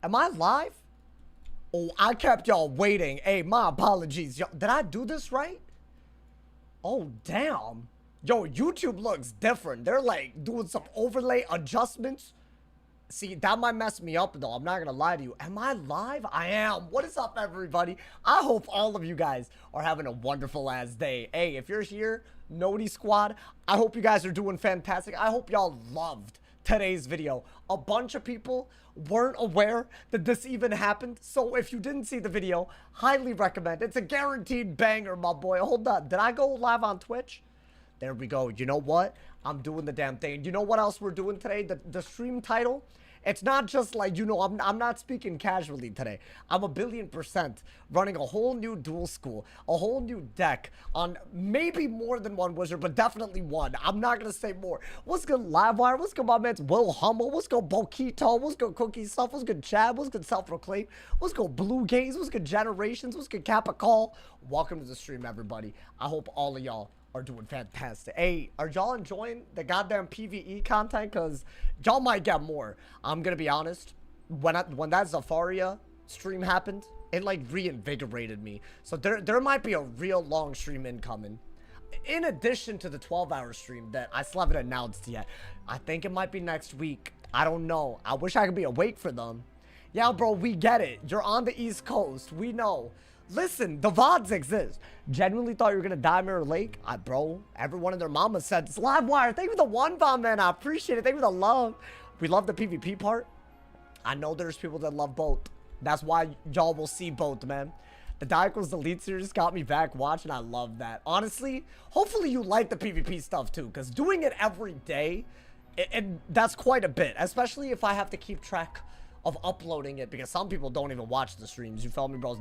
Am I live? Oh, I kept y'all waiting. Hey, my apologies. Yo, did I do this right? Oh, damn. Yo, YouTube looks different. They're like doing some overlay adjustments. See, that might mess me up though. I'm not gonna lie to you. Am I live? I am. What is up, everybody? I hope all of you guys are having a wonderful ass day. Hey, if you're here, Noti Squad, I hope you guys are doing fantastic. I hope y'all loved today's video. A bunch of people weren't aware that this even happened, so if you didn't see the video, highly recommend. It's a guaranteed banger, my boy. Hold on, did I go live on Twitch? There we go. You know what? I'm doing the damn thing. You know what else we're doing today? The stream title, it's not just like, you know, I'm not speaking casually today. I'm 1,000,000,000% running a whole new dual school, a whole new deck on maybe more than one wizard, but definitely one. I'm not going to say more. What's good, Livewire? What's good, my man? Will Hummel? What's good, Boquito? What's good, Cookie Stuff? What's good, Chad? What's good, Self-Proclaim? What's good, Blue Gaze? What's good, Generations? What's good, Kappa Call? Welcome to the stream, everybody. I hope all of y'all are doing fantastic. Hey, are y'all enjoying the goddamn PvE content? Because y'all might get more. I'm gonna be honest, when that Zafaria stream happened, it like reinvigorated me. So there might be a real long stream incoming, in addition to the 12-hour stream that I still haven't announced yet. I think it might be next week. I don't know. I wish I could be awake for them. Yeah, bro, we get it. You're on the East Coast. We know. Listen, the VODs exist. Genuinely thought you were gonna die Mirror Lake. Bro, everyone and their mama said it's Livewire. Thank you for the one bomb, man. I appreciate it. Thank you for the love. We love the PvP part. I know there's people that love both. That's why y'all will see both, man. The Diacles Elite series got me back watching. I love that. Honestly, hopefully you like the PvP stuff too, because doing it every day, that's quite a bit. Especially if I have to keep track of uploading it, because some people don't even watch the streams. You feel me, bros?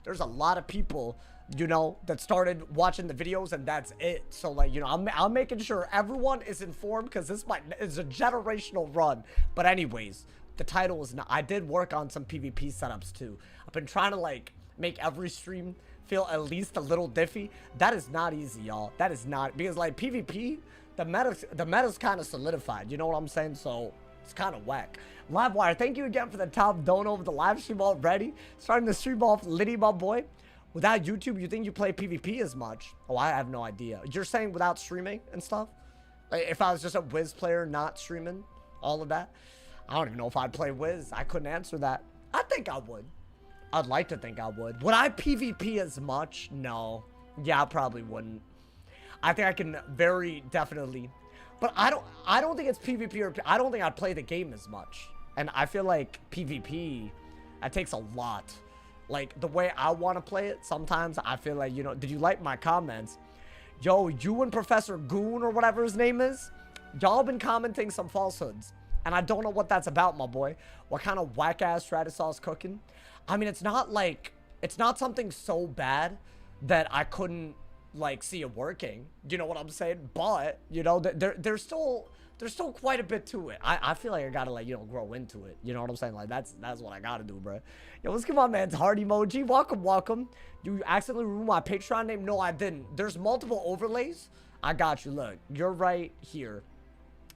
There's a lot of people, you know, that started watching the videos and that's it. So like, you know, I'm making sure everyone is informed, because this is a generational run. But anyways, the title is not. I did work on some PvP setups too. I've been trying to like make every stream feel at least a little diffy. That is not easy, y'all. That is not, because like PvP, the meta's kind of solidified. You know what I'm saying? So it's kind of whack. Livewire, thank you again for the top dono of the live stream already. Starting the stream off litty, my boy. Without YouTube, you think you play PvP as much? Oh, I have no idea. You're saying without streaming and stuff? Like if I was just a Wiz player not streaming all of that? I don't even know if I'd play Wiz. I couldn't answer that. I think I would. I'd like to think I would. Would I PvP as much? No. Yeah, I probably wouldn't. I think I can very definitely. But I don't think it's PvP, or I don't think I'd play the game as much. And I feel like PvP, that takes a lot. Like, the way I want to play it, sometimes I feel like, you know, did you like my comments? Yo, you and Professor Goon, or whatever his name is, y'all been commenting some falsehoods. And I don't know what that's about, my boy. What kind of whack-ass stratus sauce cooking? I mean, it's not like, it's not something so bad that I couldn't, like, see it working. You know what I'm saying? But, you know, there's still quite a bit to it. I feel like I gotta, like, you know, grow into it. You know what I'm saying? Like, that's what I gotta do, bro. Yo, what's going on, man? It's heart emoji. Welcome, welcome. You accidentally removed my Patreon name? No, I didn't. There's multiple overlays. I got you. Look, you're right here.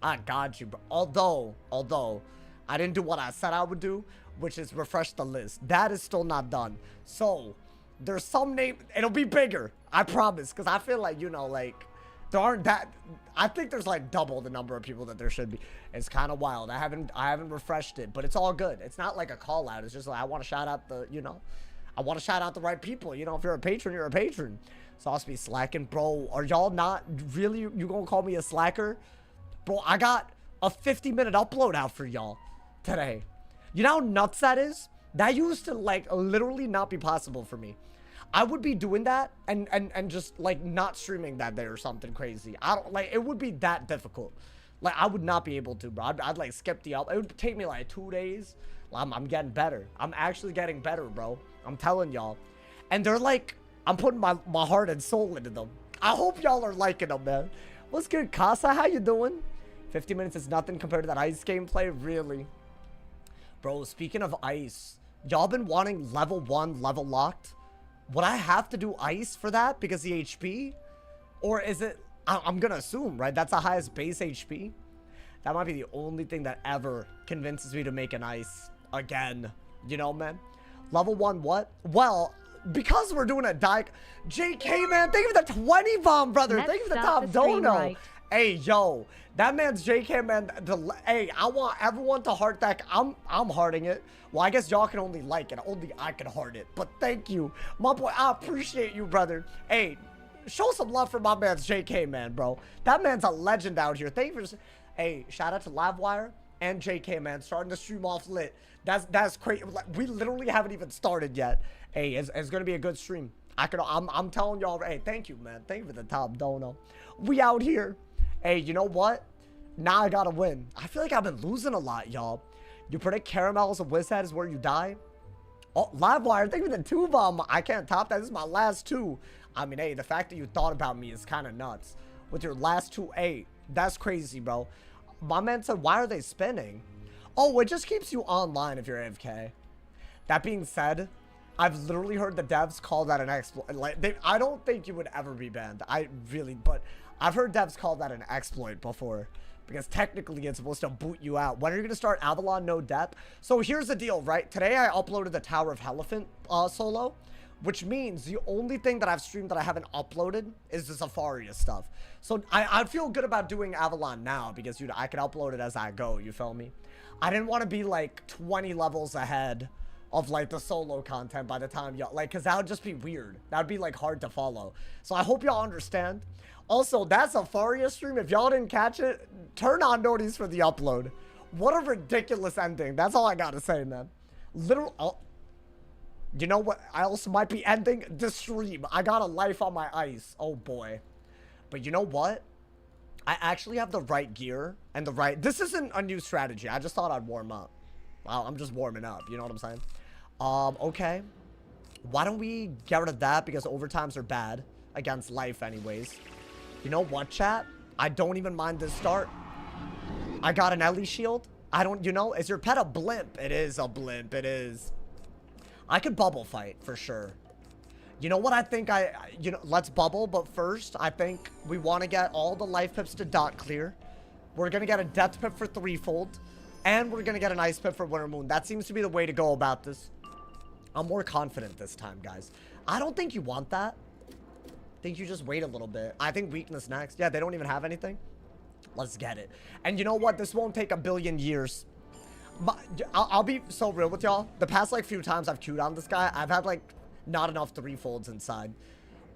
I got you, bro. Although, I didn't do what I said I would do, which is refresh the list. That is still not done. So, there's some name. It'll be bigger. I promise. Because I feel like, you know, like, there aren't that. I think there's like double the number of people that there should be. It's kind of wild. I haven't refreshed it, but it's all good. It's not like a call out. It's just like I want to shout out the, you know, I want to shout out the right people. You know, if you're a patron, you're a patron. So I'll be slacking, bro. Are y'all not really? You gonna call me a slacker, bro? I got a 50-minute upload out for y'all today. You know how nuts that is? That used to like literally not be possible for me. I would be doing that and just like not streaming that day or something crazy. I don't like, it would be that difficult. Like I would not be able to, bro. I'd like skip the up. It would take me like 2 days. I'm getting better. I'm actually getting better, bro. I'm telling y'all. And they're like, I'm putting my heart and soul into them. I hope y'all are liking them, man. What's good, Casa? How you doing? 50 minutes is nothing compared to that ice gameplay, really. Bro, speaking of ice, y'all been wanting level 1 level locked? Would I have to do ice for that because the HP? Or is it, I'm gonna assume, right? That's the highest base HP. That might be the only thing that ever convinces me to make an ice again. You know, man. Level 1 what? Well, because we're doing a die. JK, man, thank you for the 20 bomb, brother. Let's thank you for the stop top the stream dono. right. Hey, yo, that man's JK, man. Hey, I want everyone to heart that. I'm hearting it. Well, I guess y'all can only like it. Only I can heart it. But thank you, my boy. I appreciate you, brother. Hey, show some love for my man's JK, man, bro. That man's a legend out here. Thank you for. Hey, shout out to Livewire and JK, man. Starting the stream off lit. That's crazy. We literally haven't even started yet. Hey, it's gonna be a good stream. I'm telling y'all. Hey, thank you, man. Thank you for the top dono. We out here. Hey, you know what? Now I gotta win. I feel like I've been losing a lot, y'all. You predict caramels and Wizhead is where you die? Oh, Livewire, thank you for the 2 bomb. I can't top that. This is my last 2. I mean, hey, the fact that you thought about me is kind of nuts. With your last 2, hey, that's crazy, bro. My man said, why are they spinning? Oh, it just keeps you online if you're AFK. That being said, I've literally heard the devs call that an exploit. Like, I don't think you would ever be banned. But I've heard devs call that an exploit before. Because technically it's supposed to boot you out. When are you going to start Avalon No Depth? So here's the deal, right? Today I uploaded the Tower of Elephant solo. Which means the only thing that I've streamed that I haven't uploaded is the Zafaria stuff. So I feel good about doing Avalon now. Because, dude, I can upload it as I go. You feel me? I didn't want to be like 20 levels ahead of like the solo content by the time y'all, like, because that would just be weird. That would be like hard to follow. So I hope y'all understand. Also, that Zafaria stream, if y'all didn't catch it, turn on notice for the upload. What a ridiculous ending. That's all I gotta say, man. Literal. Oh, you know what? I also might be ending the stream. I got a life on my ice. Oh boy. But you know what? I actually have the right gear and the right. This isn't a new strategy. I just thought I'd warm up. Wow, I'm just warming up. You know what I'm saying? Okay. Why don't we get rid of that? Because overtimes are bad against life anyways. You know what, chat? I don't even mind this start. I got an Ellie shield. I don't, you know, is your pet a blimp? It is a blimp. It is. I could bubble fight for sure. You know what I think let's bubble. But first, I think we want to get all the life pips to dot clear. We're going to get a death pip for threefold. And we're going to get an ice pip for Winter Moon. That seems to be the way to go about this. I'm more confident this time, guys. I don't think you want that. I think you just wait a little bit. I think weakness next. Yeah, they don't even have anything. Let's get it. And you know what? This won't take a billion years. But I'll be so real with y'all. The past like few times I've queued on this guy, I've had like not enough threefolds inside.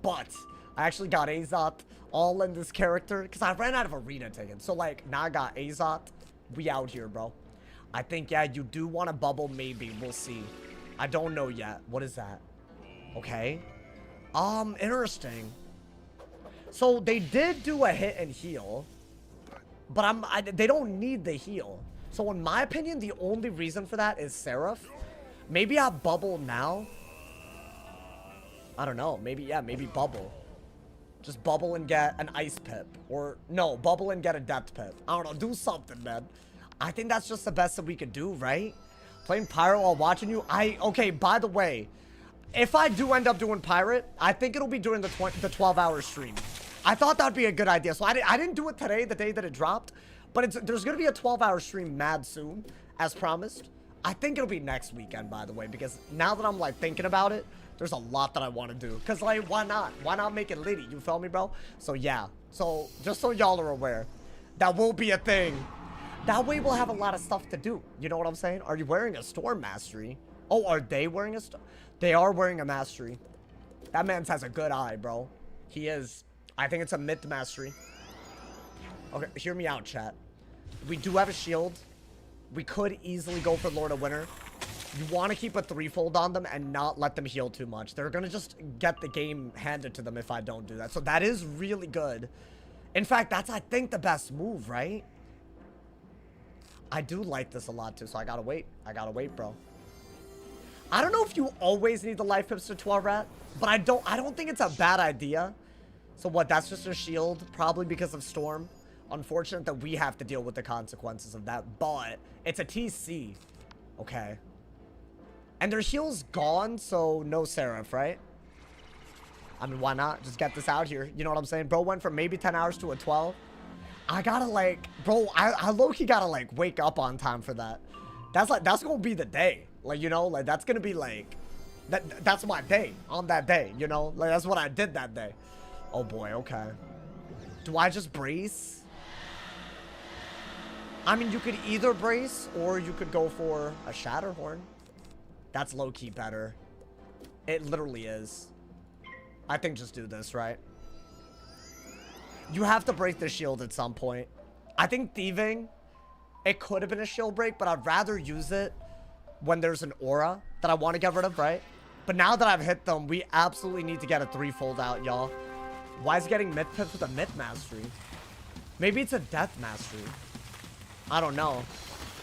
But I actually got Azot all in this character because I ran out of arena tickets. So like now I got Azot. We out here, bro. I think, yeah, you do want to bubble, maybe. We'll see. I don't know yet. What is that? Okay. Interesting. So they did do a hit and heal. But they don't need the heal. So in my opinion, the only reason for that is Seraph. Maybe I bubble now. I don't know. Maybe, yeah, maybe bubble. Just bubble and get an ice pip. Or, no, bubble and get a depth pip. I don't know. Do something, man. I think that's just the best that we could do, right? Playing Pyro while watching you. Okay, by the way, if I do end up doing Pirate, I think it'll be during the 12-hour stream. I thought that'd be a good idea. So I didn't do it today, the day that it dropped. But there's going to be a 12-hour stream mad soon, as promised. I think it'll be next weekend, by the way, because now that I'm, like, thinking about it, there's a lot that I want to do. Because, like, why not? Why not make it litty? You feel me, bro? So, yeah. So, just so y'all are aware, that will be a thing. That way we'll have a lot of stuff to do. You know what I'm saying? Are you wearing a Storm Mastery? Oh, are they wearing a Storm? They are wearing a Mastery. That man has a good eye, bro. He is. I think it's a Myth Mastery. Okay, hear me out, chat. We do have a shield. We could easily go for Lord of Winter. You want to keep a threefold on them and not let them heal too much. They're going to just get the game handed to them if I don't do that. So that is really good. In fact, that's, I think, the best move, right? I do like this a lot, too. So I got to wait. I got to wait, bro. I don't know if you always need the life pips to 12 rat, but I don't think it's a bad idea. So what? That's just a shield, probably because of Storm. Unfortunate that we have to deal with the consequences of that, but it's a TC. Okay. And their heal's gone, so no Seraph, right? I mean, why not? Just get this out here. You know what I'm saying? Bro went from maybe 10 hours to a 12. I gotta, like, bro, I low-key gotta, like, wake up on time for that. That's gonna be the day. Like, you know, like, that's gonna be, like... That's my day. On that day, you know? Like, that's what I did that day. Oh, boy, okay. Do I just brace? I mean, you could either brace, or you could go for a Shatterhorn. That's low-key better. It literally is. I think just do this, right? You have to break the shield at some point. I think thieving, it could have been a shield break, but I'd rather use it when there's an aura that I want to get rid of, right? But now that I've hit them, we absolutely need to get a 3-fold out, y'all. Why is getting myth pips with a myth mastery? Maybe it's a death mastery. I don't know.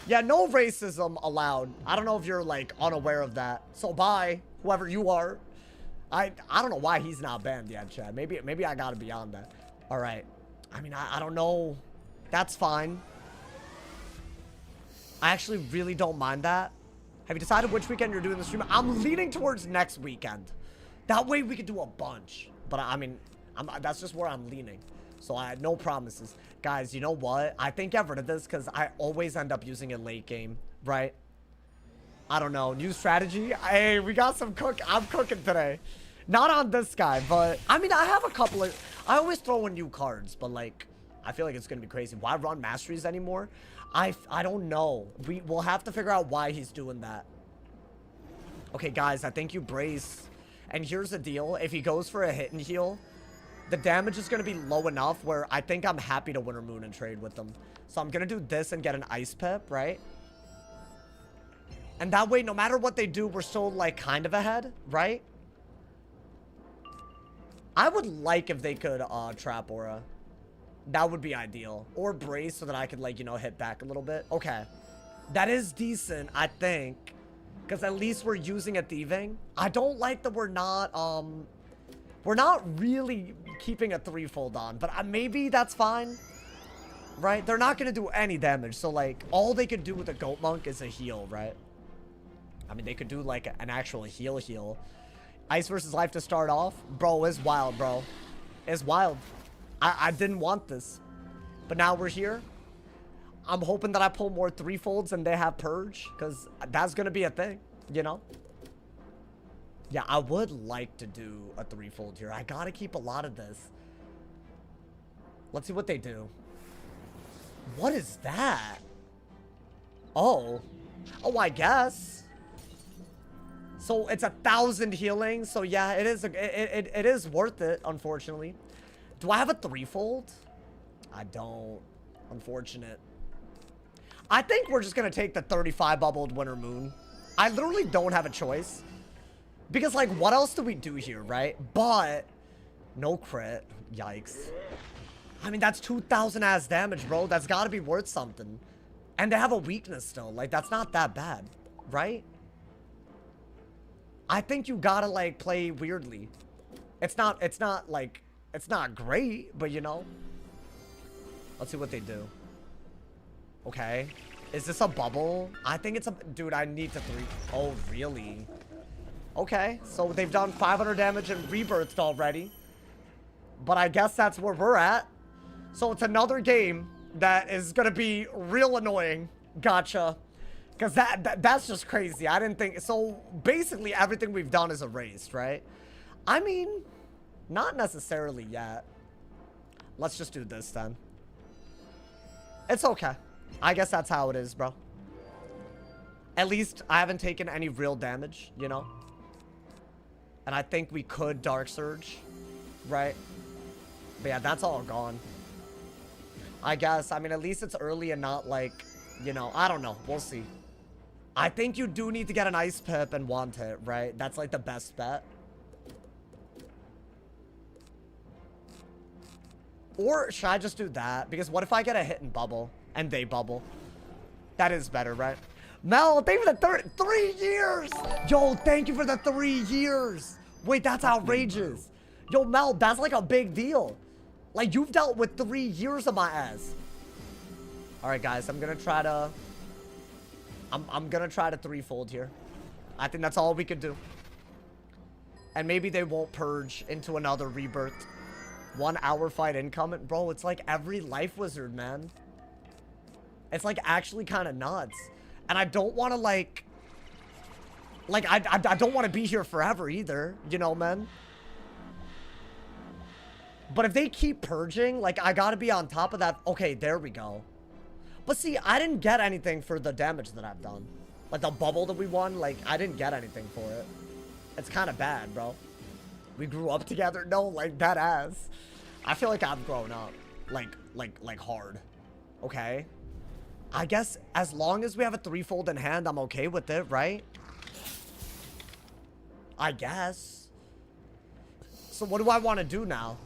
Yeah, no racism allowed. I don't know if you're, like, unaware of that. So bye, whoever you are. I don't know why he's not banned yet, Chad. Maybe I gotta be on that. All right. I mean, I don't know. That's fine. I actually really don't mind that. Have you decided which weekend you're doing the stream? I'm leaning towards next weekend. That way we could do a bunch. But I mean, that's just where I'm leaning. So I had no promises. Guys, you know what? I think get rid of this because I always end up using it late game, right? I don't know. New strategy? Hey, we got some I'm cooking today. Not on this guy, but... I mean, I have a couple of... I always throw in new cards, but, like... I feel like it's going to be crazy. Why run masteries anymore? I don't know. We'll have to figure out why he's doing that. Okay, guys, I think you brace. And here's the deal. If he goes for a hit and heal, the damage is going to be low enough where I think I'm happy to Winter Moon and trade with them. So I'm going to do this and get an Ice Pip, right? And that way, no matter what they do, we're still, like, kind of ahead, right? I would like if they could Trap Aura. That would be ideal. Or brace so that I could, like, you know, hit back a little bit. Okay. That is decent, I think. Because at least we're using a thieving. I don't like that we're not really keeping a 3-fold on. But maybe that's fine. Right? They're not going to do any damage. So, like, all they could do with a Goat Monk is a heal, right? I mean, they could do, like, an actual heal. Ice versus life to start off. Bro, it's wild, bro. It's wild. I didn't want this. But now we're here. I'm hoping that I pull more 3-folds and they have Purge. Because that's going to be a thing, you know? Yeah, I would like to do a 3-fold here. I got to keep a lot of this. Let's see what they do. What is that? Oh. Oh, I guess. So it's 1,000 healing. So yeah, it is worth it, unfortunately. Do I have a 3-fold? I don't. Unfortunate. I think we're just going to take the 35 bubbled Winter Moon. I literally don't have a choice. Because, like, what else do we do here, right? But, no crit. Yikes. I mean, that's 2,000 ass damage, bro. That's got to be worth something. And they have a weakness still. Like, that's not that bad, right? I think you gotta, like, play weirdly. It's not, like, it's not great, but, you know. Let's see what they do. Okay. Is this a bubble? I think it's a... Dude, I need to 3... Oh, really? Okay. So they've done 500 damage and rebirthed already. But I guess that's where we're at. So it's another game that is gonna be real annoying. Gotcha. Because that's just crazy. I didn't think... So, basically, everything we've done is erased, right? I mean, not necessarily yet. Let's just do this, then. It's okay. I guess that's how it is, bro. At least, I haven't taken any real damage, you know? And I think we could Dark Surge, right? But yeah, that's all gone. I guess. I mean, at least it's early and not, like, you know... I don't know. We'll see. I think you do need to get an Ice Pip and want it, right? That's like the best bet. Or should I just do that? Because what if I get a hit and bubble and they bubble? That is better, right? Mel, thank you for the 3 years. Yo, thank you for the 3 years. Wait, that's outrageous. Yo, Mel, that's like a big deal. Like, you've dealt with 3 years of my ass. All right, guys, I'm going to try to... I'm gonna try to 3-fold here. I think that's all we could do. And maybe they won't purge into another rebirth. 1 hour fight incoming. Bro, it's like every life wizard, man. It's like actually kind of nuts. And I don't want to like... Like, I don't want to be here forever either, you know, man. But if they keep purging, like, I gotta be on top of that. Okay, there we go. But see, I didn't get anything for the damage that I've done. Like, the bubble that we won, like, I didn't get anything for it. It's kind of bad, bro. We grew up together. No, like, that ass. I feel like I've grown up. Like hard. Okay? I guess as long as we have a threefold in hand, I'm okay with it, right? I guess. So what do I want to do now?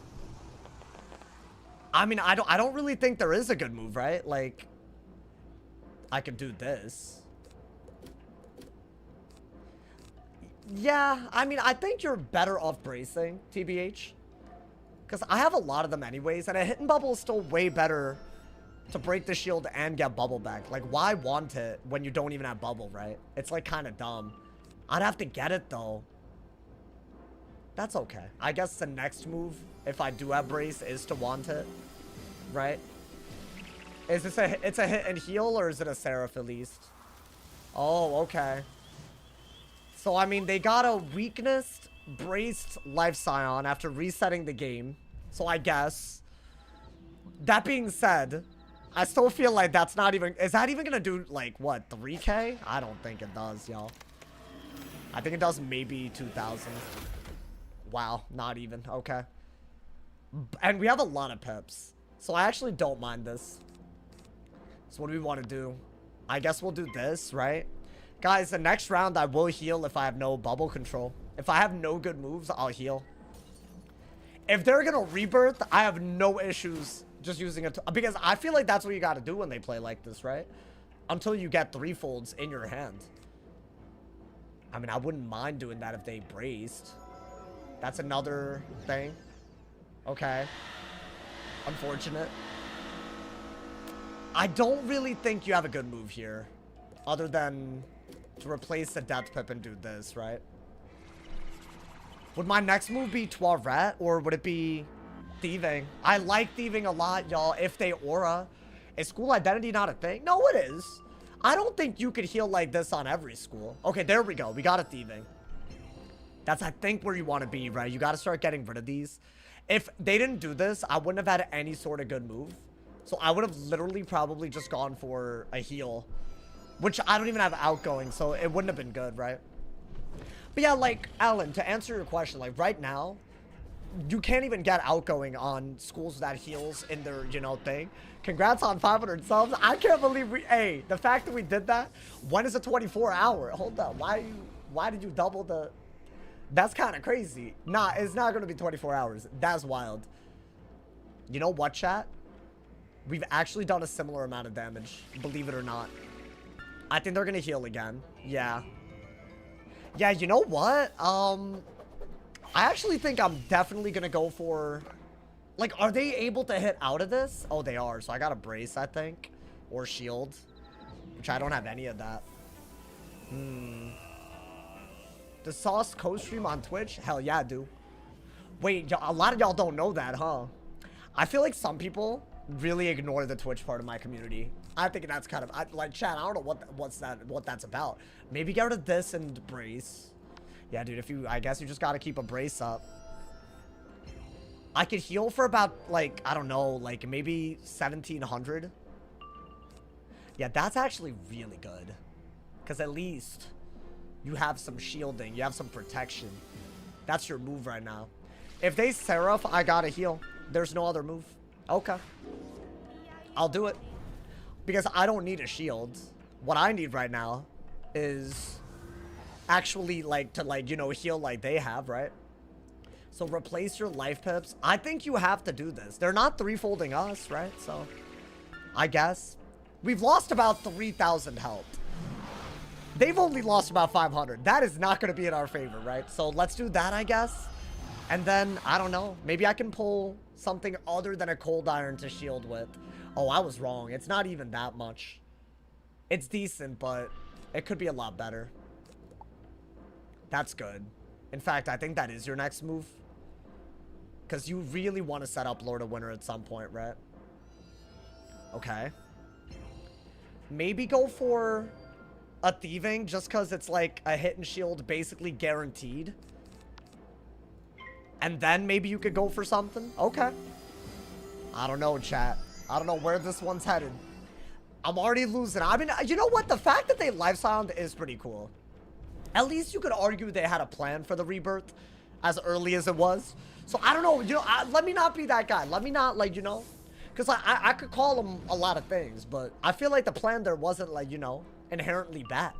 I mean, I don't really think there is a good move, right? Like, I could do this. Yeah, I mean, I think you're better off bracing, TBH. Because I have a lot of them anyways, and a hidden bubble is still way better to break the shield and get bubble back. Like, why want it when you don't even have bubble, right? It's, like, kind of dumb. I'd have to get it, though. That's okay. I guess the next move, if I do have brace, is to want it, right? Is this it's a hit and heal, or is it a Seraph at least? Oh, okay. So, I mean, they got a weakness braced Life Scion after resetting the game. So, I guess. That being said, I still feel like that's not even... Is that even gonna do, like, what, 3K? I don't think it does, y'all. I think it does maybe 2,000. Wow, not even. Okay. And we have a lot of pips. So I actually don't mind this. So what do we want to do? I guess we'll do this, right? Guys, the next round I will heal if I have no bubble control. If I have no good moves, I'll heal. If they're gonna rebirth, I have no issues just using it. Because I feel like that's what you gotta do when they play like this, right? Until you get threefolds in your hand. I mean, I wouldn't mind doing that if they braced. That's another thing. Okay. Unfortunate. I don't really think you have a good move here. Other than to replace the Death Pip and do this, right? Would my next move be Toilet, or would it be Thieving? I like Thieving a lot, y'all. If they Aura. Is School Identity not a thing? No, it is. I don't think you could heal like this on every school. Okay, there we go. We got a Thieving. That's, I think, where you want to be, right? You got to start getting rid of these. If they didn't do this, I wouldn't have had any sort of good move. So I would have literally probably just gone for a heal. Which I don't even have outgoing, so it wouldn't have been good, right? But yeah, like, Alan, to answer your question, like, right now, you can't even get outgoing on schools that heals in their, you know, thing. Congrats on 500 subs. I can't believe we... Hey, the fact that we did that, when is a 24-hour? Hold up. Why did you double the... That's kind of crazy. Nah, it's not going to be 24 hours. That's wild. You know what, chat? We've actually done a similar amount of damage, believe it or not. I think they're going to heal again. Yeah. Yeah, you know what? I actually think I'm definitely going to go for... Like, are they able to hit out of this? Oh, they are. So I got a brace, I think. Or shield. Which I don't have any of that. Does Sauce co-stream on Twitch? Hell yeah, I do. Wait, a lot of y'all don't know that, huh? I feel like some people really ignore the Twitch part of my community. I think that's kind of... like, chat, I don't know what that's about. Maybe get rid of this and brace. Yeah, dude, if you... I guess you just gotta keep a brace up. I could heal for about, like, I don't know, like, maybe 1,700. Yeah, that's actually really good. Because at least... you have some shielding. You have some protection. That's your move right now. If they Seraph, I gotta heal. There's no other move. Okay. I'll do it. Because I don't need a shield. What I need right now is actually, like, to, like, you know, heal like they have, right? So replace your life pips. I think you have to do this. They're not threefolding us, right? So I guess. We've lost about 3,000 health. They've only lost about 500. That is not going to be in our favor, right? So let's do that, I guess. And then, I don't know. Maybe I can pull something other than a cold iron to shield with. Oh, I was wrong. It's not even that much. It's decent, but it could be a lot better. That's good. In fact, I think that is your next move. Because you really want to set up Lord of Winter at some point, right? Okay. Maybe go for... a thieving just because it's like a hit and shield basically guaranteed. And then maybe you could go for something. Okay. I don't know, chat. I don't know where this one's headed. I'm already losing. I mean, you know what? The fact that they live sound is pretty cool. At least you could argue they had a plan for the rebirth as early as it was. So I don't know. You know, let me not be that guy. Let me not, like, you know. Because I could call them a lot of things. But I feel like the plan there wasn't, like, you know, inherently bad.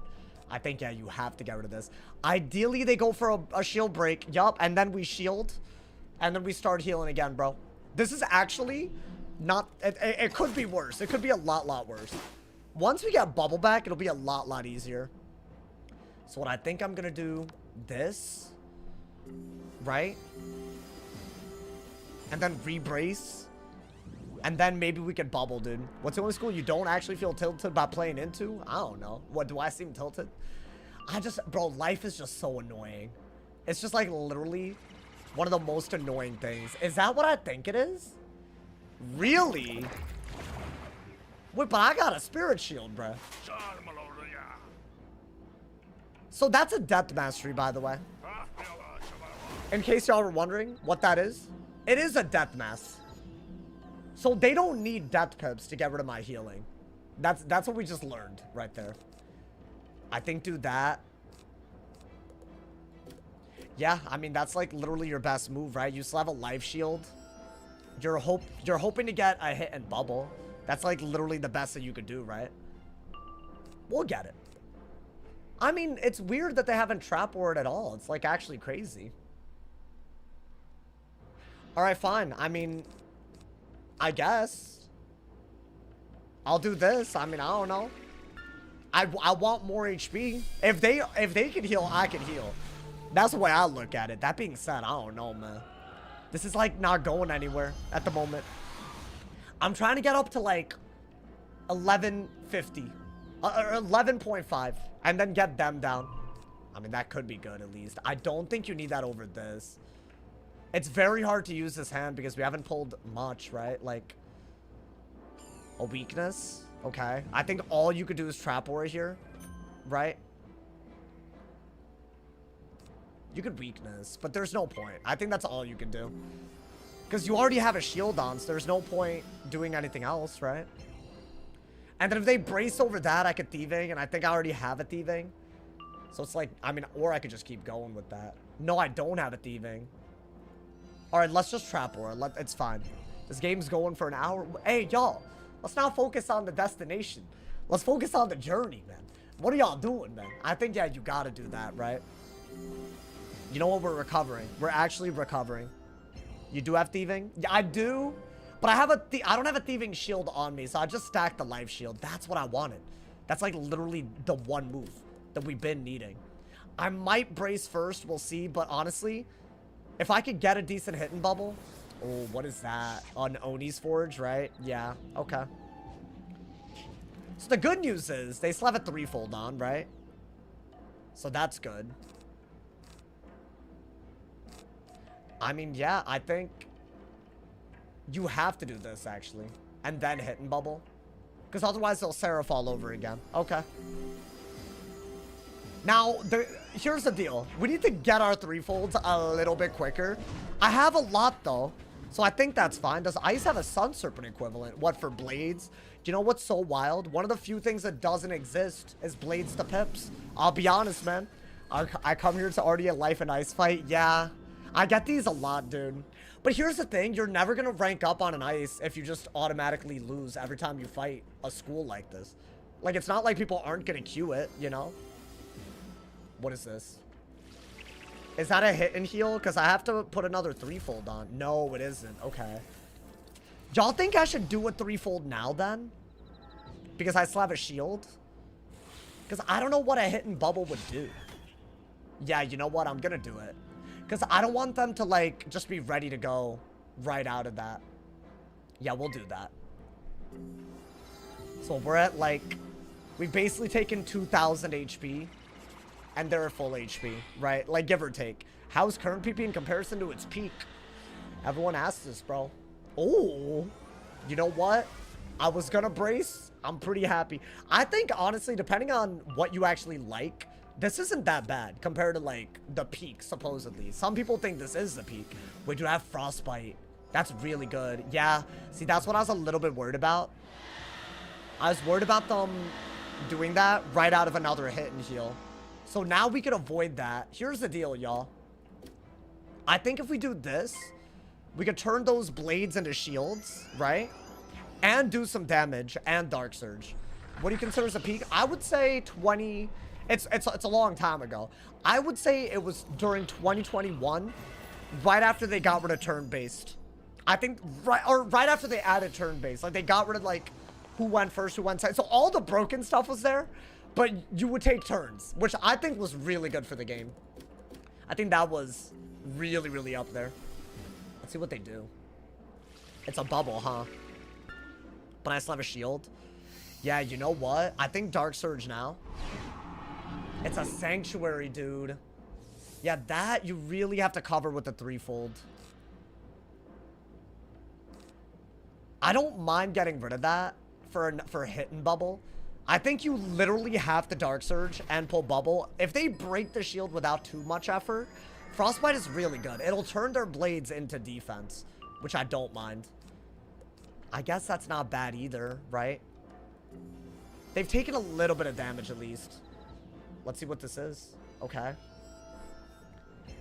I think, yeah, you have to get rid of this. Ideally, they go for a shield break. Yup. And then we shield. And then we start healing again, bro. This is actually not... It could be worse. It could be a lot worse. Once we get bubble back, it'll be a lot easier. So what I think I'm going to do... This. Right? And then re-brace. And then maybe we could bubble, dude. What's the only school you don't actually feel tilted by playing into? I don't know. What, do I seem tilted? Bro, life is just so annoying. It's just like literally one of the most annoying things. Is that what I think it is? Really? Wait, but I got a spirit shield, bro. So that's a depth mastery, by the way. In case y'all were wondering what that is. It is a death mass. So they don't need death pips to get rid of my healing. That's what we just learned right there. I think do that. Yeah, I mean that's like literally your best move, right? You still have a life shield. You're hoping to get a hit and bubble. That's like literally the best that you could do, right? We'll get it. I mean, it's weird that they haven't trap ward at all. It's like actually crazy. All right, fine. I mean, I guess I'll do this. I mean, I don't know. I want more HP. If they can heal, I can heal. That's the way I look at it. That being said, I don't know, man. This is like not going anywhere at the moment. I'm trying to get up to like 1150 or 11.5 and then get them down. I mean, that could be good at least. I don't think you need that over this. It's very hard to use this hand because we haven't pulled much, right? Like, a weakness. Okay. I think all you could do is trap war here, right? You could weakness, but there's no point. I think that's all you can do. Because you already have a shield on, so there's no point doing anything else, right? And then if they brace over that, I could thieving, and I think I already have a thieving. So it's like, I mean, or I could just keep going with that. No, I don't have a thieving. Alright, let's just trap war. It's fine. This game's going for an hour. Hey, y'all. Let's not focus on the destination. Let's focus on the journey, man. What are y'all doing, man? I think, yeah, you gotta do that, right? You know what? We're recovering. We're actually recovering. You do have thieving? Yeah, I do. But I don't have a thieving shield on me, so I just stacked the life shield. That's what I wanted. That's like literally the one move that we've been needing. I might brace first. We'll see. But honestly... If I could get a decent hit and bubble. Oh, what is that? On Oni's Forge, right? Yeah, okay. So the good news is they still have a threefold on, right? So that's good. I mean, yeah, I think you have to do this, actually. And then hit and bubble. Because otherwise they'll Seraph all over again. Okay. Now, here's the deal. We need to get our threefolds a little bit quicker. I have a lot, though. So I think that's fine. Does Ice have a Sun Serpent equivalent? What, for Blades? Do you know what's so wild? One of the few things that doesn't exist is Blades to Pips. I'll be honest, man. I come here to already a Life and Ice fight. Yeah, I get these a lot, dude. But here's the thing. You're never going to rank up on an Ice if you just automatically lose every time you fight a school like this. Like, it's not like people aren't going to queue it, you know? What is this? Is that a hit and heal? Because I have to put another threefold on. No, it isn't. Okay. Y'all think I should do a threefold now then? Because I still have a shield? Because I don't know what a hit and bubble would do. Yeah, you know what? I'm going to do it. Because I don't want them to, like, just be ready to go right out of that. Yeah, we'll do that. So we're at, like... We've basically taken 2,000 HP. And they're full HP, right? Like, give or take. How's current PP in comparison to its peak? Everyone asks this, bro. Oh, you know what? I was gonna brace. I'm pretty happy. I think, honestly, depending on what you actually like, this isn't that bad compared to, like, the peak, supposedly. Some people think this is the peak. Wait, do I have Frostbite? That's really good. Yeah, see, that's what I was a little bit worried about. I was worried about them doing that right out of another hit and heal. So now we can avoid that. Here's the deal, y'all. I think if we do this, we could turn those blades into shields, right? And do some damage and Dark Surge. What do you consider as a peak? I would say 20... It's a long time ago. I would say it was during 2021, right after they got rid of turn-based. I think right after they added turn-based. Like, they got rid of, like, who went first, who went second. So all the broken stuff was there, but you would take turns, which I think was really good for the game. I think that was really, really up there. Let's see what they do. It's a bubble, huh? But I still have a shield. Yeah, you know what? I think Dark Surge now. It's a Sanctuary, dude. Yeah, that you really have to cover with the threefold. I don't mind getting rid of that for hit and bubble. I think you literally have to Dark Surge and pull bubble. If they break the shield without too much effort, Frostbite is really good. It'll turn their blades into defense, which I don't mind. I guess that's not bad either, right? They've taken a little bit of damage at least. Let's see what this is. Okay.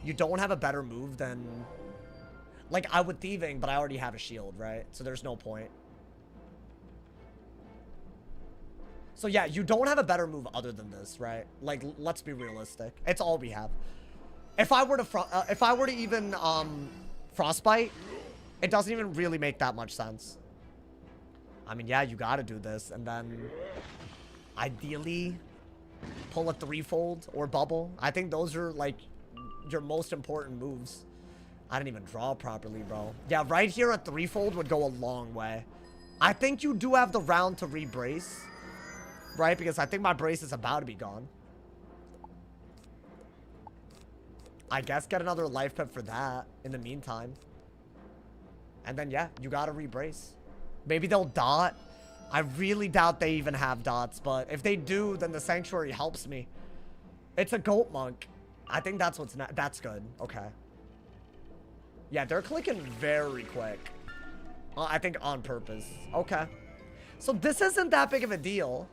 You don't have a better move than... Like, I would thieving, but I already have a shield, right? So there's no point. So yeah, you don't have a better move other than this, right? Like, let's be realistic. It's all we have. If I were to even Frostbite, it doesn't even really make that much sense. I mean, yeah, you gotta do this, and then ideally pull a threefold or bubble. I think those are like your most important moves. I didn't even draw properly, bro. Yeah, right here a threefold would go a long way. I think you do have the round to re-brace, right? Because I think my brace is about to be gone. I guess get another life pip for that in the meantime. And then, yeah, you gotta re-brace. Maybe they'll dot. I really doubt they even have dots, but if they do, then the Sanctuary helps me. It's a Goat Monk. I think that's what's not. That's good. Okay. Yeah, they're clicking very quick. I think on purpose. Okay. So this isn't that big of a deal,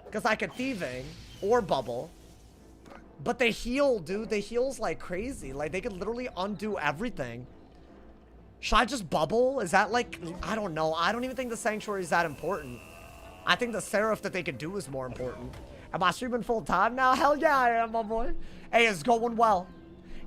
because I could thieving or bubble. But they heal, dude. They heals like crazy. Like, they could literally undo everything. Should I just bubble? Is that like... I don't know. I don't even think the Sanctuary is that important. I think the Seraph that they could do is more important. Am I streaming full time now? Hell yeah, I am, my boy. Hey, it's going well.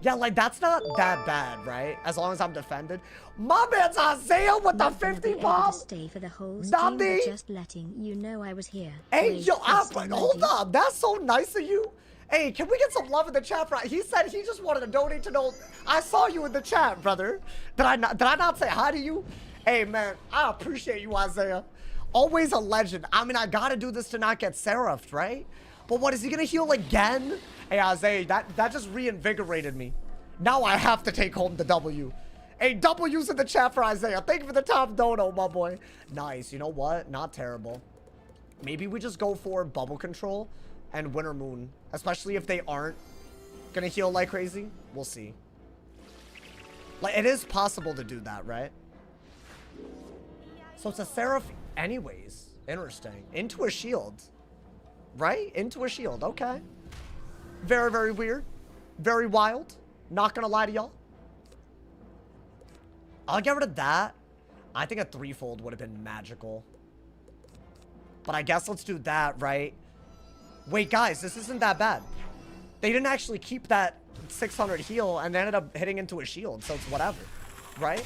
Yeah, like, that's not that bad, right? As long as I'm defended. My man's Isaiah with the 50 bomb. Stay for the whole stream, but just letting you know I was here. Hey, yo, hold up. That's so nice of you. Hey, can we get some love in the chat? He said he just wanted to donate to know. I saw you in the chat, brother. Did I not say hi to you? Hey, man, I appreciate you, Isaiah. Always a legend. I mean, I gotta do this to not get seraphed, right? But what, is he gonna heal again? Hey, Isaiah, that just reinvigorated me. Now I have to take home the W. Hey, W's in the chat for Isaiah. Thank you for the top dono, my boy. Nice. You know what? Not terrible. Maybe we just go for bubble control and Winter Moon, especially if they aren't gonna heal like crazy. We'll see. Like, it is possible to do that, right? So it's a Seraph anyways. Interesting. Into a shield. Right? Into a shield. Okay. Very, very weird. Very wild. Not gonna lie to y'all. I'll get rid of that. I think a threefold would have been magical. But I guess let's do that, right? Wait, guys, this isn't that bad. They didn't actually keep that 600 heal and they ended up hitting into a shield, so it's whatever, right?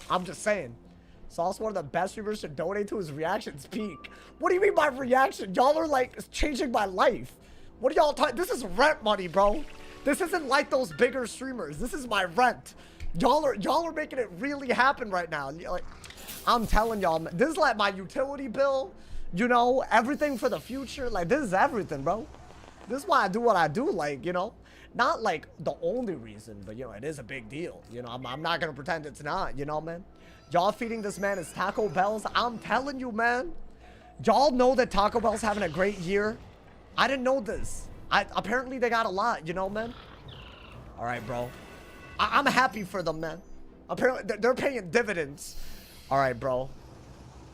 I'm just saying. Sauce, one of the best streamers to donate to his reactions peak. What do you mean by reaction? Y'all are like changing my life. What are y'all talking? This is rent money, bro. This isn't like those bigger streamers. This is my rent. Y'all are making it really happen right now. Like, I'm telling y'all, this is like my utility bill. You know, everything for the future. Like, this is everything, bro. This is why I do what I do. Like, you know, Not like the only reason, but you know, it is a big deal. You know, I'm not gonna pretend it's not, you know, man. Y'all feeding this man his Taco Bells. I'm telling you, man. Y'all know that Taco Bell's having a great year. I didn't know this. Apparently they got a lot, you know, man. All right, bro. I'm happy for them, man. Apparently they're paying dividends. All right, bro.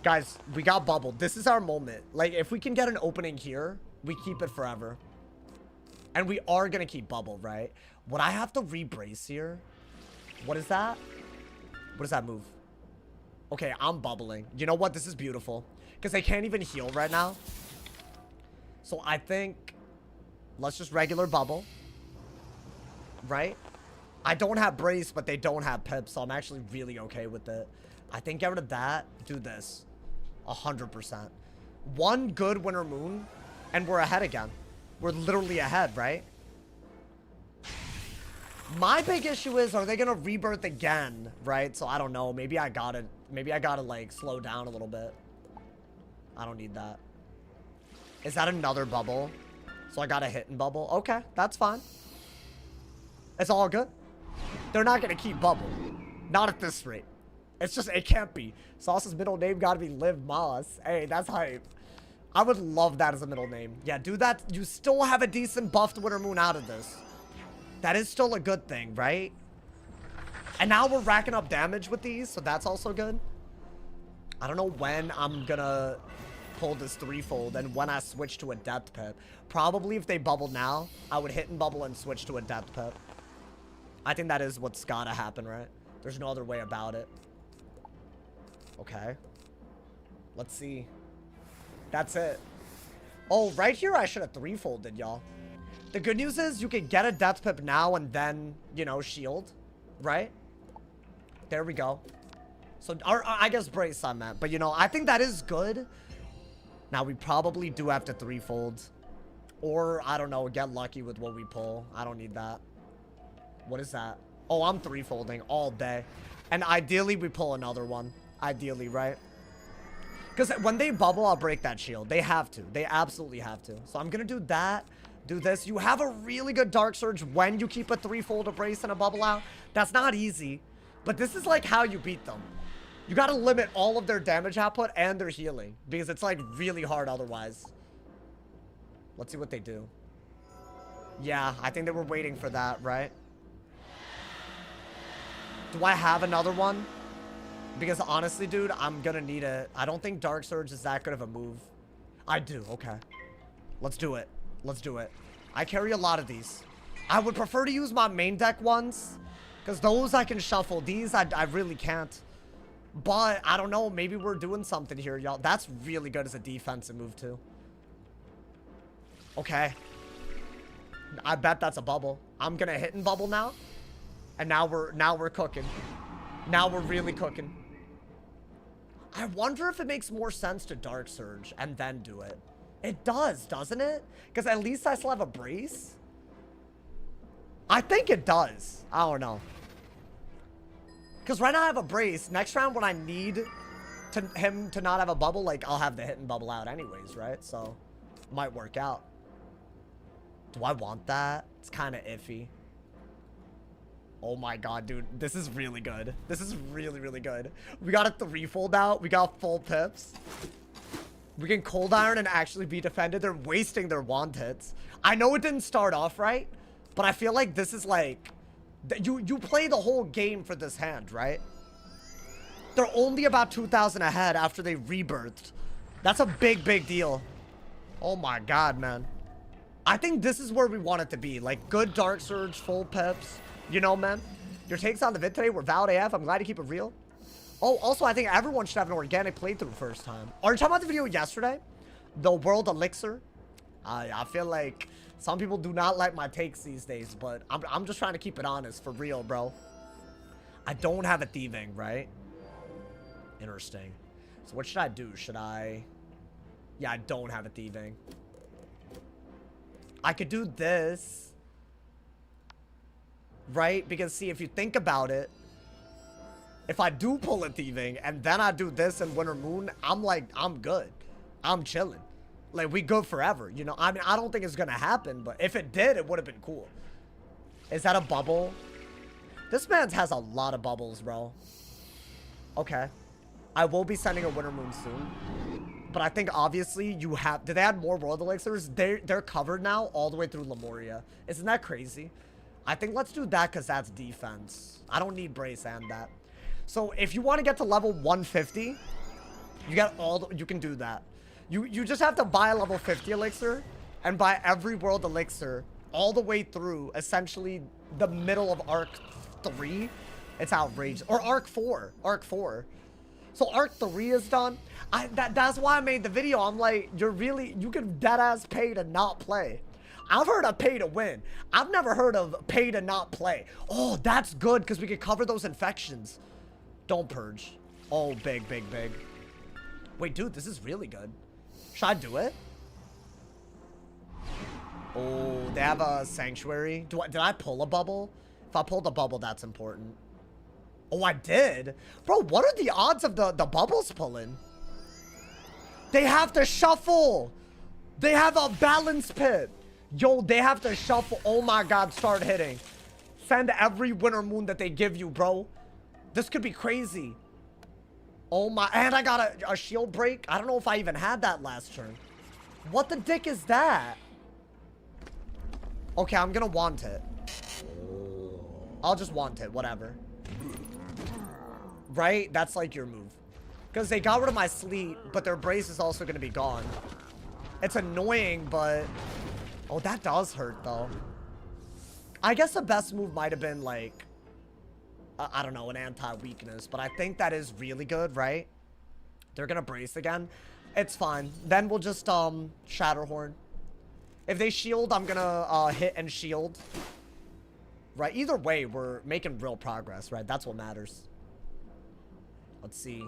Guys, we got bubbled. This is our moment. Like, if we can get an opening here, we keep it forever. And we are going to keep bubble, right? Would I have to re-brace here? What is that? What does that move? Okay, I'm bubbling. You know what? This is beautiful. Because they can't even heal right now. So I think... let's just regular bubble. Right? I don't have brace, but they don't have pip. So I'm actually really okay with it. I think get rid of that. Do this. 100%. One good winter moon, and we're ahead again. We're literally ahead, right? My big issue is, are they gonna rebirth again, right? So I don't know. Maybe I gotta like slow down a little bit. I don't need that. Is that another bubble? So I gotta hit and bubble. Okay, that's fine. It's all good. They're not gonna keep bubble. Not at this rate. It's just, it can't be. Sauce's middle name gotta be Liv Moss. Hey, that's hype. I would love that as a middle name. Yeah, do that. You still have a decent buffed Winter Moon out of this. That is still a good thing, right? And now we're racking up damage with these, so that's also good. I don't know when I'm gonna pull this threefold and when I switch to a depth pip. Probably if they bubble now, I would hit and bubble and switch to a depth pip. I think that is what's gotta happen, right? There's no other way about it. Okay. Let's see. That's it. Oh, right here I should have threefolded, y'all. The good news is you can get a death pip now and then, you know, shield. Right? There we go. So, or, I guess brace I meant. But, you know, I think that is good. Now, we probably do have to threefold. Or, I don't know, get lucky with what we pull. I don't need that. What is that? Oh, I'm threefolding all day. And ideally, we pull another one. Ideally, right? Because when they bubble, I'll break that shield. They have to. They absolutely have to. So I'm going to do that. Do this. You have a really good Dark Surge when you keep a threefold, a brace, and a bubble out. That's not easy. But this is like how you beat them. You got to limit all of their damage output and their healing. Because it's like really hard otherwise. Let's see what they do. Yeah, I think they were waiting for that, right? Do I have another one? Because honestly, dude, I'm gonna need it. I don't think Dark Surge is that good of a move. I do, okay. Let's do it. Let's do it. I carry a lot of these. I would prefer to use my main deck ones. Because those I can shuffle. These, I really can't. But, I don't know. Maybe we're doing something here, y'all. That's really good as a defensive move, too. Okay. I bet that's a bubble. I'm gonna hit and bubble now. And now we're cooking. Now we're really cooking. I wonder if it makes more sense to Dark Surge and then do it. It does, doesn't it? Because at least I still have a brace. I think it does. I don't know. Because right now I have a brace. Next round when I need him to not have a bubble, like I'll have the hit and bubble out anyways, right? So, might work out. Do I want that? It's kind of iffy. Oh my god, dude. This is really good. This is really, really good. We got a threefold out. We got full pips. We can cold iron and actually be defended. They're wasting their wand hits. I know it didn't start off right, but I feel like this is like... You play the whole game for this hand, right? They're only about 2,000 ahead after they rebirthed. That's a big, big deal. Oh my god, man. I think this is where we want it to be. Like, good Dark Surge, full pips. You know, man, your takes on the vid today were valid AF. I'm glad to keep it real. Oh, also, I think everyone should have an organic playthrough first time. Are you talking about the video yesterday? The World Elixir? I feel like some people do not like my takes these days, but I'm just trying to keep it honest, for real, bro. I don't have a thieving, right? Interesting. So what should I do? Should I... Yeah, I don't have a thieving. I could do this. Right? Because, see, if you think about it, if I do pull a thieving and then I do this in Winter Moon, I'm like, I'm good. I'm chilling. Like, we good forever, you know? I mean, I don't think it's gonna happen, but if it did, it would have been cool. Is that a bubble? This man's has a lot of bubbles, bro. Okay. I will be sending a Winter Moon soon. But I think obviously you have... Did they add more World Elixirs? They're covered now all the way through Lemuria. Isn't that crazy? I think let's do that because that's defense. I don't need Brace and that. So if you want to get to level 150, you get all the... You can do that. You just have to buy a level 50 Elixir and buy every World Elixir all the way through essentially the middle of Arc 3. It's outrageous. Or Arc 4. Arc 4. So Arc 3 is done. That's why I made the video. I'm like, you can deadass pay to not play. I've heard of pay to win. I've never heard of pay to not play. Oh, that's good because we could cover those infections. Don't purge. Oh, big. Wait, dude, this is really good. Should I do it? Oh, they have a sanctuary. Did I pull a bubble? If I pulled a bubble, that's important. Oh, I did? Bro, what are the odds of the bubbles pulling? They have to shuffle. They have a balance pit. Yo, they have to shuffle. Oh my god, start hitting. Send every Winter Moon that they give you, bro. This could be crazy. Oh my, and I got a shield break. I don't know if I even had that last turn. What the dick is that? Okay, I'm gonna want it. I'll just want it, whatever. Right? That's like your move. Because they got rid of my sleep, but their brace is also gonna be gone. It's annoying, but... Oh, that does hurt, though. I guess the best move might have been, like... I don't know, an anti-weakness. But I think that is really good, right? They're gonna brace again. It's fine. Then we'll just, Shatterhorn. If they shield, I'm gonna, hit and shield. Right? Either way, we're making real progress, right? That's what matters. Let's see.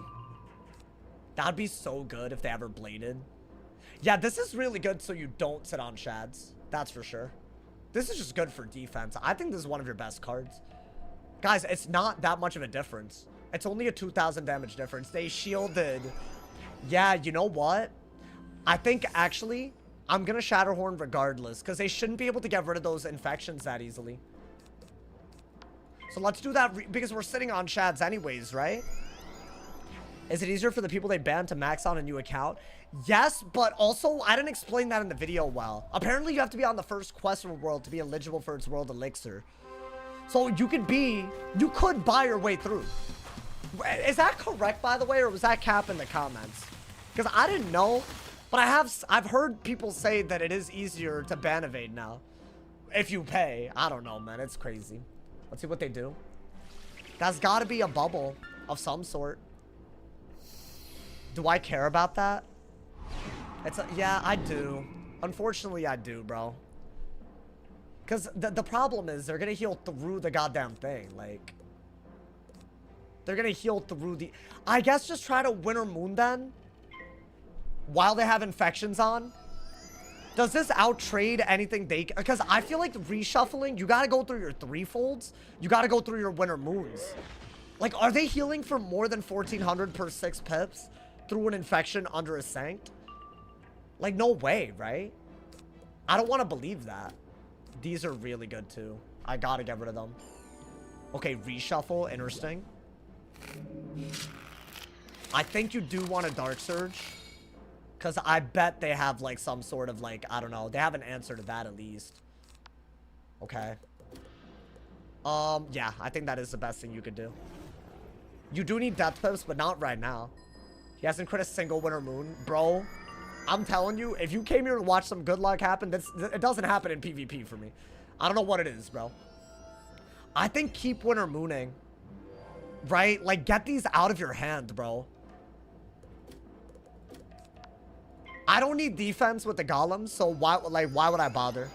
That'd be so good if they ever bladed. Yeah, this is really good so you don't sit on Shads. That's for sure. This is just good for defense. I think this is one of your best cards. Guys, it's not that much of a difference. It's only a 2,000 damage difference. They shielded. Yeah, you know what? I think, actually, I'm going to Shatterhorn regardless. Because they shouldn't be able to get rid of those infections that easily. So let's do that because we're sitting on Shads anyways, right? Is it easier for the people they banned to max on a new account? Yes, but also, I didn't explain that in the video well. Apparently, you have to be on the first quest world to be eligible for its World Elixir. So you could buy your way through. Is that correct, by the way, or was that cap in the comments? Because I didn't know, but I've heard people say that it is easier to ban evade now. If you pay. I don't know, man. It's crazy. Let's see what they do. That's got to be a bubble of some sort. Do I care about that? Yeah, I do. Unfortunately, I do, bro. Because the problem is they're going to heal through the goddamn thing. Like, they're going to heal through the... I guess just try to Winter Moon then. While they have infections on. Does this outtrade anything they... Because I feel like reshuffling, you got to go through your threefolds. You got to go through your Winter Moons. Like, are they healing for more than 1,400 per 6 pips? Through an infection under a Sanct? Like, no way, right? I don't want to believe that. These are really good, too. I gotta get rid of them. Okay, reshuffle. Interesting. I think you do want a Dark Surge. Because I bet they have, like, some sort of, like, I don't know. They have an answer to that, at least. Okay. Yeah. I think that is the best thing you could do. You do need Death Pips, but not right now. He hasn't crit a single Winter Moon. Bro, I'm telling you, if you came here to watch some good luck happen, it doesn't happen in PvP for me. I don't know what it is, bro. I think keep Winter Mooning. Right? Like, get these out of your hand, bro. I don't need defense with the golems, so why would I bother?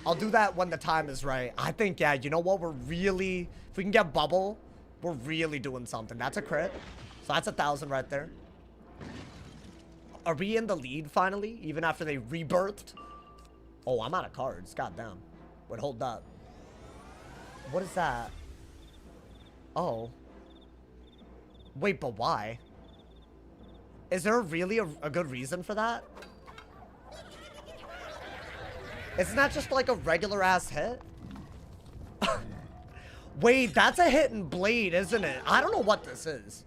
I'll do that when the time is right. I think, yeah, you know what? We're really... If we can get bubble, we're really doing something. That's a crit. So that's 1,000 right there. Are we in the lead finally? Even after they rebirthed? Oh, I'm out of cards. Goddamn. Wait, hold up. What is that? Oh. Wait, but why? Is there really a good reason for that? Isn't that just like a regular ass hit? Wait, that's a hit and blade, isn't it? I don't know what this is.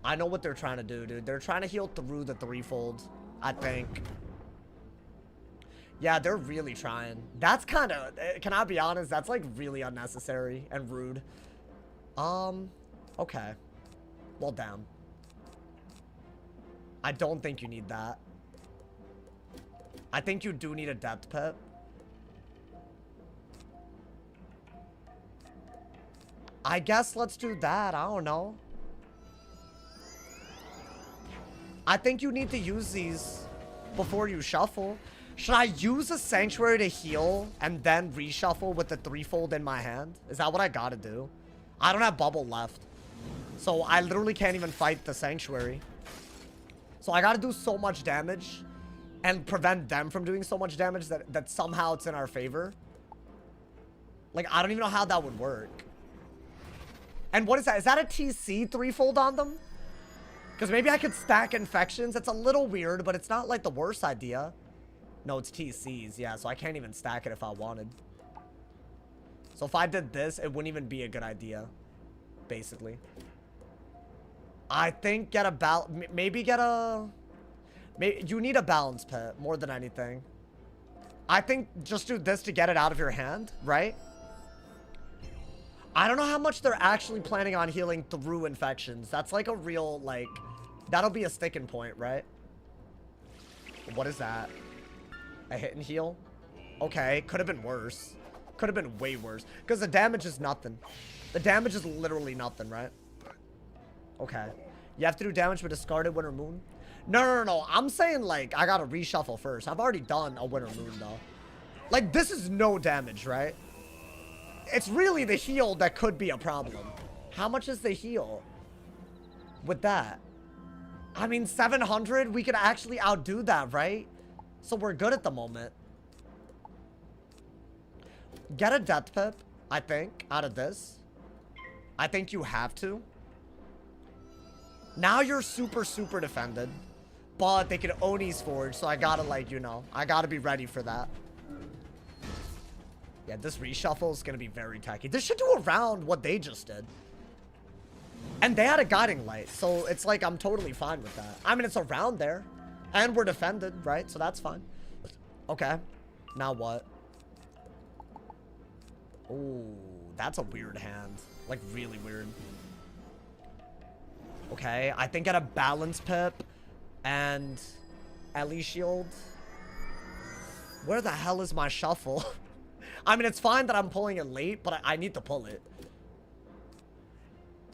I know what they're trying to do, dude. They're trying to heal through the threefold, I think. Yeah, they're really trying. That's kind of, can I be honest? That's like really unnecessary and rude. Okay. Well, damn. I don't think you need that. I think you do need a depth pip. I guess let's do that. I don't know. I think you need to use these before you shuffle. Should I use a sanctuary to heal and then reshuffle with the threefold in my hand? Is that what I gotta do? I don't have bubble left. So I literally can't even fight the sanctuary. So I gotta do so much damage and prevent them from doing so much damage that somehow it's in our favor. Like, I don't even know how that would work. And what is that? Is that a TC threefold on them? Because maybe I could stack infections. It's a little weird, but it's not like the worst idea. No, it's TCs. Yeah, so I can't even stack it if I wanted. So if I did this, it wouldn't even be a good idea. Basically. I think get a maybe get a... you need a balance pit more than anything. I think just do this to get it out of your hand, right? I don't know how much they're actually planning on healing through infections. That's like a real, like... That'll be a sticking point, right? What is that? A hit and heal? Okay, could have been worse. Could have been way worse. Because the damage is nothing. The damage is literally nothing, right? Okay. You have to do damage with discarded Winter Moon? No. I'm saying, like, I gotta reshuffle first. I've already done a Winter Moon, though. Like, this is no damage, right? It's really the heal that could be a problem. How much is the heal with that? I mean, 700? We could actually outdo that, right? So we're good at the moment. Get a death pip, I think, out of this. I think you have to. Now you're super, super defended. But they can Oni's Forge, so I gotta, like, you know, I gotta be ready for that. Yeah, this reshuffle is gonna be very tacky. This should do around what they just did. And they had a Guiding Light, so it's like I'm totally fine with that. I mean, it's around there. And we're defended, right? So that's fine. Okay. Now what? Ooh, that's a weird hand. Like, really weird. Okay, I think at a balance pip and Ellie Shield. Where the hell is my shuffle? I mean, it's fine that I'm pulling it late, but I need to pull it.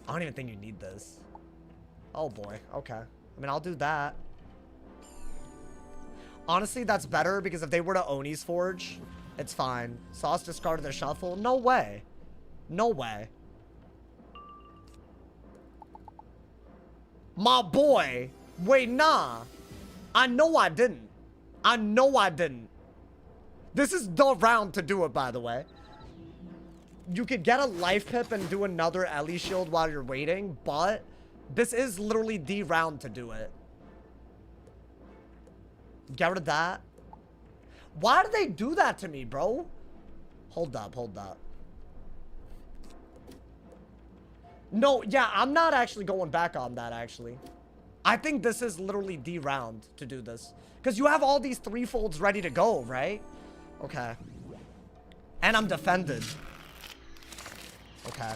I don't even think you need this. Oh boy, okay. I mean, I'll do that. Honestly, that's better because if they were to Oni's Forge, it's fine. Sauce discarded their shuffle? No way. No way. My boy. Wait, nah. I know I didn't. I know I didn't. This is the round to do it, by the way. You could get a life pip and do another Ellie Shield while you're waiting, but this is literally the round to do it. Get rid of that. Why did they do that to me, bro? Hold up, hold up. No, yeah, I'm not actually going back on that, actually. I think this is literally the round to do this. Because you have all these threefolds ready to go, right? Okay. And I'm defended. Okay.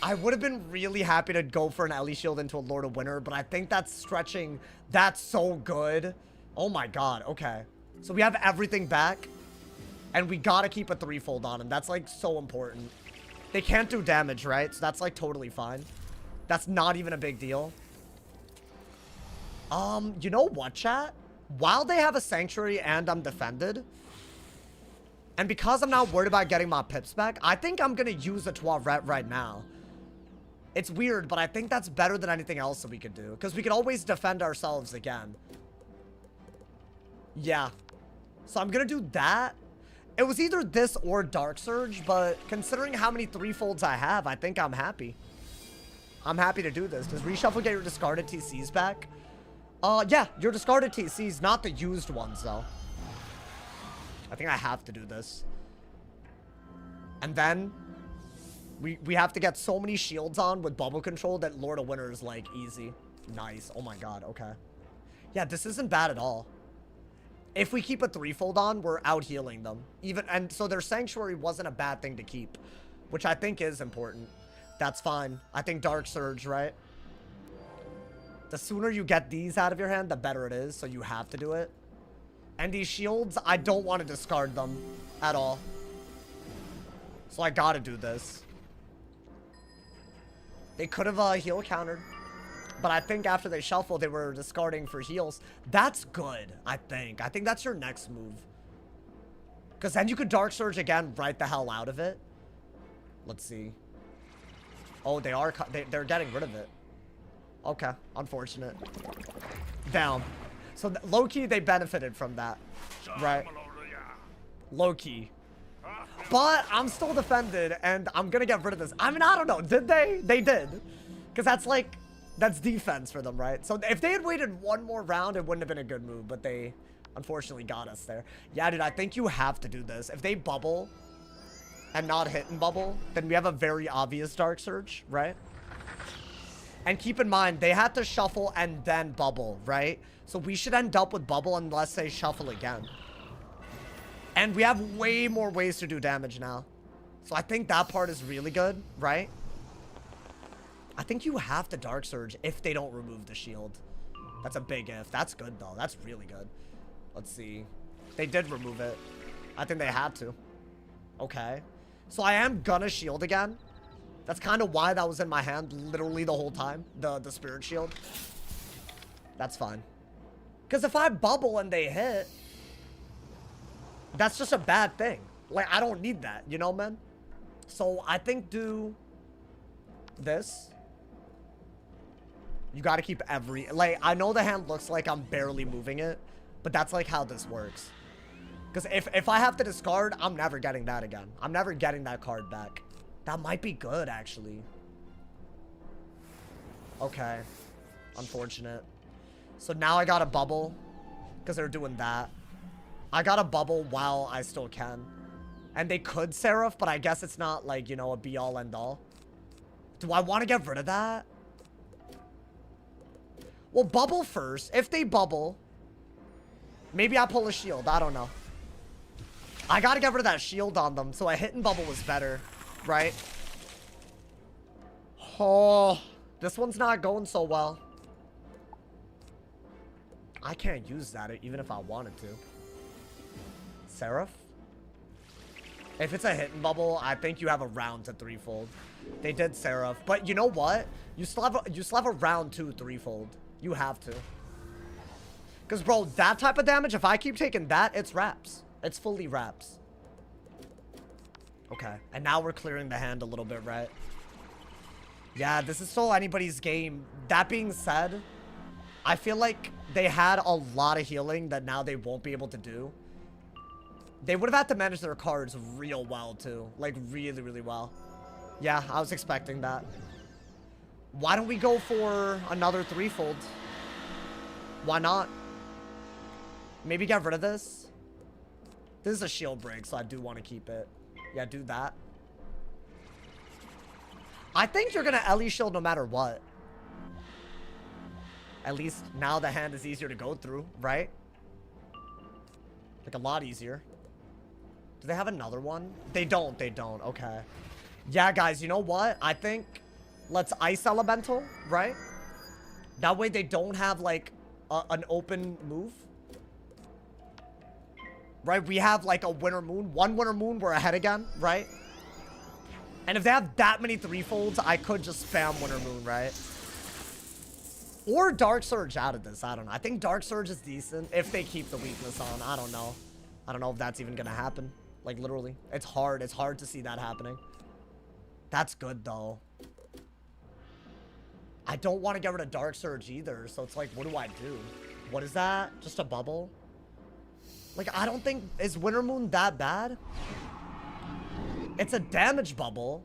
I would have been really happy to go for an Ellie Shield into a Lord of Winter, but I think that's stretching. That's so good. Oh my god, okay. So we have everything back, and we gotta keep a threefold on him. That's, like, so important. They can't do damage, right? So that's, like, totally fine. That's not even a big deal. You know what, chat? While they have a Sanctuary and I'm defended, and because I'm not worried about getting my pips back, I think I'm gonna use a Toilet right now. It's weird, but I think that's better than anything else that we could do. Because we can always defend ourselves again. Yeah. So I'm gonna do that. It was either this or Dark Surge, but considering how many threefolds I have, I think I'm happy. I'm happy to do this. Does reshuffle get your discarded TCs back? Yeah, your discarded TCs, not the used ones, though. I think I have to do this. And then we have to get so many shields on with bubble control that Lord of Winter is like easy. Nice. Oh my god. Okay. Yeah, this isn't bad at all. If we keep a threefold on, we're out healing them. And so their Sanctuary wasn't a bad thing to keep, which I think is important. That's fine. I think Dark Surge, right? The sooner you get these out of your hand, the better it is, so you have to do it. And these shields, I don't want to discard them at all. So I gotta do this. They could have heal countered. But I think after they shuffle, they were discarding for heals. That's good, I think. I think that's your next move. Because then you could Dark Surge again, right the hell out of it. Let's see. Oh, they're getting rid of it. Okay, unfortunate. Down. So low-key, they benefited from that, right? Low-key. But I'm still defended, and I'm gonna get rid of this. I mean, I don't know. Did they? They did. Because that's like... That's defense for them, right? So if they had waited one more round, it wouldn't have been a good move, but they unfortunately got us there. Yeah, dude, I think you have to do this. If they bubble and not hit and bubble, then we have a very obvious Dark Surge, right? And keep in mind, they had to shuffle and then bubble, right? So we should end up with bubble unless they shuffle again. And we have way more ways to do damage now. So I think that part is really good, right? I think you have to Dark Surge if they don't remove the shield. That's a big if. That's good, though. That's really good. Let's see. They did remove it. I think they had to. Okay. So I am gonna shield again. That's kind of why that was in my hand literally the whole time. The Spirit Shield. That's fine. Because if I bubble and they hit, that's just a bad thing. Like, I don't need that. You know, man? So I think do this. You got to keep every... Like, I know the hand looks like I'm barely moving it, but that's, like, how this works. Because if I have to discard, I'm never getting that again. I'm never getting that card back. That might be good, actually. Okay. Unfortunate. So now I got to bubble because they're doing that. I got to bubble while I still can. And they could Seraph, but I guess it's not, like, you know, a be-all, end-all. Do I want to get rid of that? Well, bubble first. If they bubble, maybe I pull a shield. I don't know. I gotta get rid of that shield on them, so a hit and bubble was better, right? Oh, this one's not going so well. I can't use that even if I wanted to. Seraph? If it's a hit and bubble, I think you have a round to threefold. They did Seraph, but you know what? You still have a round to threefold. You have to. Because, bro, that type of damage, if I keep taking that, it's wraps. It's fully wraps. Okay. And now we're clearing the hand a little bit, right? Yeah, this is still anybody's game. That being said, I feel like they had a lot of healing that now they won't be able to do. They would have had to manage their cards real well, too. Like, really, really well. Yeah, I was expecting that. Why don't we go for another threefold? Why not? Maybe get rid of this. This is a shield break, so I do want to keep it. Yeah, do that. I think you're going to Ellie shield no matter what. At least now the hand is easier to go through, right? Like a lot easier. Do they have another one? They don't. They don't. Okay. Yeah, guys, you know what? I think let's Ice Elemental, right? That way they don't have, like, an open move. Right? We have, like, a Winter Moon. One Winter Moon, we're ahead again, right? And if they have that many threefolds, I could just spam Winter Moon, right? Or Dark Surge out of this. I don't know. I think Dark Surge is decent if they keep the weakness on. I don't know. I don't know if that's even going to happen. Like, literally. It's hard. It's hard to see that happening. That's good, though. I don't want to get rid of Dark Surge either. So it's like, what do I do? What is that? Just a bubble? Like, I don't think... Is Winter Moon that bad? It's a damage bubble.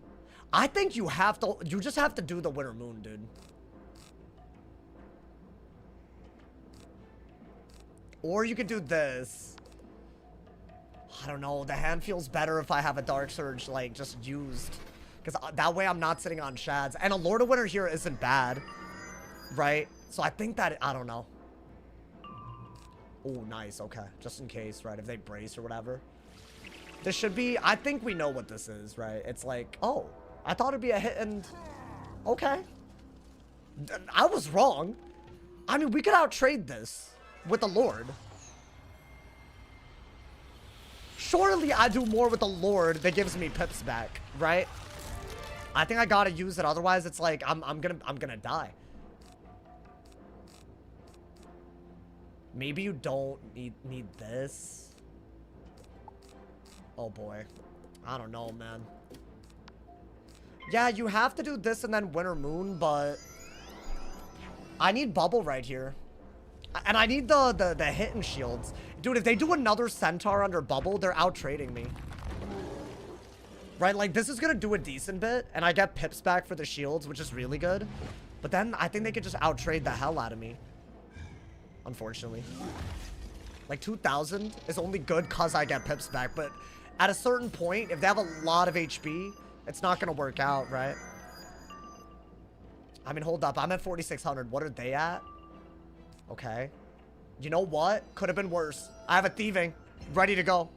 I think you have to... You just have to do the Winter Moon, dude. Or you could do this. I don't know. The hand feels better if I have a Dark Surge, like, just used. Because that way I'm not sitting on Shads. And a Lord of Winter here isn't bad. Right? So I think that... I don't know. Oh, nice. Okay. Just in case, right? If they brace or whatever. This should be... I think we know what this is, right? It's like... Oh. I thought it'd be a hit and... Okay. I was wrong. I mean, we could outtrade this with the Lord. Surely I do more with the Lord that gives me pips back, right? I think I gotta use it, otherwise it's like I'm gonna die. Maybe you don't need this. Oh boy. I don't know, man. Yeah, you have to do this and then Winter Moon, but I need bubble right here. And I need the hit and shields. Dude, if they do another centaur under bubble, they're out trading me. Right, like this is gonna do a decent bit, and I get pips back for the shields, which is really good. But then I think they could just out trade the hell out of me. Unfortunately. Like 2,000 is only good cause I get pips back, but at a certain point, if they have a lot of HP, it's not gonna work out, right? I mean, hold up, I'm at 4,600. What are they at? Okay. You know what? Could have been worse. I have a thieving ready to go.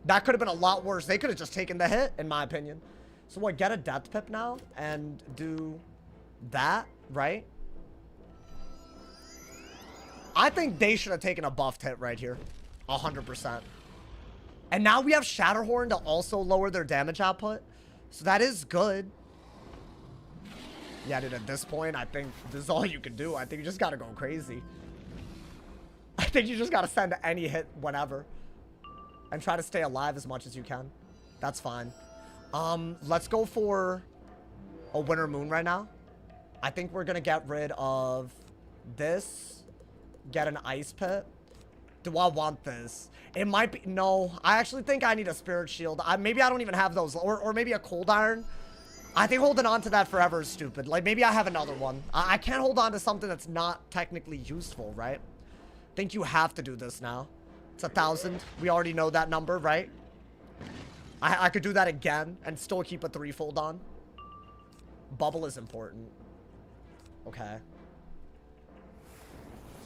That could have been a lot worse. They could have just taken the hit, in my opinion. So what, get a death pip now and do that, right? I think they should have taken a buffed hit right here. 100%. And now we have Shatterhorn to also lower their damage output. So that is good. Yeah, dude, at this point, I think this is all you can do. I think you just gotta go crazy. I think you just gotta send any hit whenever. And try to stay alive as much as you can. That's fine. Let's go for a Winter Moon right now. I think we're gonna get rid of this. Get an Ice Pit. Do I want this? It might be... No, I actually think I need a Spirit Shield. Maybe I don't even have those. Or maybe a Cold Iron. I think holding on to that forever is stupid. Like, maybe I have another one. I can't hold on to something that's not technically useful, right? I think you have to do this now. It's 1,000. We already know that number, right? I could do that again and still keep a threefold on. Bubble is important. Okay.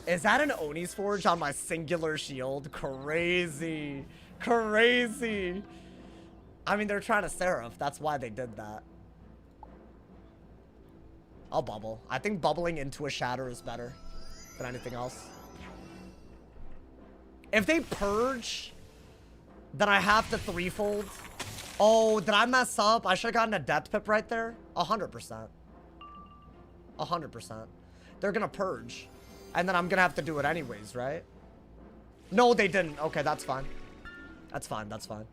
Is that an Oni's Forge on my singular shield? Crazy. Crazy. I mean, they're trying to Seraph. That's why they did that. I'll bubble. I think bubbling into a Shatter is better than anything else. If they purge, then I have to threefold. Oh, did I mess up? I should have gotten a death pip right there. 100%. 100%. They're gonna purge. And then I'm gonna have to do it anyways, right? No, they didn't. Okay, that's fine. That's fine, that's fine.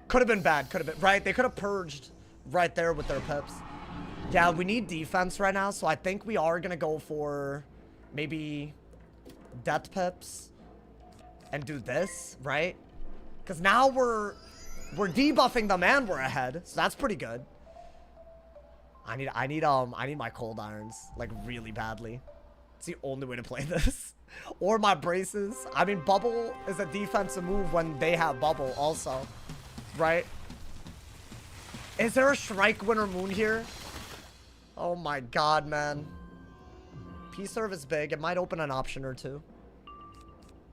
Could have been bad, could have been, right? They could have purged right there with their pips. Yeah, we need defense right now, so I think we are gonna go for maybe death pips and do this, right? Because now we're debuffing them and we're ahead, so that's pretty good. I need my cold irons like really badly. It's the only way to play this. Or my braces. I mean, bubble is a defensive move when they have bubble also, right? Is there a Shrike Winter Moon here? Oh my god, man. P-Serve is big. It might open an option or two.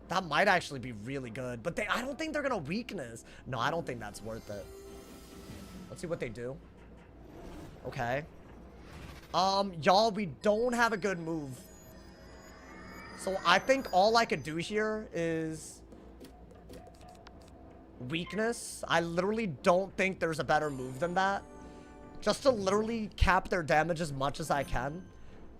That might actually be really good. But I don't think they're gonna weakness. No, I don't think that's worth it. Let's see what they do. Okay. Y'all, we don't have a good move. So I think all I could do here is weakness. I literally don't think there's a better move than that. Just to literally cap their damage as much as I can.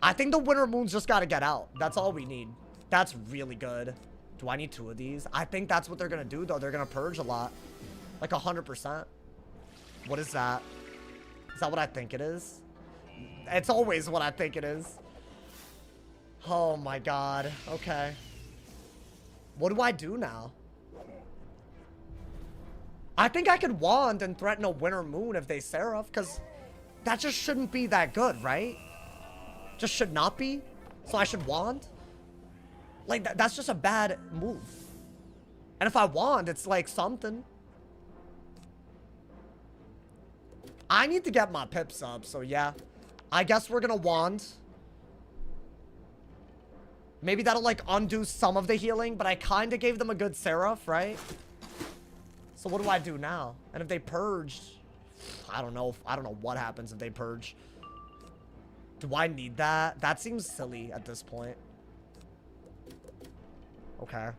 I think the Winter Moon's just got to get out. That's all we need. That's really good. Do I need two of these? I think that's what they're going to do, though. They're going to purge a lot. Like 100%. What is that? Is that what I think it is? It's always what I think it is. Oh my god. Okay. What do I do now? I think I could wand and threaten a Winter Moon if they Seraph, because that just shouldn't be that good, right? Just should not be. So I should wand? Like, that's just a bad move. And if I wand, it's like something. I need to get my pips up, so yeah. I guess we're gonna wand. Maybe that'll, like, undo some of the healing, but I kind of gave them a good Seraph, right? So what do I do now? And if they purged... I don't know. I don't know what happens if they purge. Do I need that? That seems silly at this point. Okay.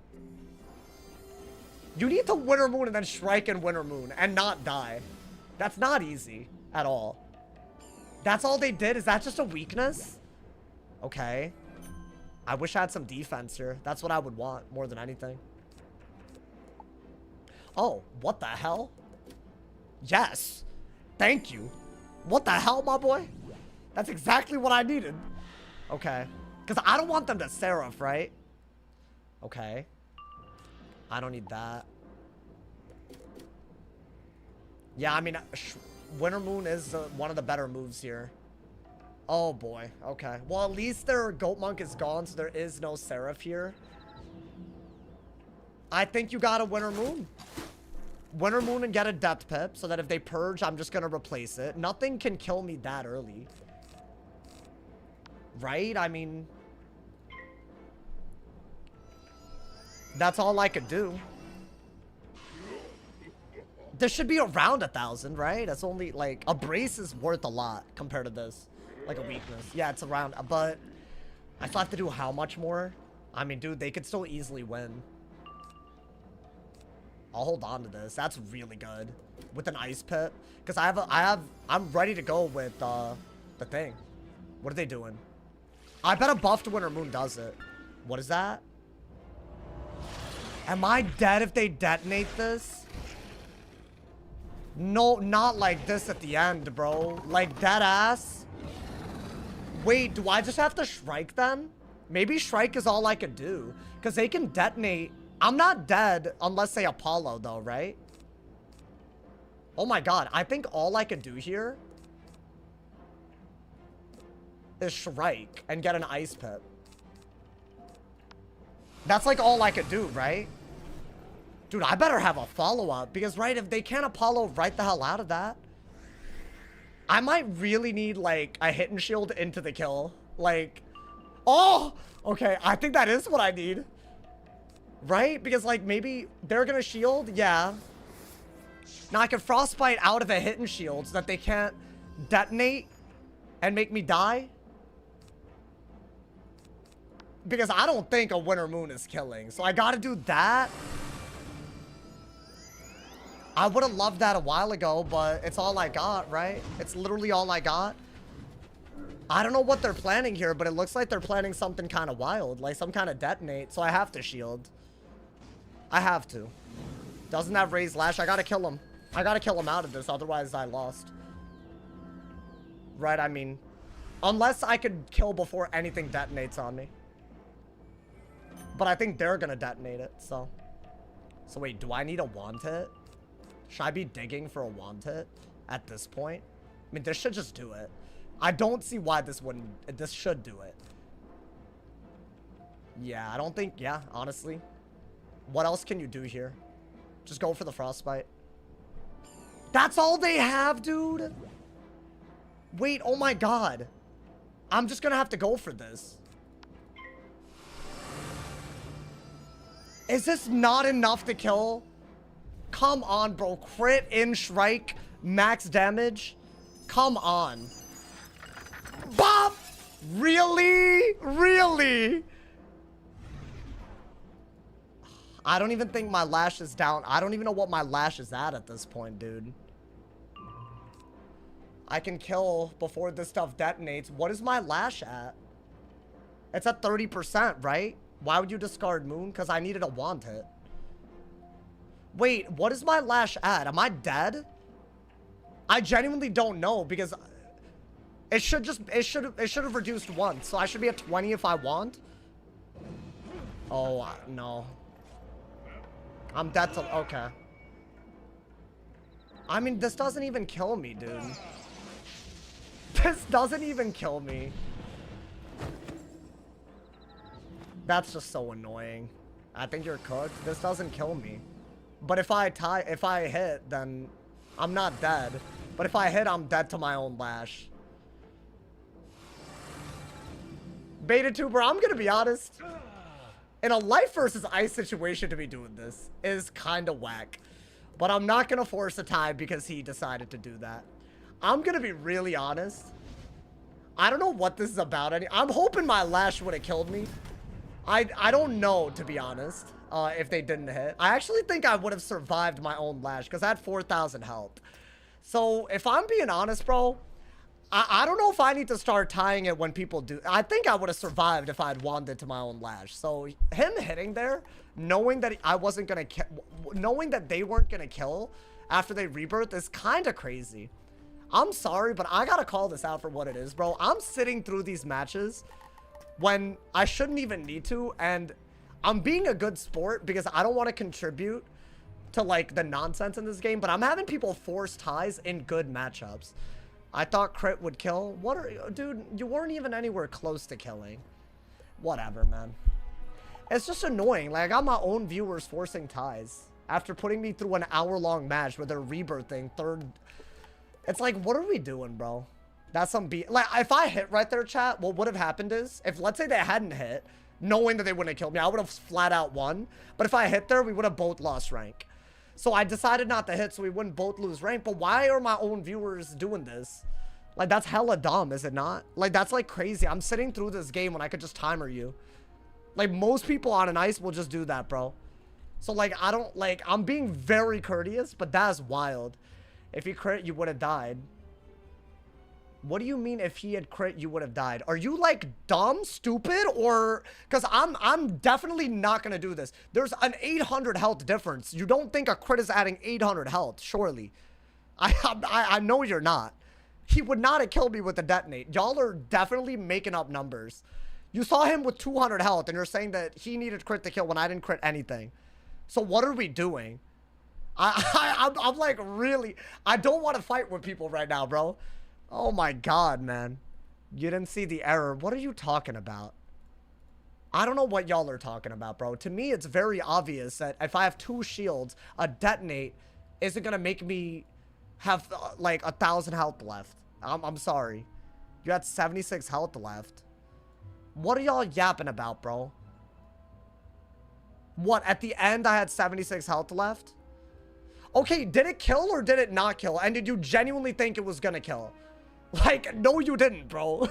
You need to Winter Moon and then Shrike and Winter Moon and not die. That's not easy at all. That's all they did? Is that just a weakness? Okay. I wish I had some defense here. That's what I would want more than anything. Oh, what the hell? Yes. Thank you. What the hell, my boy? That's exactly what I needed. Okay. Because I don't want them to Seraph, right? Okay. I don't need that. Yeah, I mean, Winter Moon is one of the better moves here. Oh, boy. Okay. Well, at least their Goat Monk is gone, so there is no Seraph here. I think you got a Winter Moon. Winter Moon and get a Depth Pip, so that if they purge, I'm just going to replace it. Nothing can kill me that early. Right? I mean... that's all I could do. This should be around 1,000, right? That's only, like... a brace is worth a lot compared to this. Like a weakness. Yeah, it's around... but... I still have to do how much more? I mean, dude, they could still easily win. I'll hold on to this. That's really good. With an Ice Pit. Because I'm ready to go with, the thing. What are they doing? I bet a buffed Winter Moon does it. What is that? Am I dead if they detonate this? No, not like this at the end, bro. Like, dead ass. Wait, do I just have to Shrike then? Maybe Shrike is all I could do. Because they can detonate... I'm not dead unless they Apollo, though, right? Oh my god, I think all I could do here is Shrike and get an Ice Pit. That's like all I could do, right? Dude, I better have a follow-up because, right, if they can't Apollo right the hell out of that, I might really need, like, a hit and shield into the kill. Like, oh, okay, I think that is what I need. Right? Because, like, maybe they're gonna shield? Yeah. Now I can Frostbite out of a hit and shield so that they can't detonate and make me die. Because I don't think a Winter Moon is killing. So I gotta do that. I would have loved that a while ago, but it's all I got, right? It's literally all I got. I don't know what they're planning here, but it looks like they're planning something kind of wild. Like some kind of detonate, so I have to shield. I have to. Doesn't have raised lash. I gotta kill him. I gotta kill him out of this, otherwise I lost. Right, I mean... unless I could kill before anything detonates on me. But I think they're gonna detonate it, so... so wait, do I need a wand hit? Should I be digging for a wand hit at this point? I mean, this should just do it. I don't see why this wouldn't... this should do it. Yeah, I don't think... yeah, honestly. What else can you do here? Just go for the Frostbite. That's all they have, dude? Wait, oh my god. I'm just gonna have to go for this. Is this not enough to kill? Come on, bro. Crit in Shrike. Max damage. Come on. Bop! Really? Really? I don't even think my lash is down. I don't even know what my lash is at this point, dude. I can kill before this stuff detonates. What is my lash at? It's at 30%, right? Why would you discard Moon? Because I needed a wand hit. Wait, what is my lash at? Am I dead? I genuinely don't know because it should have reduced once. So I should be at 20 if I want. Oh, no. I'm dead to... okay. I mean, this doesn't even kill me, dude. This doesn't even kill me. That's just so annoying. I think you're cooked. This doesn't kill me. But if I hit, then I'm not dead. But if I hit, I'm dead to my own lash. Beta Tuber, I'm gonna be honest. In a life versus ice situation to be doing this is kind of whack. But I'm not gonna force a tie because he decided to do that. I'm gonna be really honest. I don't know what this is about. I'm hoping my lash would have killed me. I don't know, to be honest, if they didn't hit. I actually think I would have survived my own lash because I had 4,000 health. So if I'm being honest, bro, I don't know if I need to start tying it when people do. I think I would have survived if I had wanted to my own lash. So him hitting there, knowing that I wasn't going to, knowing that they weren't going to kill after they rebirth is kind of crazy. I'm sorry, but I got to call this out for what it is, bro. I'm sitting through these matches when I shouldn't even need to. And I'm being a good sport because I don't want to contribute to like the nonsense in this game. But I'm having people force ties in good matchups. I thought crit would kill. What are you, dude? You weren't even anywhere close to killing. Whatever, man. It's just annoying. Like, I got my own viewers forcing ties after putting me through an hour-long match where they're rebirthing third. It's like, what are we doing, bro? That's some beat. Like, if I hit right there, chat, what would have happened is, if let's say they hadn't hit, knowing that they wouldn't have killed me, I would have flat out won. But if I hit there, we would have both lost rank. So I decided not to hit so we wouldn't both lose rank. But why are my own viewers doing this? Like, that's hella dumb, is it not? Like, that's like crazy. I'm sitting through this game when I could just timer you. Like, most people on an ice will just do that, bro. So, like, I don't, like, I'm being very courteous, but that's wild. If he crit, you would have died. What do you mean if he had crit, you would have died? Are you, like, dumb, stupid, or... Because I'm definitely not going to do this. There's an 800 health difference. You don't think a crit is adding 800 health, surely. I know you're not. He would not have killed me with the detonate. Y'all are definitely making up numbers. You saw him with 200 health, and you're saying that he needed crit to kill when I didn't crit anything. So what are we doing? I'm like, really... I don't want to fight with people right now, bro. Oh my god, man. You didn't see the error. What are you talking about? I don't know what y'all are talking about, bro. To me, it's very obvious that if I have 2 shields, a detonate isn't going to make me have, like, 1,000 health left. I'm sorry. You had 76 health left. What are y'all yapping about, bro? What, at the end I had 76 health left? Okay, did it kill or did it not kill? And did you genuinely think it was gonna kill? Like, no, you didn't, bro.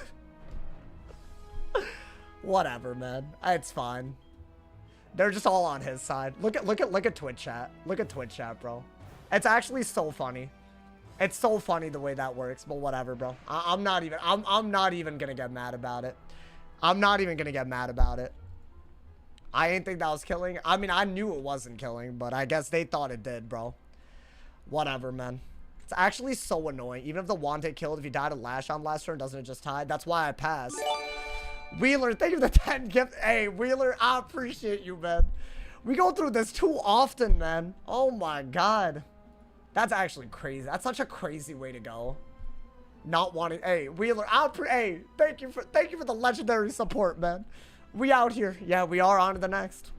Whatever, man. It's fine. They're just all on his side. Look at Twitch chat. Look at Twitch chat, bro. It's actually so funny. It's so funny the way that works, but whatever, bro. I'm not even gonna get mad about it. I'm not even gonna get mad about it. I didn't think that was killing. I mean, I knew it wasn't killing, but I guess they thought it did, bro. Whatever, man. It's actually so annoying. Even if the Wante killed, if he died of Lash on last turn, doesn't it just tie? That's why I passed. Wheeler, thank you for the 10 gift. Hey, Wheeler, I appreciate you, man. We go through this too often, man. Oh my god. That's actually crazy. That's such a crazy way to go. Not wanting. Hey, Wheeler, hey, thank you for the legendary support, man. We out here. Yeah, we are on to the next.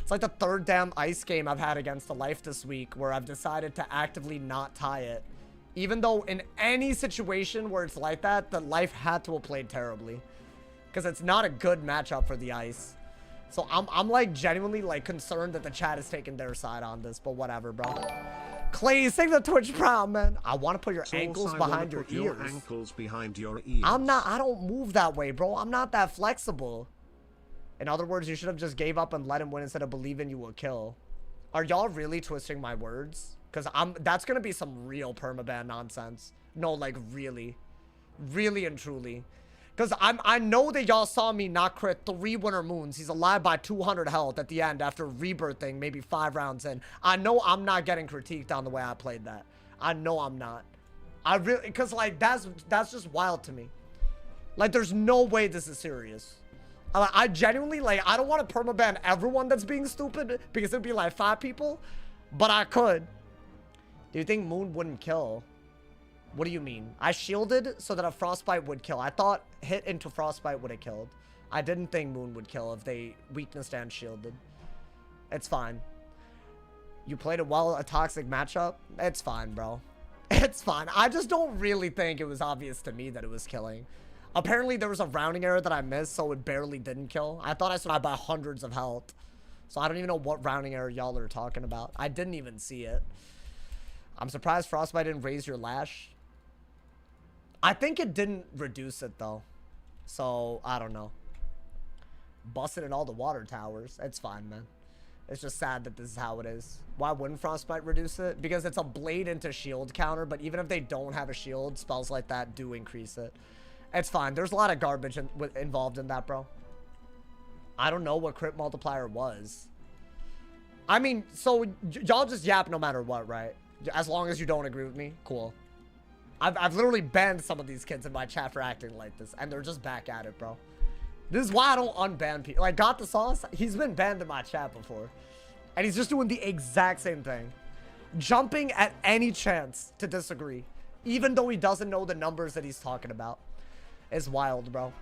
It's like the 3rd damn ice game I've had against the life this week where I've decided to actively not tie it. Even though in any situation where it's like that, the life had to have played terribly. Because it's not a good matchup for the ice. So I'm like genuinely like concerned that the chat is taking their side on this, but whatever, bro. Clay, sing the Twitch Proud, man. I want to put your ankles behind your ears. Ankles behind your ears. I don't move that way, bro. I'm not that flexible. In other words, you should have just gave up and let him win instead of believing you will kill. Are y'all really twisting my words? Because that's going to be some real permaban nonsense. No, like really. Really and truly. Because I know that y'all saw me not crit 3 Winter Moons. He's alive by 200 health at the end after rebirthing maybe 5 rounds in. I know I'm not getting critiqued on the way I played that. I know I'm not. I really, because like that's just wild to me. Like there's no way this is serious. I genuinely, like, I don't want to permaban everyone that's being stupid because it'd be like 5 people, but I could. Do you think Moon wouldn't kill? What do you mean? I shielded so that a Frostbite would kill. I thought hit into Frostbite would have killed. I didn't think Moon would kill if they weakness stand shielded. It's fine. You played it well, a toxic matchup? It's fine, bro. It's fine. I just don't really think it was obvious to me that it was killing. Apparently, there was a rounding error that I missed, so it barely didn't kill. I thought I survived by hundreds of health. So I don't even know what rounding error y'all are talking about. I didn't even see it. I'm surprised Frostbite didn't raise your lash. I think it didn't reduce it, though. So, I don't know. Busted in all the water towers. It's fine, man. It's just sad that this is how it is. Why wouldn't Frostbite reduce it? Because it's a blade into shield counter, but even if they don't have a shield, spells like that do increase it. It's fine. There's a lot of garbage involved in that, bro. I don't know what crit multiplier was. I mean, so y'all just yap no matter what, right? As long as you don't agree with me, cool. I've literally banned some of these kids in my chat for acting like this, and they're just back at it, bro. This is why I don't unban people. Like, Got the Sauce, he's been banned in my chat before. And he's just doing the exact same thing. Jumping at any chance to disagree, even though he doesn't know the numbers that he's talking about. It's wild, bro.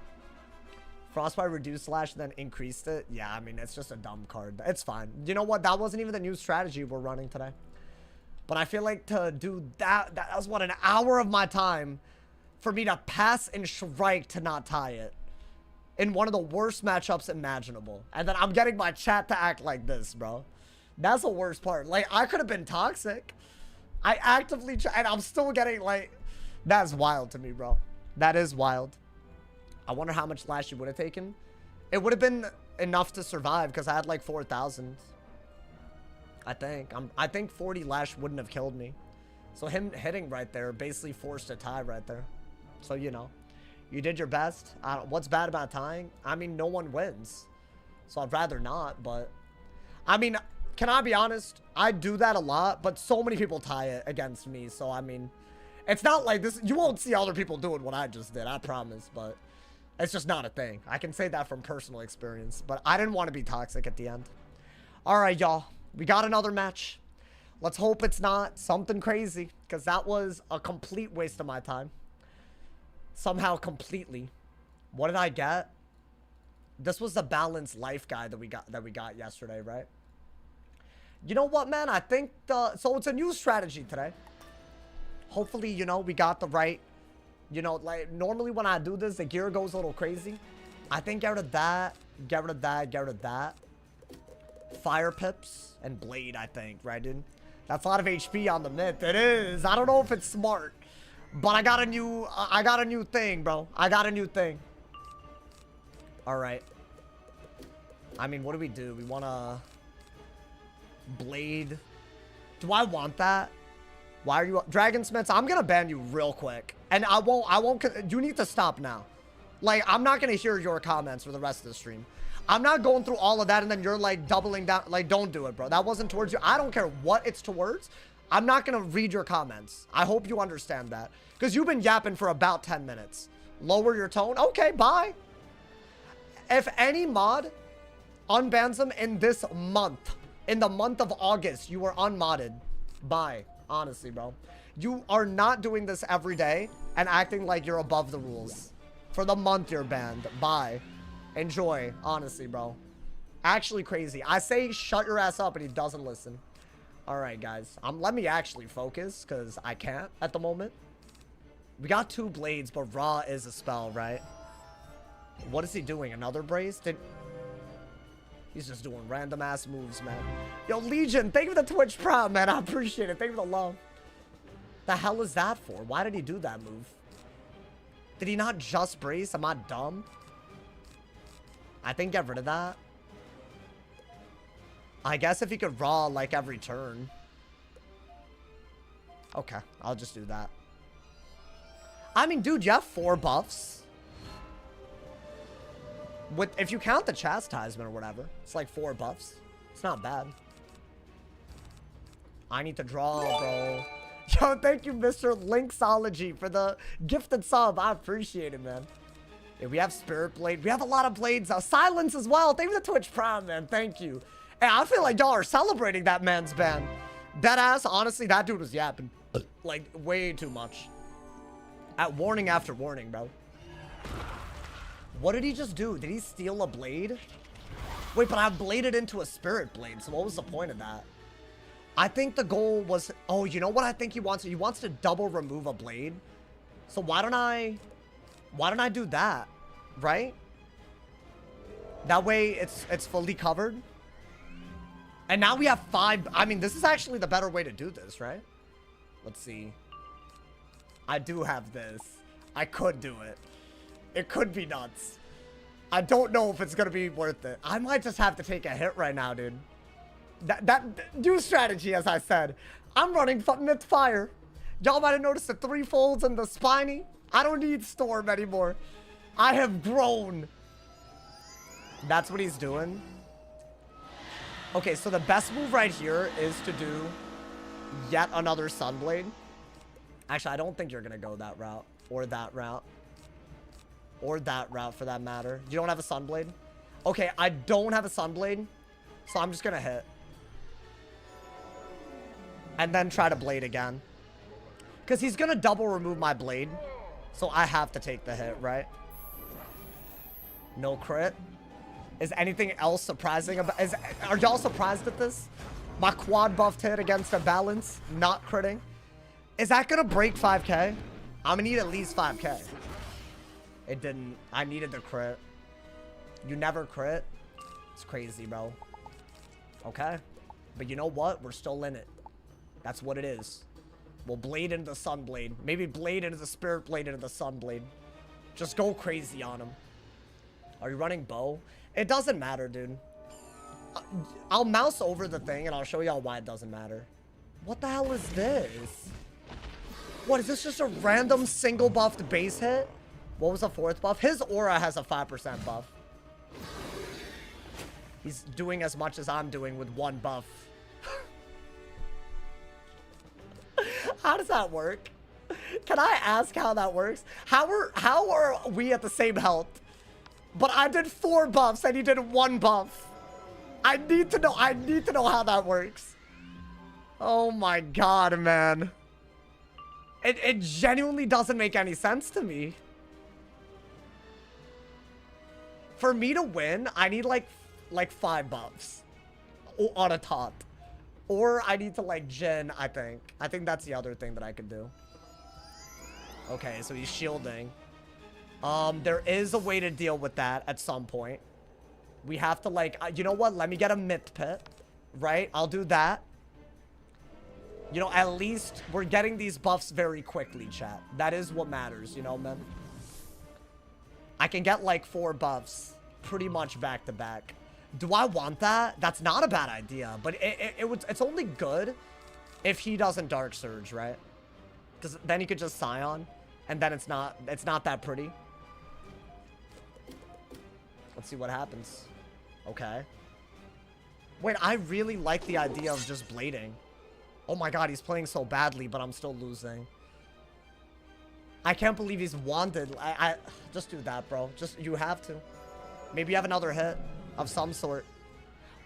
Frostbite reduced slash, then increased it. Yeah, I mean, it's just a dumb card. It's fine. You know what? That wasn't even the new strategy we're running today. But I feel like to do that was, what, an hour of my time for me to pass and strike to not tie it. In one of the worst matchups imaginable. And then I'm getting my chat to act like this, bro. That's the worst part. Like, I could have been toxic. I actively and I'm still getting, like... That's wild to me, bro. That is wild. I wonder how much lash you would have taken. It would have been enough to survive because I had like 4,000. I think 40 lash wouldn't have killed me. So him hitting right there basically forced a tie right there. So, you know, you did your best. What's bad about tying? I mean, no one wins. So I'd rather not, but... I mean, can I be honest? I do that a lot, but so many people tie it against me. So, I mean, it's not like this. You won't see other people doing what I just did, I promise, but... It's just not a thing. I can say that from personal experience, but I didn't want to be toxic at the end. All right, y'all. We got another match. Let's hope it's not something crazy, because that was a complete waste of my time. Somehow completely. What did I get? This was the balanced life guide that we got yesterday, right? You know what, man? I think so it's a new strategy today. Hopefully, you know, we got the right. You know, like, normally when I do this, the gear goes a little crazy. I think get rid of that, get rid of that, get rid of that. Fire pips and blade, I think, right, dude? That's a lot of HP on the myth. It is. I don't know if it's smart. But I got a new thing, bro. I got a new thing. All right. I mean, what do? We want a blade. Do I want that? Why are you Dragonsmiths? I'm gonna ban you real quick. And I won't, you need to stop now. Like, I'm not gonna hear your comments for the rest of the stream. I'm not going through all of that and then you're like doubling down. Like, don't do it, bro. That wasn't towards you. I don't care what it's towards. I'm not gonna read your comments. I hope you understand that. Because you've been yapping for about 10 minutes. Lower your tone. Okay, bye. If any mod unbans them in this month, in the month of August, you are unmodded. Bye. Honestly, bro. You are not doing this every day and acting like you're above the rules. For the month you're banned. Bye. Enjoy. Honestly, bro. Actually crazy. I say shut your ass up and he doesn't listen. Alright, guys. Let me actually focus because I can't at the moment. We got 2 blades, but Raw is a spell, right? What is he doing? Another brace? He's just doing random ass moves, man. Yo, Legion, thank you for the Twitch Prime, man. I appreciate it. Thank you for the love. The hell is that for? Why did he do that move? Did he not just brace? Am I dumb? I think get rid of that. I guess if he could raw like every turn. Okay, I'll just do that. I mean, dude, you have 4 buffs. If you count the chastisement or whatever, it's like 4 buffs. It's not bad. I need to draw, bro. Yo, thank you, Mr. Linksology, for the gifted sub. I appreciate it, man. Yeah, we have Spirit Blade. We have a lot of blades. Silence as well. Thank you for the Twitch Prime, man. Thank you. And I feel like y'all are celebrating that man's ban. Deadass, honestly, that dude was yapping. Like, way too much. At warning after warning, bro. What did he just do? Did he steal a blade? Wait, but I bladed into a Spirit Blade, so what was the point of that? I think the goal was... Oh, you know what I think he wants? He wants to double remove a blade. So why don't I do that? Right? That way it's fully covered. And now we have 5... I mean, this is actually the better way to do this, right? Let's see. I do have this. I could do it. It could be nuts. I don't know if it's going to be worth it. I might just have to take a hit right now, dude. That new strategy, as I said. I'm running with fire. Y'all might have noticed the 3 folds and the spiny. I don't need storm anymore. I have grown. That's what he's doing. Okay, so the best move right here is to do yet another Sunblade. Actually, I don't think you're going to go that route. Or that route. Or that route, for that matter. You don't have a Sunblade? Okay, I don't have a Sunblade. So I'm just going to hit. And then try to blade again. Because he's going to double remove my blade. So I have to take the hit, right? No crit. Is anything else surprising about... Are y'all surprised at this? My quad buffed hit against a balance, not critting. Is that going to break 5k? I'm going to need at least 5k. It didn't. I needed the crit. You never crit? It's crazy, bro. Okay. But you know what? We're still in it. That's what it is. We'll blade into the Sunblade. Maybe blade into the Spirit Blade into the Sunblade. Just go crazy on him. Are you running bow? It doesn't matter, dude. I'll mouse over the thing and I'll show y'all why it doesn't matter. What the hell is this? What, is this just a random single buffed base hit? What was the 4th buff? His aura has a 5% buff. He's doing as much as I'm doing with 1 buff. How does that work? Can I ask how that works? How are we at the same health? But I did 4 buffs and he did 1 buff. I need to know how that works. Oh my god, man. It genuinely doesn't make any sense to me. For me to win, I need like 5 buffs on a top. Or I need to like Jin, I think. I think that's the other thing that I could do. Okay, so he's shielding. There is a way to deal with that at some point. We have to like, you know what? Let me get a myth pit, right? I'll do that. You know, at least we're getting these buffs very quickly, chat. That is what matters, you know, man. I can get like 4 buffs pretty much back to back. Do I want that? That's not a bad idea, but it's only good if he doesn't Dark Surge, right? Because then he could just Scion, and then it's not that pretty. Let's see what happens. Okay. Wait, I really like the idea of just blading. Oh my god, he's playing so badly, but I'm still losing. I can't believe he's wanted. I just do that, bro. You have to. Maybe you have another hit of some sort.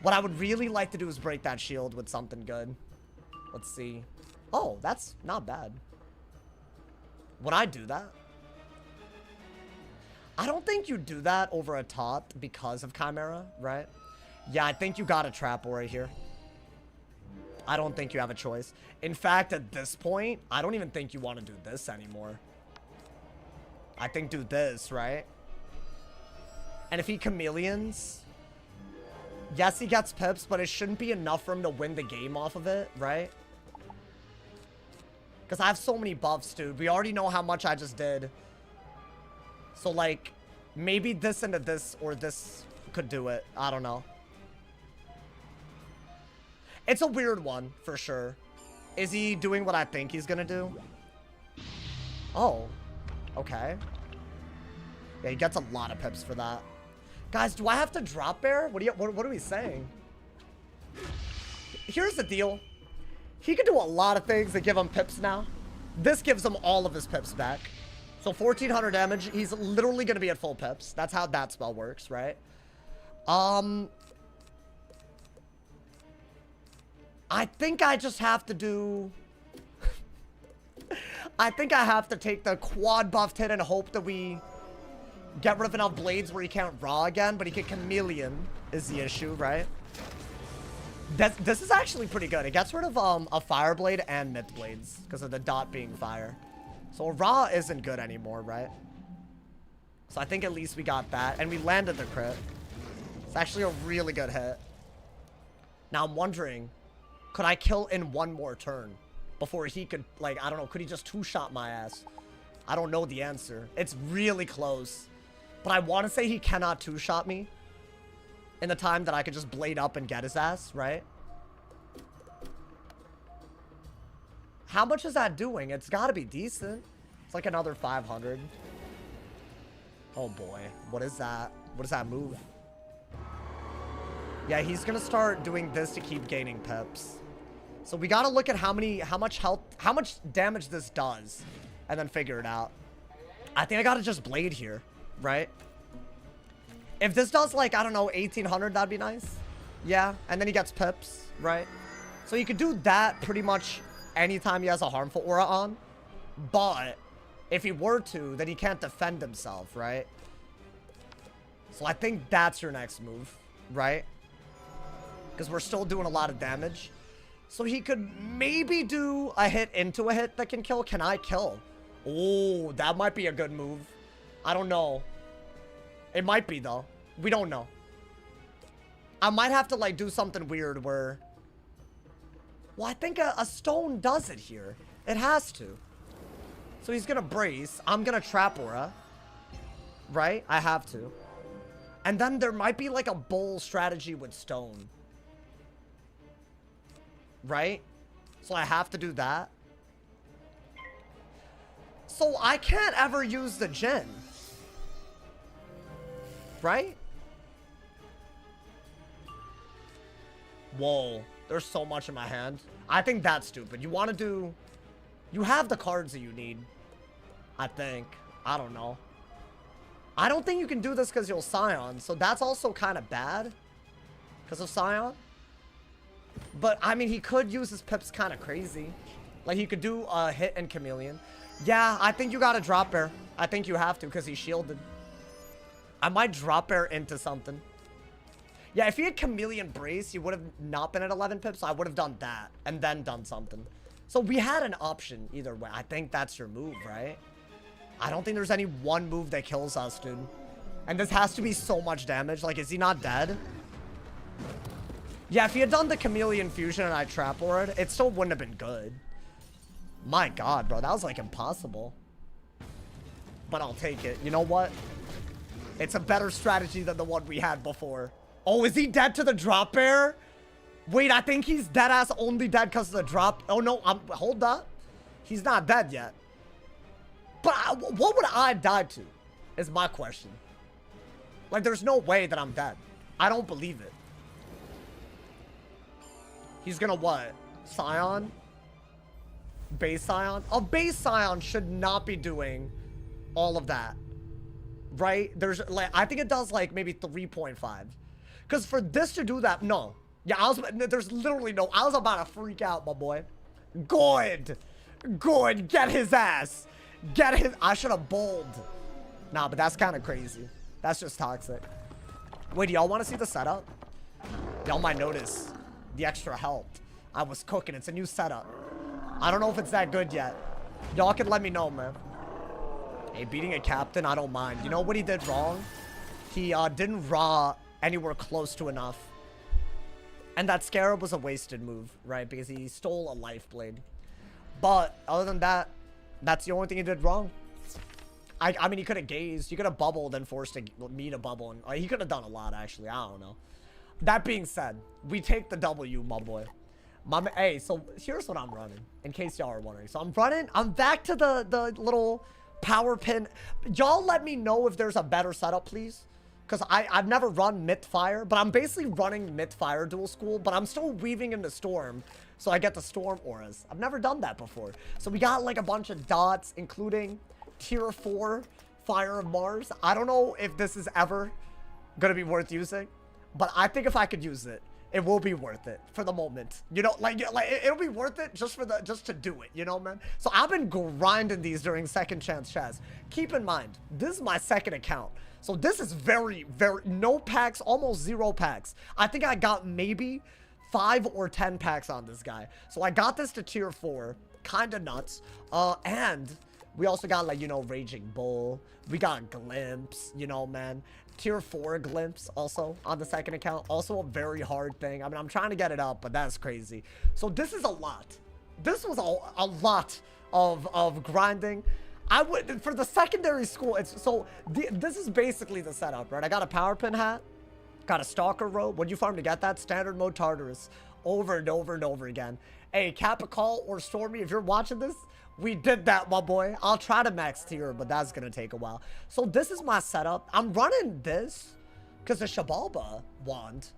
What I would really like to do is break that shield with something good. Let's see. Oh, that's not bad. Would I do that? I don't think you do that over a top because of Chimera, right? Yeah, I think you got a trap aura here. I don't think you have a choice. In fact, at this point, I don't even think you want to do this anymore. I think do this, right? And if he chameleons... Yes, he gets pips, but it shouldn't be enough for him to win the game off of it, right? Because I have so many buffs, dude. We already know how much I just did. So, like, maybe this into this or this could do it. I don't know. It's a weird one, for sure. Is he doing what I think he's gonna do? Oh. Okay. Yeah, he gets a lot of pips for that. Guys, do I have to drop bear? What are we saying? Here's the deal. He can do a lot of things that give him pips now. This gives him all of his pips back. So 1400 damage. He's literally going to be at full pips. That's how that spell works, right? I think I just have to do... I think I have to take the quad buffed hit and hope that we get rid of enough blades where he can't raw again, but he can chameleon is the issue, right? This is actually pretty good. It gets rid of a fire blade and myth blades because of the dot being fire. So raw isn't good anymore, right? So I think at least we got that. And we landed the crit. It's actually a really good hit. Now I'm wondering, could I kill in one more turn before he could, like, I don't know, could he just two-shot my ass? I don't know the answer. It's really close. But I want to say he cannot two-shot me in the time that I could just blade up and get his ass, right? How much is that doing? It's got to be decent. It's like another 500. Oh boy. What is that? What does that move? Yeah, he's going to start doing this to keep gaining pips. So we got to look at how much health, how much damage this does, and then figure it out. I think I got to just blade here, right? If this does, like, I don't know, 1800, that'd be nice. Yeah, and then he gets pips, right? So you could do that pretty much anytime he has a harmful aura on. But if he were to, then he can't defend himself, right? So I think that's your next move, right? Because we're still doing a lot of damage. So he could maybe do a hit into a hit that can kill. Can I kill? Oh, that might be a good move. I don't know. It might be, though. We don't know. I might have to, like, do something weird where... Well, I think a stone does it here. It has to. So he's gonna brace. I'm gonna trap aura. Right? I have to. And then there might be, like, a bull strategy with stone. Right? So I have to do that. So I can't ever use the gen. Right? Whoa. There's so much in my hand. I think that's stupid. You want to do... You have the cards that you need. I think. I don't know. I don't think you can do this because you'll Scion. So that's also kind of bad. Because of Scion. But, I mean, he could use his pips kind of crazy. Like, he could do a hit and Chameleon. Yeah, I think you got to drop bear. I think you have to because he's shielded. I might drop bear into something. Yeah, if he had Chameleon Brace, he would have not been at 11 pips. So I would have done that and then done something. So we had an option either way. I think that's your move, right? I don't think there's any one move that kills us, dude. And this has to be so much damage. Like, is he not dead? Yeah, if he had done the Chameleon Fusion and I trap aura, it still wouldn't have been good. My god, bro. That was, like, impossible. But I'll take it. You know what? It's a better strategy than the one we had before. Oh, is he dead to the drop bear? Wait, I think he's dead ass only dead because of the drop. Oh, no. Hold up. He's not dead yet. But what would I die to? Is my question. Like, there's no way that I'm dead. I don't believe it. He's gonna what? Scion? Base Scion? A base Scion should not be doing all of that. Right? There's, like, I think it does, like, maybe 3.5. Because for this to do that, no. Yeah, there's literally no, I was about to freak out, my boy. Good. Good. Get his ass. Get his, I should have bowled. Nah, but that's kind of crazy. That's just toxic. Wait, do y'all want to see the setup? Y'all might notice the extra help. I was cooking. It's a new setup. I don't know if it's that good yet. Y'all can let me know, man. Hey, beating a captain, I don't mind. You know what he did wrong? He didn't raw anywhere close to enough. And that Scarab was a wasted move, right? Because he stole a life blade. But other than that, that's the only thing he did wrong. I mean, he could have gazed. He could have bubbled and forced me to bubble. And he could have done a lot, actually. I don't know. That being said, we take the W, my boy. Hey, so here's what I'm running, in case y'all are wondering. So I'm back to the little power pin. Y'all let me know if there's a better setup, please. Because I've never run Myth Fire, but I'm basically running Myth Fire dual school, but I'm still weaving into Storm, so I get the Storm auras. I've never done that before. So we got like a bunch of dots, including Tier 4 Fire of Mars. I don't know if this is ever going to be worth using, but I think if I could use it, it will be worth it for the moment. You know, like it'll be worth it just to do it, you know, man? So I've been grinding these during Second Chance Chaz. Keep in mind, this is my second account. So this is very, no packs, almost 0 packs. I think I got maybe 5 or 10 packs on this guy. So I got this to tier 4. Kind of nuts. And we also got, like, you know, Raging Bull. We got Glimpse, you know, man. Tier 4 Glimpse also on the second account. Also a very hard thing. I mean, I'm trying to get it up, but that's crazy. So this is a lot. This was a lot of grinding. I would, for the secondary school, this is basically the setup, right? I got a Power Pin hat. Got a Stalker robe. What'd you farm to get that? Standard mode Tartarus. Over and over and over again. Hey, Capical or Stormy, if you're watching this, we did that, my boy. I'll try to max tier, but that's going to take a while. So this is my setup. I'm running this because the Shabalba wand,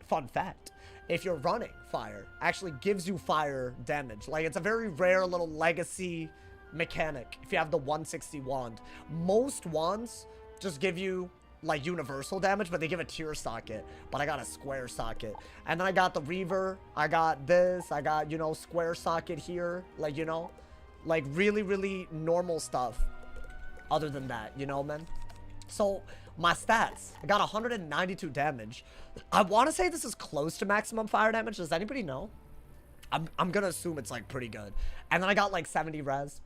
fun fact, if you're running fire, actually gives you fire damage. Like, it's a very rare little legacy mechanic if you have the 160 wand. Most wands just give you like universal damage, but they give a tier socket, but I got a square socket. And then I got the Reaver, I got this, I got, you know, square socket here, like, you know, like really normal stuff other than that, you know, man. So my stats, I got 192 damage. I want to say this is close to maximum fire damage. Does anybody know? I'm gonna assume it's like pretty good. And then I got like 70 res.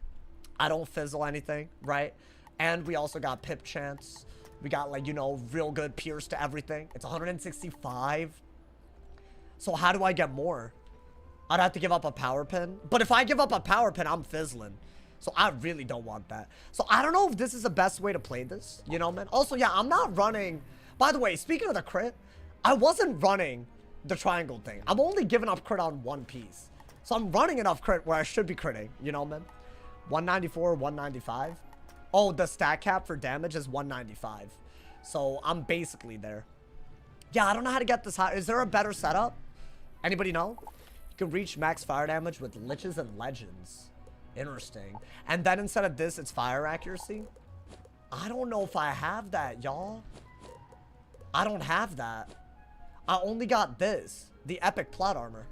I don't fizzle anything, right? And we also got pip chance. We got, like, you know, real good pierce to everything. It's 165. So how do I get more? I'd have to give up a power pin. But if I give up a power pin, I'm fizzling. So I really don't want that. So I don't know if this is the best way to play this. You know, man? Also, yeah, I'm not running. By the way, speaking of the crit, I wasn't running the triangle thing. I'm only giving up crit on one piece. So I'm running enough crit where I should be critting. You know, man? 194, 195. Oh, the stat cap for damage is 195. So I'm basically there. Yeah, I don't know how to get this high. Is there a better setup? Anybody know? You can reach max fire damage with Liches and Legends. Interesting. And then instead of this, it's fire accuracy. I don't know if I have that, y'all. I don't have that. I only got this. The epic plot armor.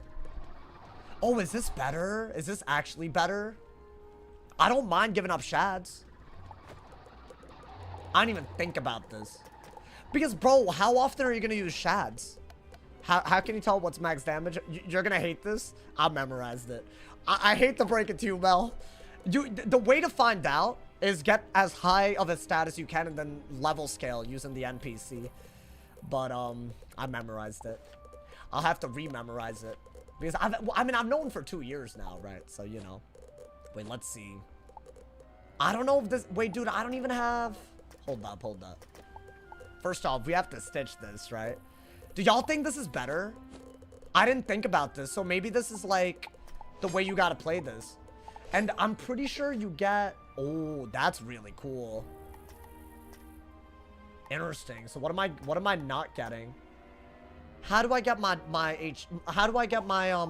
Oh, is this better? Is this actually better? I don't mind giving up shads. I didn't even think about this. Because, bro, how often are you going to use shads? How can you tell what's max damage? You're going to hate this? I memorized it. I hate to break it to you, Mel. The way to find out is get as high of a stat as you can and then level scale using the NPC. But, I memorized it. I'll have to re-memorize it. Because, I've known for 2 years now, right? So, you know. Wait, let's see. I don't know if this... Wait, dude, I don't even have... Hold up. First off, we have to stitch this, right? Do y'all think this is better? I didn't think about this, so maybe this is like the way you gotta play this. And I'm pretty sure you get... Oh, that's really cool. Interesting. So what am I not getting? How do I get my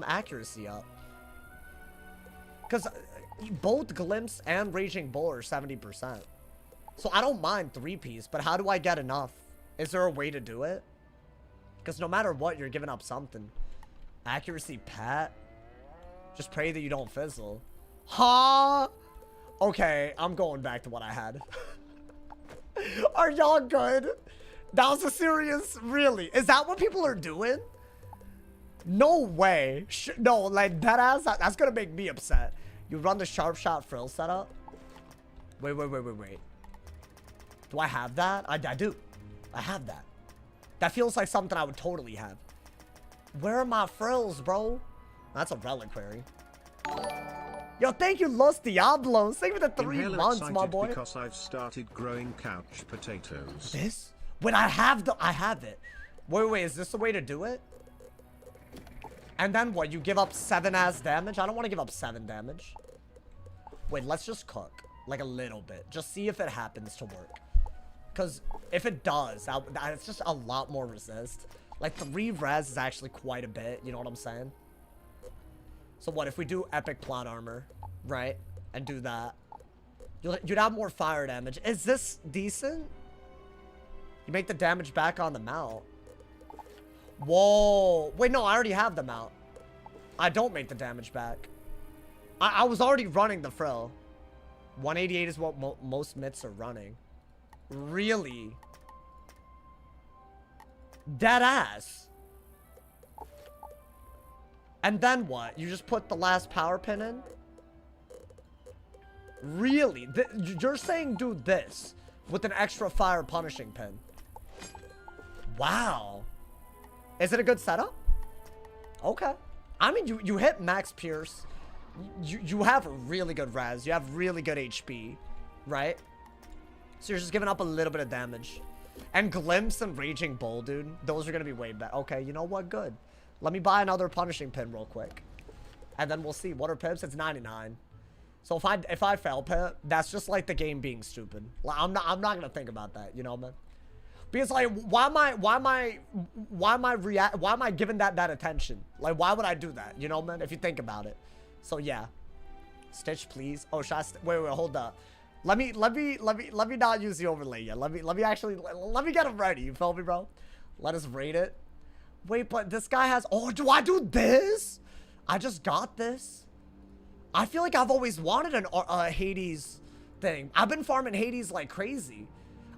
accuracy up? Because both Glimpse and Raging Bull are 70%. So I don't mind 3-piece, but how do I get enough? Is there a way to do it? Because no matter what, you're giving up something. Accuracy pat. Just pray that you don't fizzle. Huh? Okay, I'm going back to what I had. Are y'all good? That was a serious... Really? Is that what people are doing? No way. No, like, deadass, that's gonna make me upset. You run the sharp shot frill setup? Wait. Do I have that? I do. I have that. That feels like something I would totally have. Where are my frills, bro? That's a reliquary. Yo, thank you, Los Diablos. Thank you for the 3 months, my boy. Because I've started growing couch potatoes. This? When I have it. Wait, is this the way to do it? And then what? You give up 7 ass damage? I don't want to give up 7 damage. Wait, let's just cook. Like a little bit. Just see if it happens to work. Because if it does, it's just a lot more resist. Like 3 res is actually quite a bit. You know what I'm saying? So what if we do epic plot armor, right? And do that. You'd have more fire damage. Is this decent? You make the damage back on the mount. Whoa. Wait, no, I already have the mount. I don't make the damage back. I was already running the frill. 188 is what most myths are running. Really? Dead ass. And then what? You just put the last power pin in? Really? You're saying do this with an extra fire punishing pin? Wow. Is it a good setup? Okay. I mean, you hit max pierce. You have a really good res. You have really good HP, right? So you're just giving up a little bit of damage. And Glimpse and Raging Bull, dude. Those are going to be way better. Okay, you know what? Good. Let me buy another punishing pin real quick. And then we'll see. What are pips? It's 99. So if I fail pip, that's just like the game being stupid. Like, I'm not gonna think about that, you know, man. Because like, why am I giving that attention? Like, why would I do that? You know, man. If you think about it. So yeah, Stitch, please. Oh, should I wait, hold up. Let me not use the overlay yet. Let me get him ready. You feel me, bro? Let us rate it. Wait, but this guy has. Oh, do I do this? I just got this. I feel like I've always wanted a Hades thing. I've been farming Hades like crazy.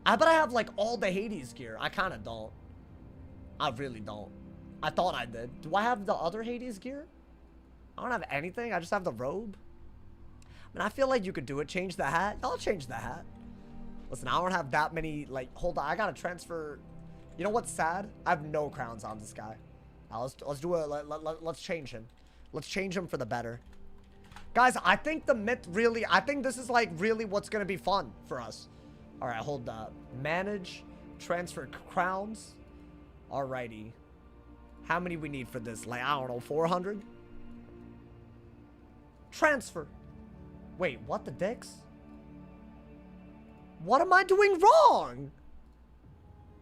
I bet I have like all the Hades gear. I kind of don't. I really don't. I thought I did. Do I have the other Hades gear? I don't have anything. I just have the robe. I mean, I feel like you could do it. Change the hat. I'll change the hat. Listen, I don't have that many. Like, hold on. I gotta transfer. You know what's sad? I have no crowns on this guy. Now, let's do a. Let's change him. Let's change him for the better. Guys, I think the myth really, I think this is like really what's going to be fun for us. All right, hold up. Manage, transfer crowns. Alrighty. How many we need for this? Like, I don't know, 400? Transfer. Wait, what the dicks? What am I doing wrong?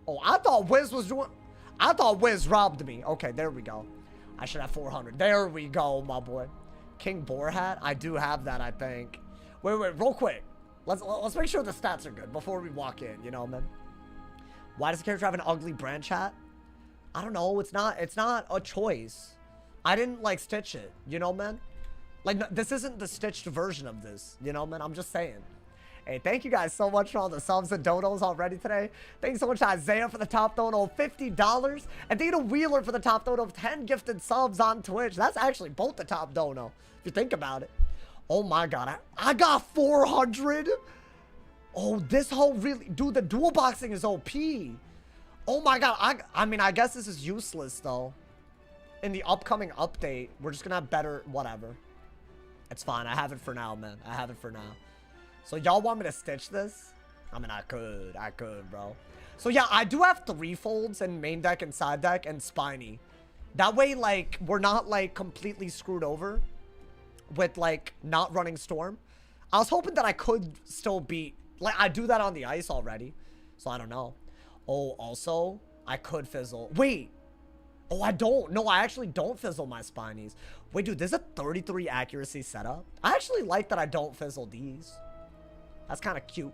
Oh, I thought Wiz was doing, I thought Wiz robbed me. Okay, there we go. I should have 400. There we go, my boy. King Boar hat? I do have that, I think. Wait, real quick. Let's make sure the stats are good before we walk in, you know, man. Why does the character have an ugly branch hat? I don't know. It's not a choice. I didn't like stitch it, you know, man. Like, this isn't the stitched version of this, you know, man. I'm just saying. Hey, thank you guys so much for all the subs and donos already today. Thanks so much to Isaiah for the top dono of $50. And thank you to Wheeler for the top dono of 10 gifted subs on Twitch. That's actually both the top dono, if you think about it. Oh my god, I got 400. Oh, this whole really, dude, the dual boxing is OP. Oh my god, I mean, I guess this is useless though. In the upcoming update, we're just gonna have better, whatever. It's fine, I have it for now, man. I have it for now. So y'all want me to stitch this? I mean, I could, bro. So yeah, I do have 3 folds in main deck and side deck and spiny. That way, like, we're not like completely screwed over with like not running storm. I was hoping that I could still beat, like, I do that on the ice already. So I don't know. Oh, also, I could fizzle. Wait. Oh, I don't. No, I actually don't fizzle my spinies. Wait, dude, this is a 33 accuracy setup. I actually like that I don't fizzle these. That's kind of cute.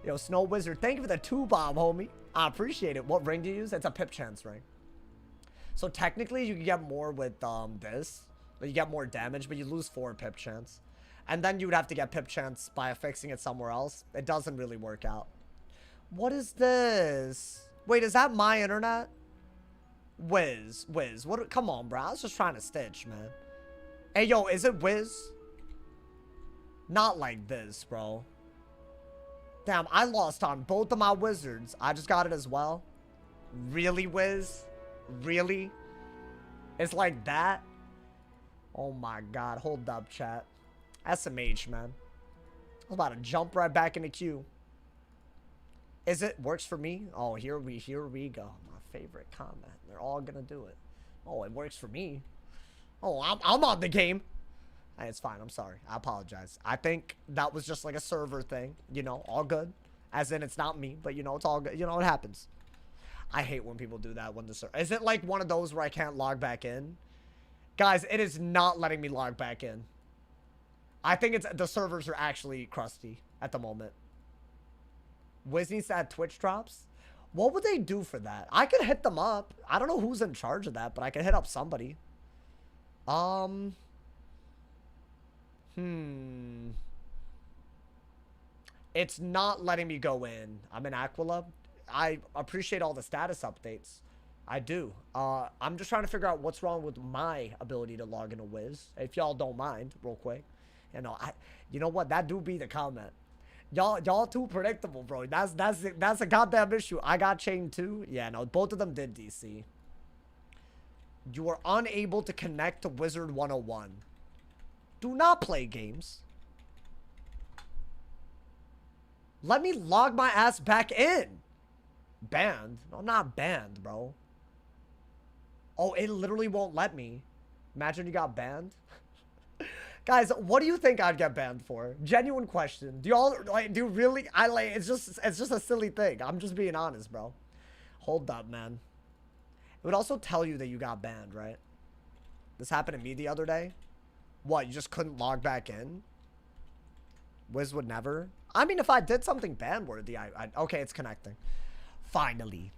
Yo, Snow Wizard, thank you for the 2-bomb, homie. I appreciate it. What ring do you use? It's a pip chance ring. So technically, you can get more with this. You get more damage, but you lose 4 pip chance. And then you would have to get pip chance by fixing it somewhere else. It doesn't really work out. What is this? Wait, is that my internet? Wiz. What? Come on, bro. I was just trying to stitch, man. Hey, yo, is it Wiz? Not like this, bro. Damn, I lost on both of my wizards. I just got it as well. Really, Wiz? Really? It's like that? Oh my god. Hold up, chat. SMH, man. I was about to jump right back in the queue. Is it? Works for me? Oh, here we go. My favorite comment. They're all gonna do it. Oh, it works for me. Oh, I'm on the game. Hey, it's fine. I'm sorry. I apologize. I think that was just like a server thing. You know, all good. As in, it's not me, but you know, it's all good. You know, it happens. I hate when people do that when the server. Is it like one of those where I can't log back in? Guys, it is not letting me log back in. I think it's the servers are actually crusty at the moment. Wiz needs to add Twitch drops. What would they do for that? I could hit them up. I don't know who's in charge of that, but I could hit up somebody. It's not letting me go in. I'm in Aquila. I appreciate all the status updates. I do. I'm just trying to figure out what's wrong with my ability to log into Wiz. If y'all don't mind, real quick. You know what? That do be the comment. Y'all too predictable, bro. That's a goddamn issue. I got chained too. Yeah, no, both of them did DC. You were unable to connect to Wizard101. Do not play games. Let me log my ass back in. Banned? No, not banned, bro. Oh, it literally won't let me. Imagine you got banned. Guys, what do you think I'd get banned for? Genuine question. Do y'all like? Do you really? It's just a silly thing. I'm just being honest, bro. Hold up, man. It would also tell you that you got banned, right? This happened to me the other day. What? You just couldn't log back in? Wiz would never. I mean, if I did something ban-worthy, okay, it's connecting. Finally,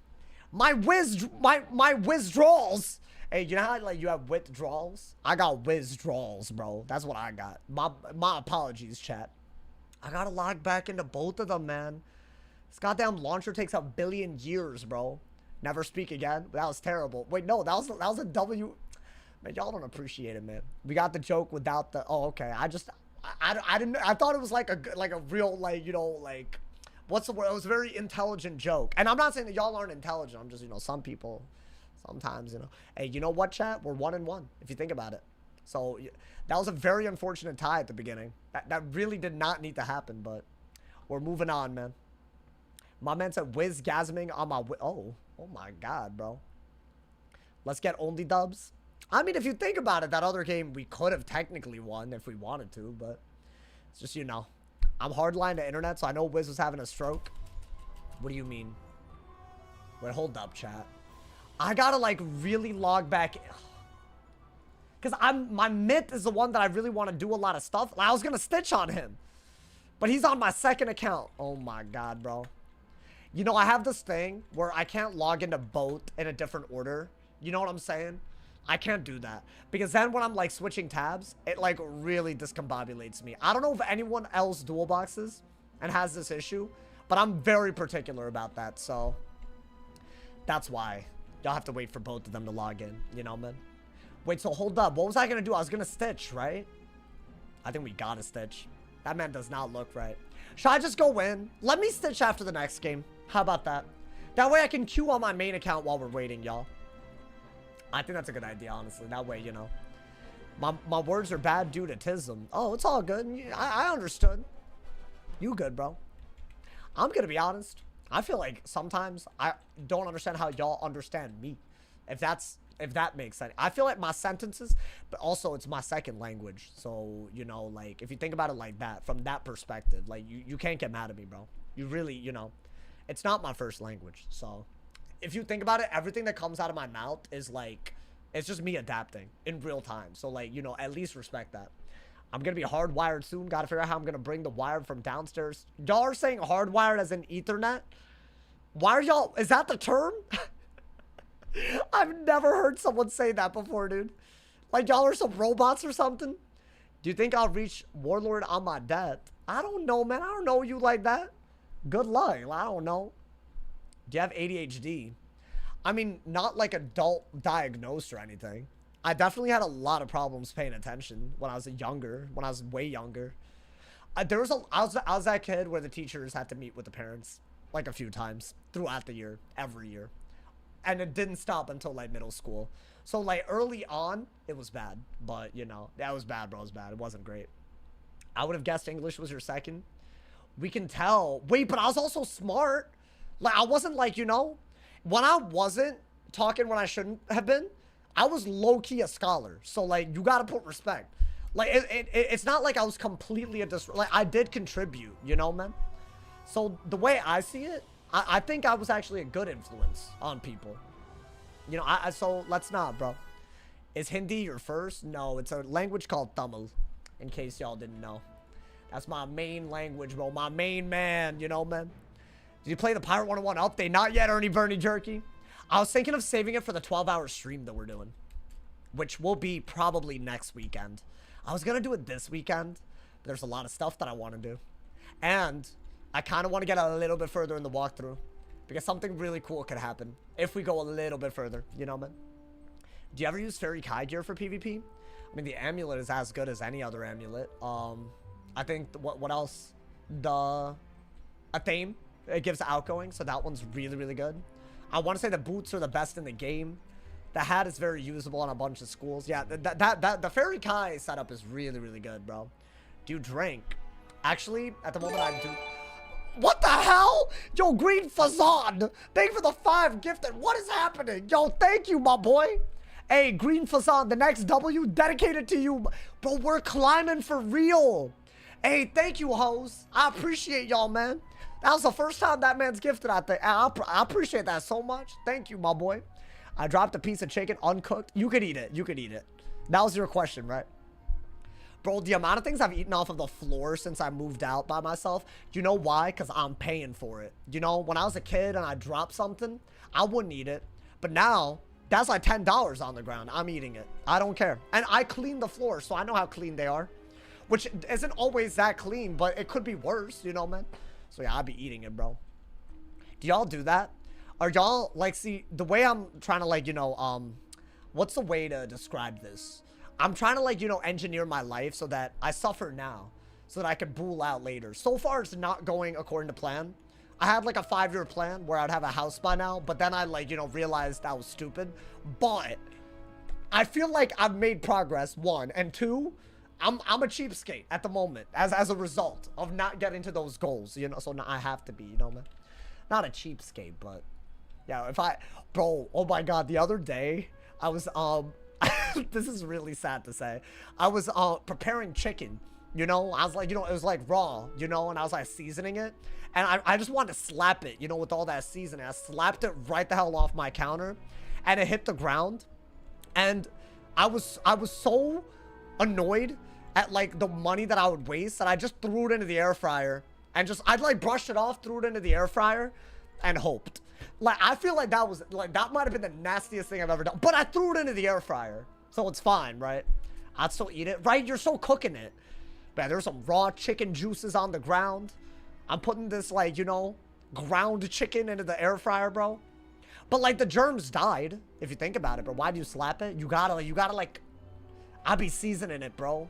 my withdrawals. Hey, you know how like you have withdrawals? I got withdrawals, bro. That's what I got. My apologies, chat. I gotta log back into both of them, man. This goddamn launcher takes a billion years, bro. Never speak again. That was terrible. Wait, no, that was a W. Man, y'all don't appreciate it, man. We got the joke without the. Oh, okay. I didn't. I thought it was like a real like like. What's the word? It was a very intelligent joke. And I'm not saying that y'all aren't intelligent. I'm just, some people, sometimes, Hey, you know what, chat? We're 1-1, if you think about it. So, that was a very unfortunate tie at the beginning. That really did not need to happen, but we're moving on, man. My man said, whiz-gasming on my... Oh my God, bro. Let's get only dubs. I mean, if you think about it, that other game, we could have technically won if we wanted to, but it's just, I'm hardline to internet, so I know Wiz was having a stroke. What do you mean? Wait, hold up, chat. I gotta, like, really log back. Because my myth is the one that I really want to do a lot of stuff. I was gonna stitch on him. But he's on my second account. Oh my God, bro. I have this thing where I can't log into both in a different order. You know what I'm saying? I can't do that. Because then when I'm, like, switching tabs, it, like, really discombobulates me. I don't know if anyone else dual boxes and has this issue, but I'm very particular about that, so that's why. Y'all have to wait for both of them to log in, man? Wait, so hold up. What was I going to do? I was going to stitch, right? I think we got to stitch. That man does not look right. Should I just go in? Let me stitch after the next game. How about that? That way I can queue on my main account while we're waiting, y'all. I think that's a good idea, honestly. That way, my words are bad due to tism. Oh, it's all good. I understood. You good, bro. I'm gonna be honest. I feel like sometimes I don't understand how y'all understand me. If that makes sense. I feel like my sentences, but also it's my second language. So, like, if you think about it like that, from that perspective, like, you can't get mad at me, bro. You really, it's not my first language, so... If you think about it, everything that comes out of my mouth is like, it's just me adapting in real time. So like, at least respect that. I'm going to be hardwired soon. Got to figure out how I'm going to bring the wire from downstairs. Y'all are saying hardwired as in Ethernet? Why are y'all, is that the term? I've never heard someone say that before, dude. Like y'all are some robots or something? Do you think I'll reach Warlord on my death? I don't know, man. I don't know you like that. Good luck. I don't know. Do you have ADHD? I mean, not like adult diagnosed or anything. I definitely had a lot of problems paying attention when I was younger, when I was way younger. I was that kid where the teachers had to meet with the parents like a few times throughout the year, every year. And it didn't stop until like middle school. So like early on, it was bad. But that was bad, bro. It was bad. It wasn't great. I would have guessed English was your second. We can tell. Wait, but I was also smart. Like, I wasn't like, when I wasn't talking when I shouldn't have been, I was low-key a scholar. So, like, you gotta put respect. Like, it's not like I was completely like, I did contribute, man? So, the way I see it, I think I was actually a good influence on people. So, let's not, bro. Is Hindi your first? No, it's a language called Tamil, in case y'all didn't know. That's my main language, bro. My main man, man? Did you play the Pirate 101 update? Not yet, Ernie Bernie Jerky. I was thinking of saving it for the 12-hour stream that we're doing, which will be probably next weekend. I was going to do it this weekend, but there's a lot of stuff that I want to do. And I kind of want to get a little bit further in the walkthrough. Because something really cool could happen if we go a little bit further, you know, man? Do you ever use Fairy Kai gear for PvP? I mean, the amulet is as good as any other amulet. I think, what else? A theme. It gives outgoing, so that one's really, really good. I want to say the boots are the best in the game. The hat is very usable on a bunch of schools. Yeah, the Fairy Kai setup is really, really good, bro. Do you drink? Actually, at the moment I do. What the hell? Yo, Green Fazan. Thank you for the 5 gifted. What is happening? Yo, thank you, my boy. Hey, Green Fazan, the next W dedicated to you. Bro, we're climbing for real. Hey, thank you, hoes. I appreciate y'all, man. That was the first time that man's gifted out there. I appreciate that so much. Thank you, my boy. I dropped a piece of chicken uncooked. You could eat it. You could eat it. That was your question, right? Bro, the amount of things I've eaten off of the floor since I moved out by myself, you know why? Because I'm paying for it. You know, when I was a kid and I dropped something, I wouldn't eat it. But now, that's like $10 on the ground. I'm eating it. I don't care. And I clean the floor, so I know how clean they are. Which isn't always that clean, but it could be worse, you know, man? So yeah, I'll be eating it, bro. Do y'all do that? Are y'all, like, see, the way I'm trying to, like, you know, what's the way to describe this? I'm trying to, like, you know, engineer my life so that I suffer now, so that I can bool out later. So far, it's not going according to plan. I had, like, a 5-year plan where I'd have a house by now, but then I, like, you know, realized that was stupid. But I feel like I've made progress, 1. And 2, I'm a cheapskate at the moment as a result of not getting to those goals, you know? So now I have to be, you know, man? Not a cheapskate, but yeah, bro, oh my God, the other day, I was, this is really sad to say. I was, preparing chicken, you know? I was like, you know, it was like raw, you know? And I was like seasoning it. And I just wanted to slap it, you know, with all that seasoning. I slapped it right the hell off my counter and it hit the ground. And I was so annoyed at like the money that I would waste that I just threw it into the air fryer and I'd like brushed it off, threw it into the air fryer and hoped. Like, I feel like that was, like, that might have been the nastiest thing I've ever done. But I threw it into the air fryer. So it's fine, right? I'd still eat it. Right? You're still cooking it. Man, there's some raw chicken juices on the ground. I'm putting this, like, you know, ground chicken into the air fryer, bro. But, like, the germs died, if you think about it. But why do you slap it? You gotta, like, I'll be seasoning it, bro.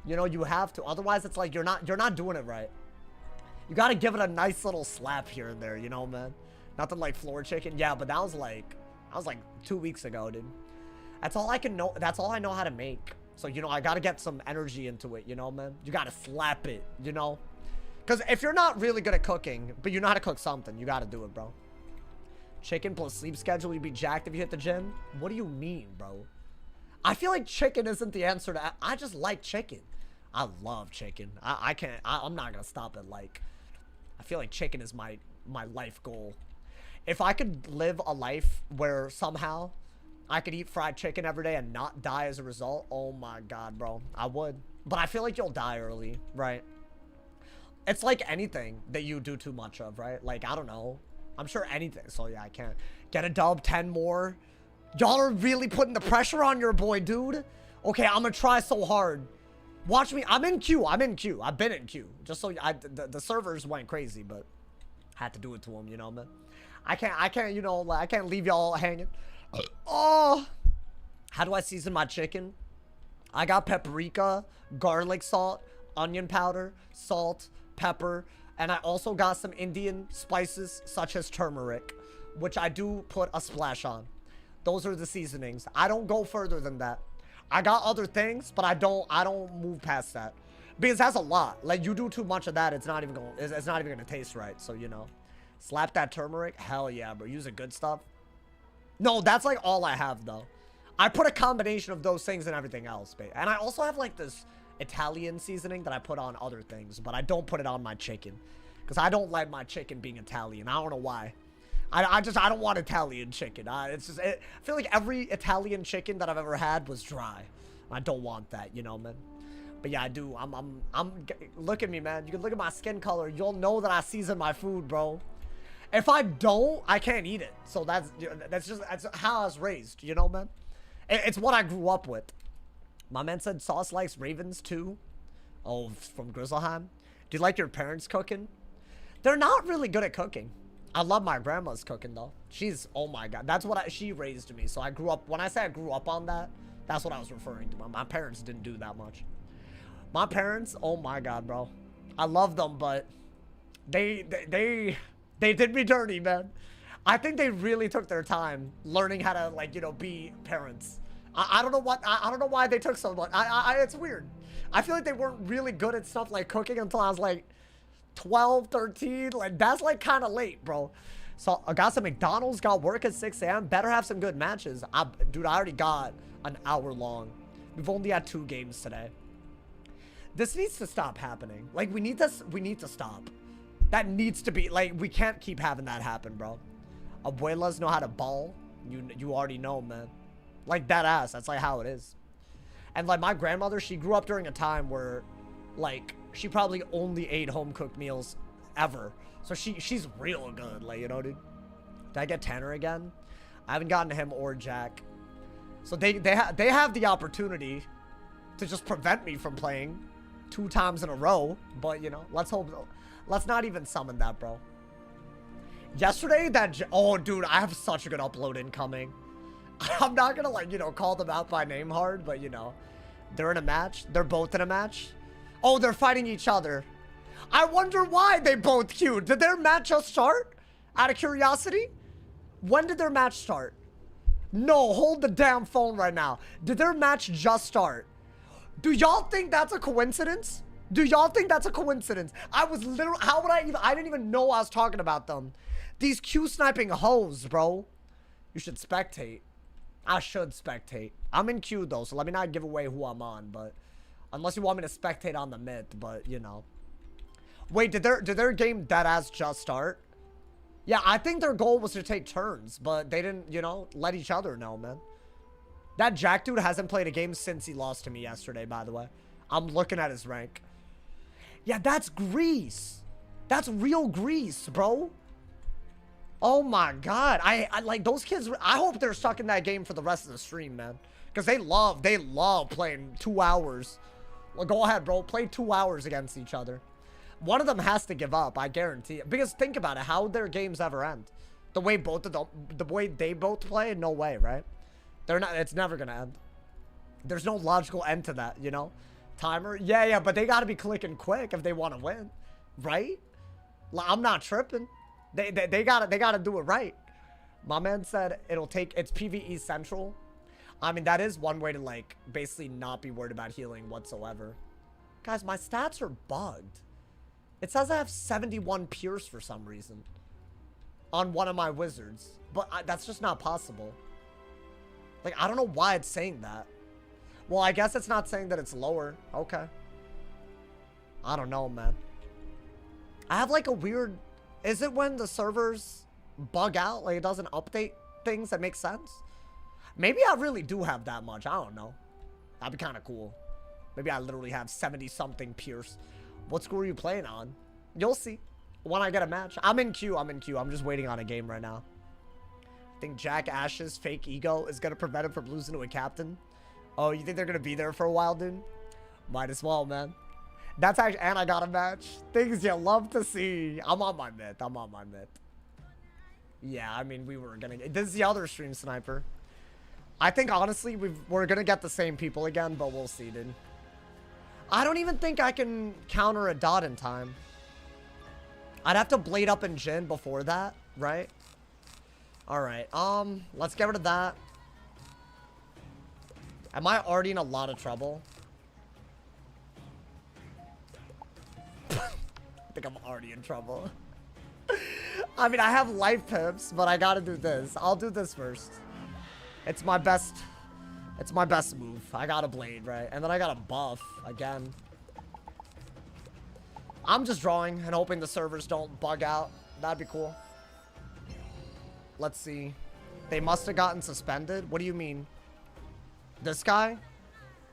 You know, you have to. Otherwise, it's like, you're not doing it right. You gotta give it a nice little slap here and there, you know, man? Nothing like floor chicken. Yeah, but that was like 2 weeks ago, dude. That's all I can know. That's all I know how to make. So, you know, I gotta get some energy into it, you know, man? You gotta slap it, you know? Because if you're not really good at cooking, but you know how to cook something, you gotta do it, bro. Chicken plus sleep schedule, you'd be jacked if you hit the gym? What do you mean, bro? I feel like chicken isn't the answer to that. I just like chicken. I love chicken. I'm not gonna stop at like. I feel like chicken is my life goal. If I could live a life where somehow I could eat fried chicken every day and not die as a result, oh my God, bro, I would. But I feel like you'll die early, right? It's like anything that you do too much of, right? Like, I don't know. I'm sure anything. So yeah, I can't. Get a dub, 10 more. Y'all are really putting the pressure on your boy, dude. Okay, I'm gonna try so hard. Watch me. I'm in queue. I've been in queue. Just so the servers went crazy, but had to do it to them, you know, man. I can't, you know, like, I can't leave y'all hanging. Oh, how do I season my chicken? I got paprika, garlic salt, onion powder, salt, pepper, and I also got some Indian spices such as turmeric, which I do put a splash on. Those are the seasonings. I don't go further than that. I got other things, but I don't move past that. Because that's a lot. Like, you do too much of that, it's not even gonna taste right. So, you know. Slap that turmeric. Hell yeah, bro. Use the good stuff. No, that's like all I have, though. I put a combination of those things and everything else, babe. And I also have like this Italian seasoning that I put on other things, but I don't put it on my chicken. Because I don't like my chicken being Italian. I don't know why. I don't want Italian chicken. I feel like every Italian chicken that I've ever had was dry. I don't want that, you know, man. But yeah, I do. Look at me, man. You can look at my skin color. You'll know that I season my food, bro. If I don't, I can't eat it. So that's how I was raised, you know, man. It's what I grew up with. My man said Sauce likes Ravens too. Oh, from Grizzleheim. Do you like your parents cooking? They're not really good at cooking. I love my grandma's cooking though. She's, oh my god, that's what she raised me. So I grew up, when I say I grew up on that, that's what I was referring to. My parents didn't do that much. My parents, oh my god, bro. I love them, but they did me dirty, man. I think they really took their time learning how to, like, you know, be parents. I don't know what, I don't know why they took so much. It's weird. I feel like they weren't really good at stuff like cooking until I was like 12, 13. Like, that's like kind of late, bro. So I got some McDonald's, got work at 6 a.m. Better have some good matches. Dude, I already got an hour long. We've only had 2 games today. This needs to stop happening. Like, we need to stop. That needs to be, like, we can't keep having that happen, bro. Abuelas know how to ball. You already know, man. Like, that ass. That's like how it is. And like my grandmother, she grew up during a time where, like, she probably only ate home-cooked meals ever. So she's real good, like, you know, dude. Did I get Tanner again? I haven't gotten him or Jack. So they have the opportunity to just prevent me from playing 2 times in a row. But, you know, let's hope. Let's not even summon that, bro. Yesterday, oh, dude, I have such a good upload incoming. I'm not gonna, like, you know, call them out by name hard, but, you know, they're in a match. They're both in a match. Oh, they're fighting each other. I wonder why they both queued. Did their match just start? Out of curiosity? When did their match start? No, hold the damn phone right now. Did their match just start? Do y'all think that's a coincidence? Do y'all think that's a coincidence? I was literally, how would I didn't even know I was talking about them. These Q sniping hoes, bro. You should spectate. I should spectate. I'm in queue though, so let me not give away who I'm on, but unless you want me to spectate on the myth, but you know. Wait, did their game deadass just start? Yeah, I think their goal was to take turns, but they didn't, you know, let each other know, man. That Jack dude hasn't played a game since he lost to me yesterday, by the way. I'm looking at his rank. Yeah, that's Greece. That's real Greece, bro. Oh my god. I like those kids. I hope they're stuck in that game for the rest of the stream, man. Because they love playing 2 hours. Well, go ahead, bro. Play 2 hours against each other. One of them has to give up, I guarantee it. Because think about it, how would their games ever end? The way they both play, no way, right? They're not. It's never gonna end. There's no logical end to that, you know? Timer, yeah, but they gotta be clicking quick if they want to win, right? I'm not tripping. They gotta do it right. My man said it's PvE central. I mean, that is one way to, like, basically not be worried about healing whatsoever. Guys, my stats are bugged. It says I have 71 Pierce for some reason on one of my wizards, but that's just not possible. Like, I don't know why it's saying that. Well, I guess it's not saying that it's lower. Okay. I don't know, man. I have, like, a weird... Is it when the servers bug out? Like, it doesn't update things that make sense? Maybe I really do have that much. I don't know. That'd be kind of cool. Maybe I literally have 70-something Pierce. What score are you playing on? You'll see when I get a match. I'm in queue. I'm just waiting on a game right now. I think Jack Ash's fake ego is going to prevent him from losing to a captain. Oh, you think they're going to be there for a while, dude? Might as well, man. That's actually... And I got a match. Things you love to see. I'm on my myth. Yeah, I mean, we were going to... This is the other stream sniper. I think, honestly, we're going to get the same people again, but we'll see, dude. I don't even think I can counter a dot in time. I'd have to blade up and Jin before that, right? Alright, let's get rid of that. Am I already in a lot of trouble? I think I'm already in trouble. I mean, I have life pips, but I gotta do this. I'll do this first. It's my best move. I got a blade, right? And then I got a buff again. I'm just drawing and hoping the servers don't bug out. That'd be cool. Let's see. They must have gotten suspended. What do you mean? This guy?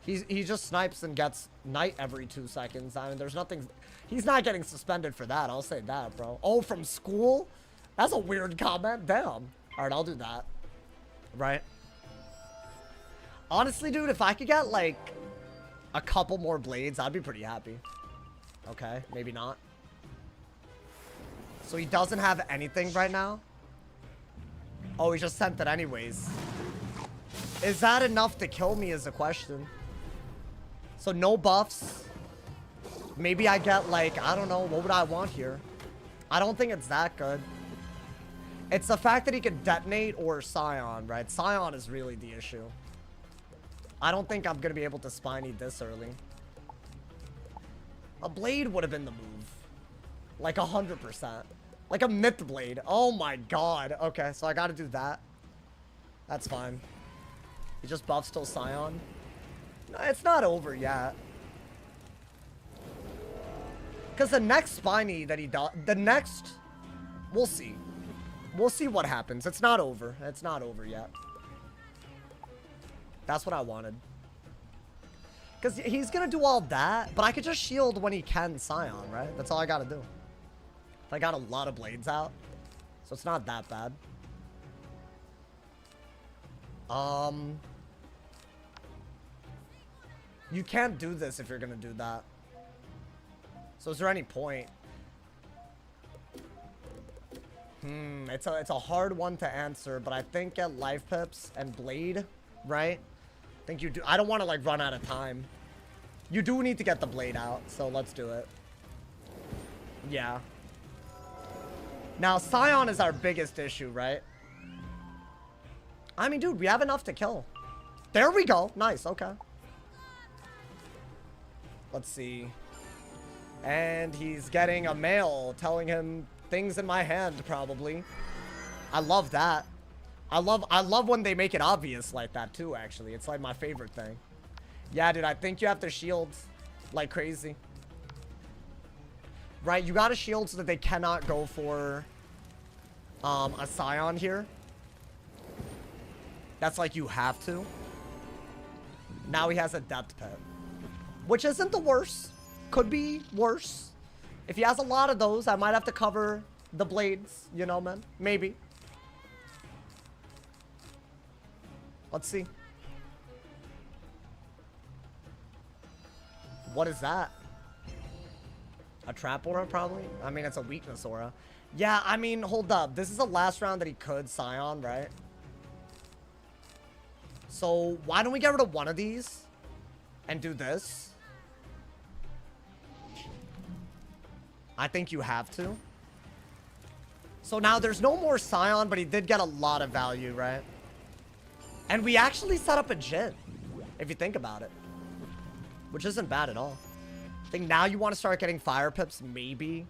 He just snipes and gets knight every 2 seconds. I mean, there's nothing... He's not getting suspended for that. I'll say that, bro. Oh, from school? That's a weird comment. Damn. All right, I'll do that. Right? Honestly, dude, if I could get, like, a couple more blades, I'd be pretty happy. Okay, maybe not. So he doesn't have anything right now. Oh, he just sent it anyways. Is that enough to kill me is the question. So no buffs. Maybe I get like, I don't know, what would I want here? I don't think it's that good. It's the fact that he could detonate or Scion, right? Scion is really the issue. I don't think I'm gonna be able to Spiny this early. A blade would have been the move. Like 100%. Like a myth blade. Oh my god. Okay, so I gotta do that. That's fine. He just buffs till Scion. No, it's not over yet. Because the next Spiny that he does, the next, we'll see. We'll see what happens. It's not over. It's not over yet. That's what I wanted. Because he's going to do all that, but I could just shield when he can Scion, right? That's all I got to do. I got a lot of blades out, so it's not that bad. You can't do this if you're going to do that. So is there any point? It's a hard one to answer, but I think at life pips and blade, right? I think you do. I don't want to like run out of time. You do need to get the blade out, so let's do it. Yeah. Now Scion is our biggest issue, right? I mean, dude, we have enough to kill. There we go. Nice. Okay. Let's see. And he's getting a mail telling him things in my hand, probably. I love that. I love when they make it obvious like that too, actually. It's like my favorite thing. Yeah, dude, I think you have to shield like crazy. Right, you gotta shield so that they cannot go for a Scion here. That's like you have to. Now he has a depth pit, which isn't the worst. Could be worse. If he has a lot of those, I might have to cover the blades, you know, man. Maybe. Let's see. What is that? A trap aura, probably? I mean, it's a weakness aura. Yeah, I mean, hold up. This is the last round that he could Scion, right? So, why don't we get rid of one of these and do this? I think you have to. So now there's no more Scion, but he did get a lot of value, right? And we actually set up a Jhin, if you think about it. Which isn't bad at all. I think now you want to start getting fire pips, maybe.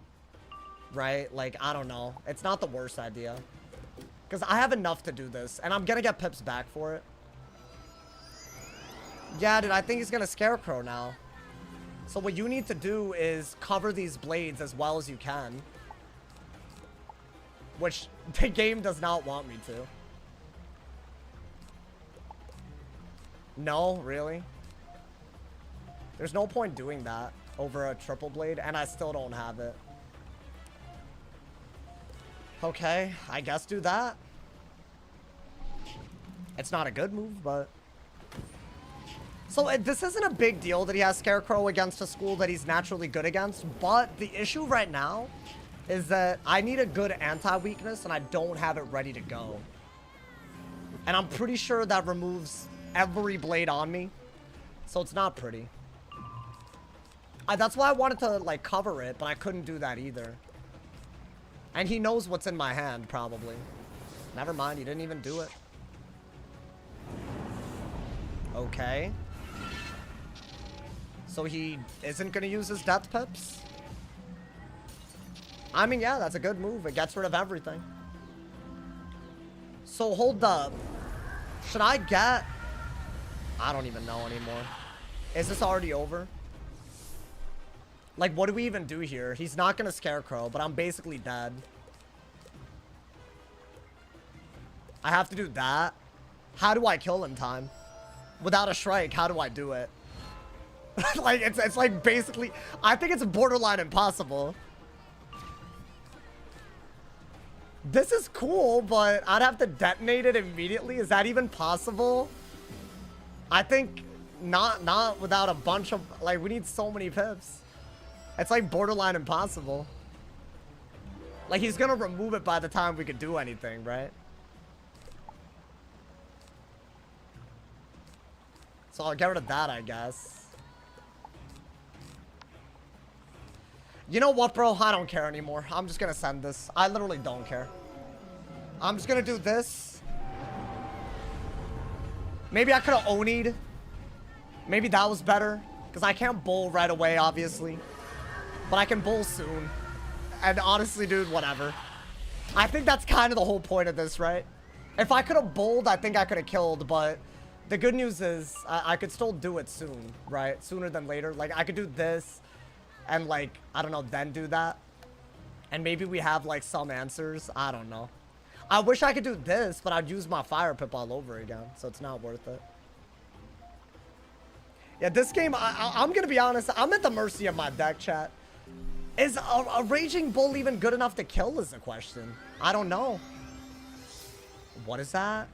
Right? Like, I don't know. It's not the worst idea. Because I have enough to do this, and I'm going to get pips back for it. Yeah, dude, I think he's going to Scarecrow now. So what you need to do is cover these blades as well as you can. Which the game does not want me to. No, really? There's no point doing that over a triple blade, and I still don't have it. Okay, I guess do that. It's not a good move, but... So this isn't a big deal that he has Scarecrow against a school that he's naturally good against, but the issue right now is that I need a good anti-weakness and I don't have it ready to go. And I'm pretty sure that removes every blade on me, so it's not pretty. That's why I wanted to like cover it, but I couldn't do that either. And he knows what's in my hand, probably. Never mind, he didn't even do it. Okay. So he isn't going to use his death pips? I mean, yeah, that's a good move. It gets rid of everything. So hold up. Should I get... I don't even know anymore. Is this already over? Like, what do we even do here? He's not going to Scarecrow, but I'm basically dead. I have to do that. How do I kill in time? Without a Shrike, how do I do it? Like, it's like basically... I think it's borderline impossible. This is cool, but I'd have to detonate it immediately. Is that even possible? I think not without a bunch of... Like, we need so many pips. It's like borderline impossible. Like, he's gonna remove it by the time we could do anything, right? So I'll get rid of that, I guess. You know what, bro? I don't care anymore. I'm just gonna send this. I literally don't care. I'm just gonna do this. Maybe I could have Oni'd. Maybe that was better. Because I can't bowl right away, obviously. But I can bowl soon. And honestly, dude, whatever. I think that's kind of the whole point of this, right? If I could have bowled, I think I could have killed. But the good news is I could still do it soon, right? Sooner than later. Like, I could do this. And, like, I don't know, then do that. And maybe we have, like, some answers. I don't know. I wish I could do this, but I'd use my fire pip all over again. So it's not worth it. Yeah, this game, I'm going to be honest. I'm at the mercy of my deck, chat. Is a Raging Bull even good enough to kill is the question. I don't know. What is that?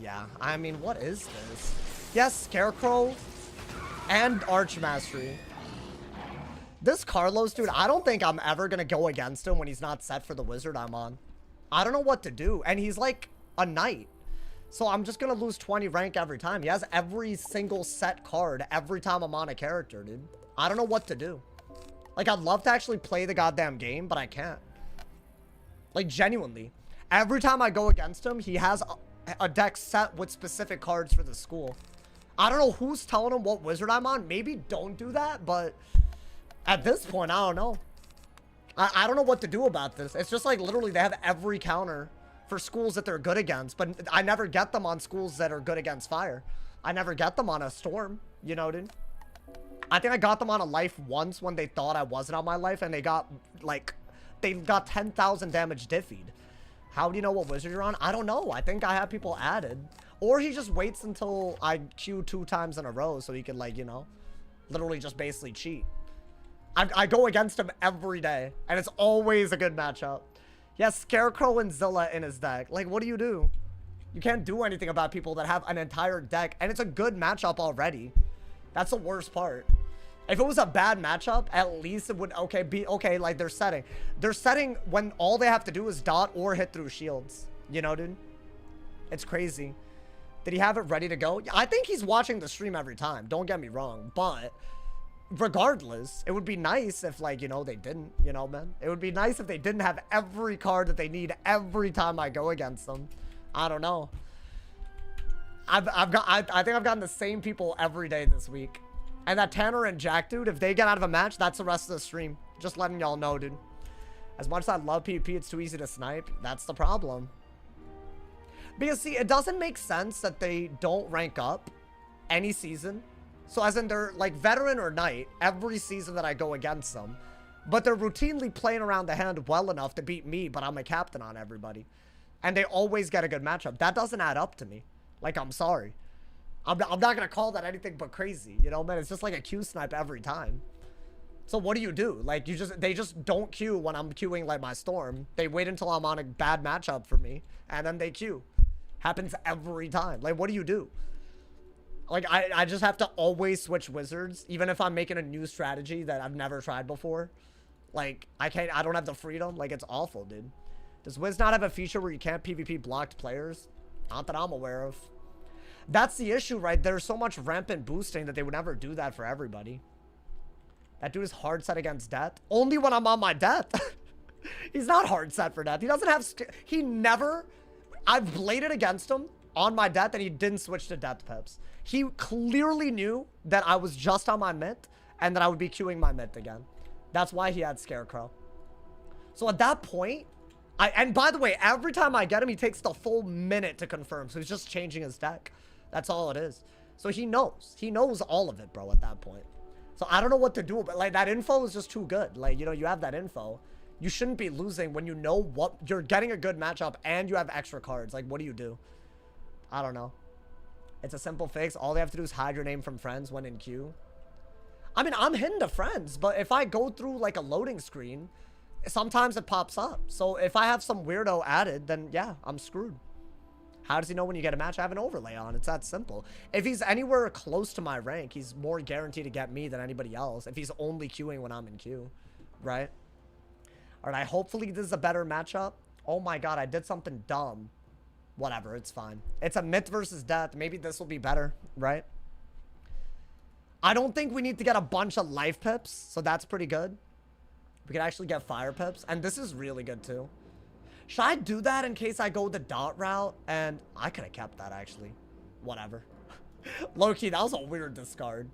Yeah, I mean, what is this? Yes, Scarecrow and Arch Mastery. This Carlos, dude, I don't think I'm ever going to go against him when he's not set for the wizard I'm on. I don't know what to do. And he's like a knight. So I'm just going to lose 20 rank every time. He has every single set card every time I'm on a character, dude. I don't know what to do. Like, I'd love to actually play the goddamn game, but I can't. Like, genuinely. Every time I go against him, he has a deck set with specific cards for the school. I don't know who's telling him what wizard I'm on. Maybe don't do that, but at this point, I don't know. I don't know what to do about this. It's just like literally they have every counter for schools that they're good against, but I never get them on schools that are good against fire. I never get them on a storm, you know, dude. I think I got them on a life once when they thought I wasn't on my life, and they got, like, they got 10,000 damage diffied. How do you know what wizard you're on? I don't know. I think I have people added. Or he just waits until I queue 2 times in a row so he can, like, you know, literally just basically cheat. I go against him every day, and it's always a good matchup. He has Scarecrow and Zilla in his deck. Like, what do? You can't do anything about people that have an entire deck, and it's a good matchup already. That's the worst part. If it was a bad matchup, at least it would, be okay, like, they're setting. They're setting when all they have to do is dot or hit through shields. You know, dude? It's crazy. Did he have it ready to go? I think he's watching the stream every time. Don't get me wrong, but regardless, it would be nice if, like, you know, they didn't, you know, man. It would be nice if they didn't have every card that they need every time I go against them. I don't know. I think I've gotten the same people every day this week. And that Tanner and Jack, dude, if they get out of a match, that's the rest of the stream. Just letting y'all know, dude. As much as I love PvP, it's too easy to snipe. That's the problem. Because, see, it doesn't make sense that they don't rank up any season. So as in they're like veteran or knight every season that I go against them. But they're routinely playing around the hand well enough to beat me, but I'm a captain on everybody. And they always get a good matchup. That doesn't add up to me. Like, I'm sorry. I'm not going to call that anything but crazy. You know, man, it's just like a Q snipe every time. So what do? Like, they just don't queue when I'm queuing like my storm. They wait until I'm on a bad matchup for me, and then they queue. Happens every time. Like, what do? Like, I just have to always switch wizards, even if I'm making a new strategy that I've never tried before. Like, I don't have the freedom. Like, it's awful, dude. Does Wiz not have a feature where you can't PvP blocked players? Not that I'm aware of. That's the issue, right? There's so much rampant boosting that they would never do that for everybody. That dude is hard set against death. Only when I'm on my death. He's not hard set for death. He doesn't have... He never... I've bladed against him on my death, and he didn't switch to death pips. He clearly knew that I was just on my mint, and that I would be queuing my mint again. That's why he had Scarecrow. So at that point... And by the way, every time I get him, he takes the full minute to confirm. So he's just changing his deck. That's all it is. So he knows. He knows all of it, bro, at that point. So I don't know what to do. But, like, that info is just too good. Like, you know, you have that info. You shouldn't be losing when you know what... You're getting a good matchup and you have extra cards. Like, what do? I don't know. It's a simple fix. All they have to do is hide your name from friends when in queue. I mean, I'm hidden to friends. But if I go through, like, a loading screen... Sometimes it pops up. So if I have some weirdo added, then yeah, I'm screwed. How does he know when you get a match? I have an overlay on. It's that simple. If he's anywhere close to my rank, he's more guaranteed to get me than anybody else. If he's only queuing when I'm in queue, right? Alright, hopefully this is a better matchup. Oh my god, I did something dumb. Whatever, it's fine. It's a myth versus death. Maybe this will be better, right? I don't think we need to get a bunch of life pips, so that's pretty good. We can actually get fire pips, and this is really good too. Should I do that in case I go the dot route? And I could have kept that, actually. Whatever. Low-key, that was a weird discard.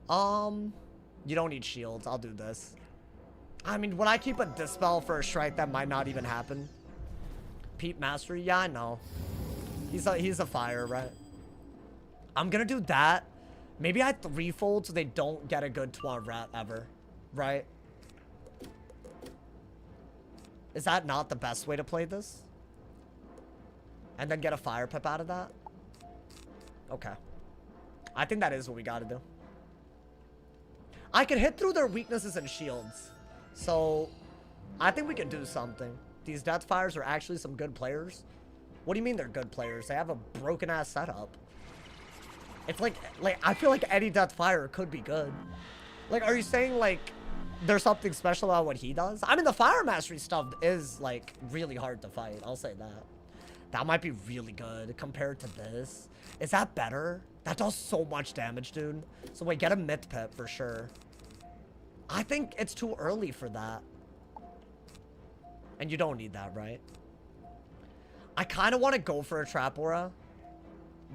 You don't need shields. I'll do this. I mean, would I keep a Dispel for a Shrike that might not even happen? Pete Mastery? Yeah, I know. He's a fire, right? I'm gonna do that. Maybe I threefold so they don't get a good Toilet ever. Right? Is that not the best way to play this? And then get a fire pip out of that? Okay. I think that is what we gotta do. I can hit through their weaknesses and shields. So, I think we can do something. These Deathfires are actually some good players. What do you mean they're good players? They have a broken-ass setup. It's like, I feel like any Deathfire could be good. Like, are you saying, like, there's something special about what he does? I mean, the Fire Mastery stuff is, like, really hard to fight. I'll say that. That might be really good compared to this. Is that better? That does so much damage, dude. So wait, get a Myth Pip for sure. I think it's too early for that. And you don't need that, right? I kind of want to go for a Trap Aura.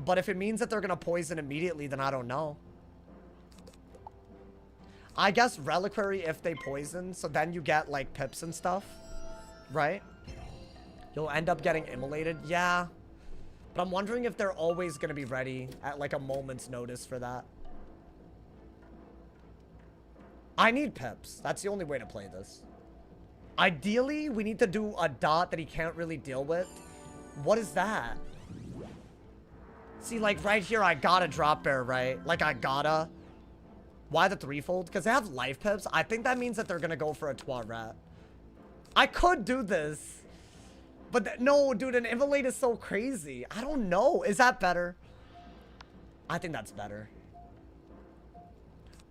But if it means that they're going to poison immediately, then I don't know. I guess Reliquary if they poison. So then you get, like, pips and stuff. Right? You'll end up getting immolated. Yeah. But I'm wondering if they're always going to be ready at, like, a moment's notice for that. I need pips. That's the only way to play this. Ideally, we need to do a dot that he can't really deal with. What is that? See, like, right here, I gotta drop bear, right? Like, I gotta. Why the threefold? Because they have life pips. I think that means that they're gonna go for a Toilet. I could do this. But no, dude, an Immolate is so crazy. I don't know. Is that better? I think that's better.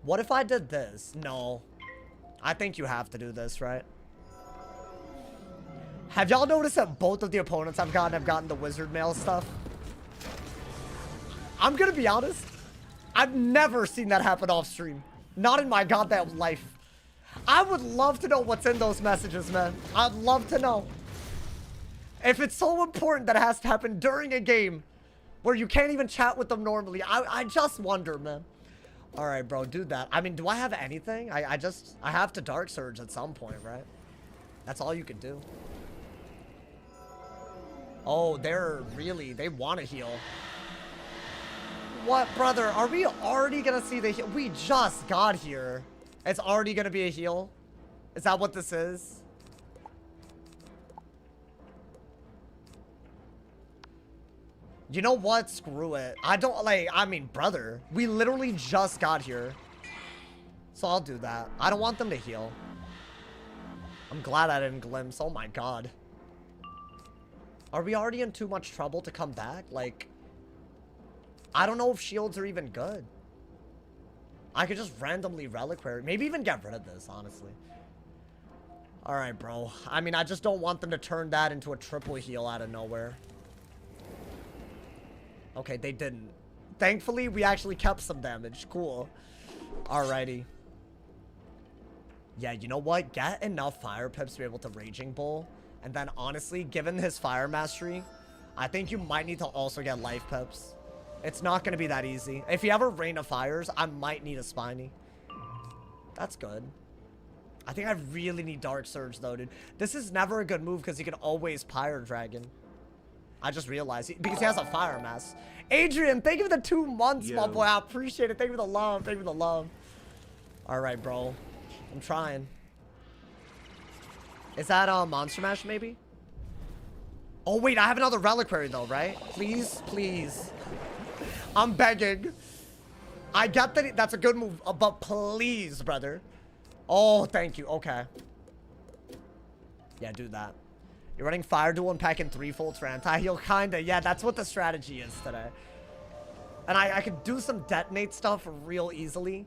What if I did this? No. I think you have to do this, right? Have y'all noticed that both of the opponents I've gotten the wizard mail stuff? I'm gonna be honest. I've never seen that happen off stream. Not in my goddamn life. I would love to know what's in those messages, man. I'd love to know. If it's so important that it has to happen during a game where you can't even chat with them normally, I just wonder, man. All right, bro, do that. I mean, do I have anything? I have to Dark Surge at some point, right? That's all you can do. Oh, they want to heal. What, brother? Are we already gonna see the heal? We just got here. It's already gonna be a heal? Is that what this is? You know what? Screw it. I mean, brother, we literally just got here. So I'll do that. I don't want them to heal. I'm glad I didn't glimpse. Oh my god. Are we already in too much trouble to come back? Like, I don't know if shields are even good. I could just randomly Reliquary. Maybe even get rid of this, honestly. Alright, bro. I mean, I just don't want them to turn that into a triple heal out of nowhere. Okay, they didn't. Thankfully, we actually kept some damage. Cool. Alrighty. Yeah, you know what? Get enough fire pips to be able to Raging Bull. And then, honestly, given his fire mastery, I think you might need to also get life pips. It's not going to be that easy. If you ever Rain of Fires, I might need a Spiny. That's good. I think I really need Dark Surge, though, dude. This is never a good move because he can always Pyre Dragon. I just realized. Because he has a Fire Mass. Adrian, thank you for the 2 months, my boy. I appreciate it. Thank you for the love. Thank you for the love. Alright, bro. I'm trying. Is that Monster Mash, maybe? Oh, wait. I have another Reliquary, though, right? Please, please. I'm begging. I get that that's a good move, but please, brother. Oh, thank you. Okay. Yeah, do that. You're running Fire Duel and packing threefolds for anti-heal, kinda. Yeah, that's what the strategy is today. And I could do some detonate stuff real easily.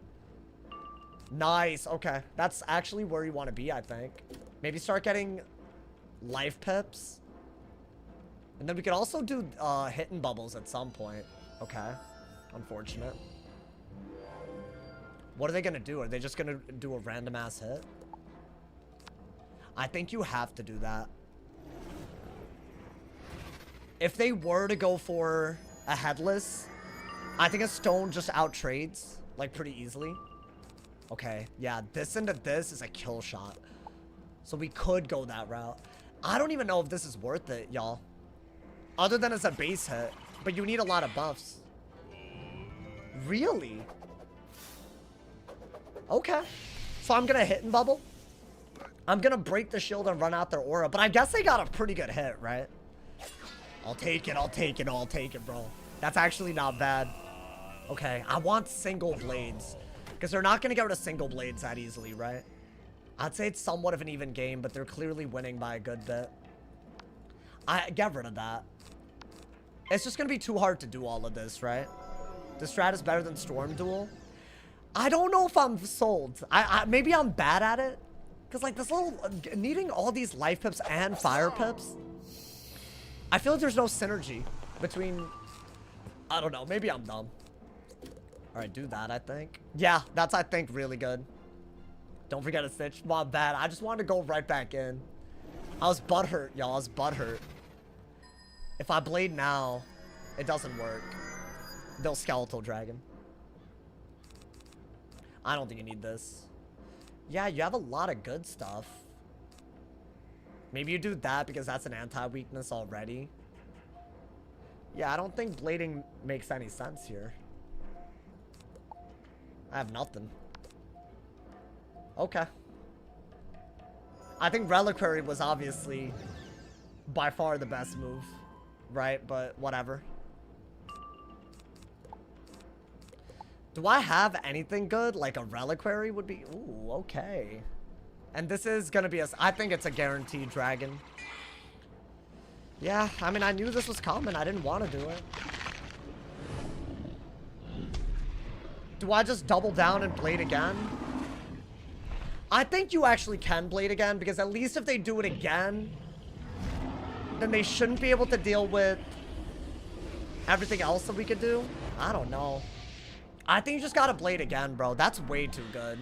Nice. Okay. That's actually where you want to be, I think. Maybe start getting life pips. And then we could also do hitting bubbles at some point. Okay. Unfortunate. What are they gonna do? Are they just gonna do a random ass hit? I think you have to do that. If they were to go for a headless, I think a stone just out trades like pretty easily. Okay, yeah, this into this is a kill shot. So we could go that route. I don't even know if this is worth it, y'all. Other than as a base hit, but you need a lot of buffs. Really? Okay. So I'm gonna hit and bubble. I'm gonna break the shield and run out their aura, but I guess they got a pretty good hit, right? I'll take it, I'll take it, I'll take it, bro. That's actually not bad. Okay, I want single blades. Because they're not gonna get rid of single blades that easily, right? I'd say it's somewhat of an even game, but they're clearly winning by a good bit. I get rid of that. It's just gonna be too hard to do all of this, right? The strat is better than Storm Duel. I don't know if I'm sold. Maybe I'm bad at it. Because like this little, needing all these life pips and fire pips, I feel like there's no synergy between, I don't know, maybe I'm dumb. All right, do that, I think. Yeah, that's, I think, really good. Don't forget to stitch. My bad. I just wanted to go right back in. I was butthurt, y'all. I was butthurt. If I blade now, it doesn't work. They'll skeletal dragon. I don't think you need this. Yeah, you have a lot of good stuff. Maybe you do that because that's an anti-weakness already. Yeah, I don't think blading makes any sense here. I have nothing. Okay. I think Reliquary was obviously by far the best move, right? But whatever. Do I have anything good? Like a Reliquary would be... Ooh, okay. And this is gonna be a... I think it's a guaranteed dragon. Yeah, I mean, I knew this was coming. I didn't want to do it. Do I just double down and blade again? I think you actually can blade again, because at least if they do it again, then they shouldn't be able to deal with everything else that we could do. I don't know. I think you just gotta blade again, bro. That's way too good.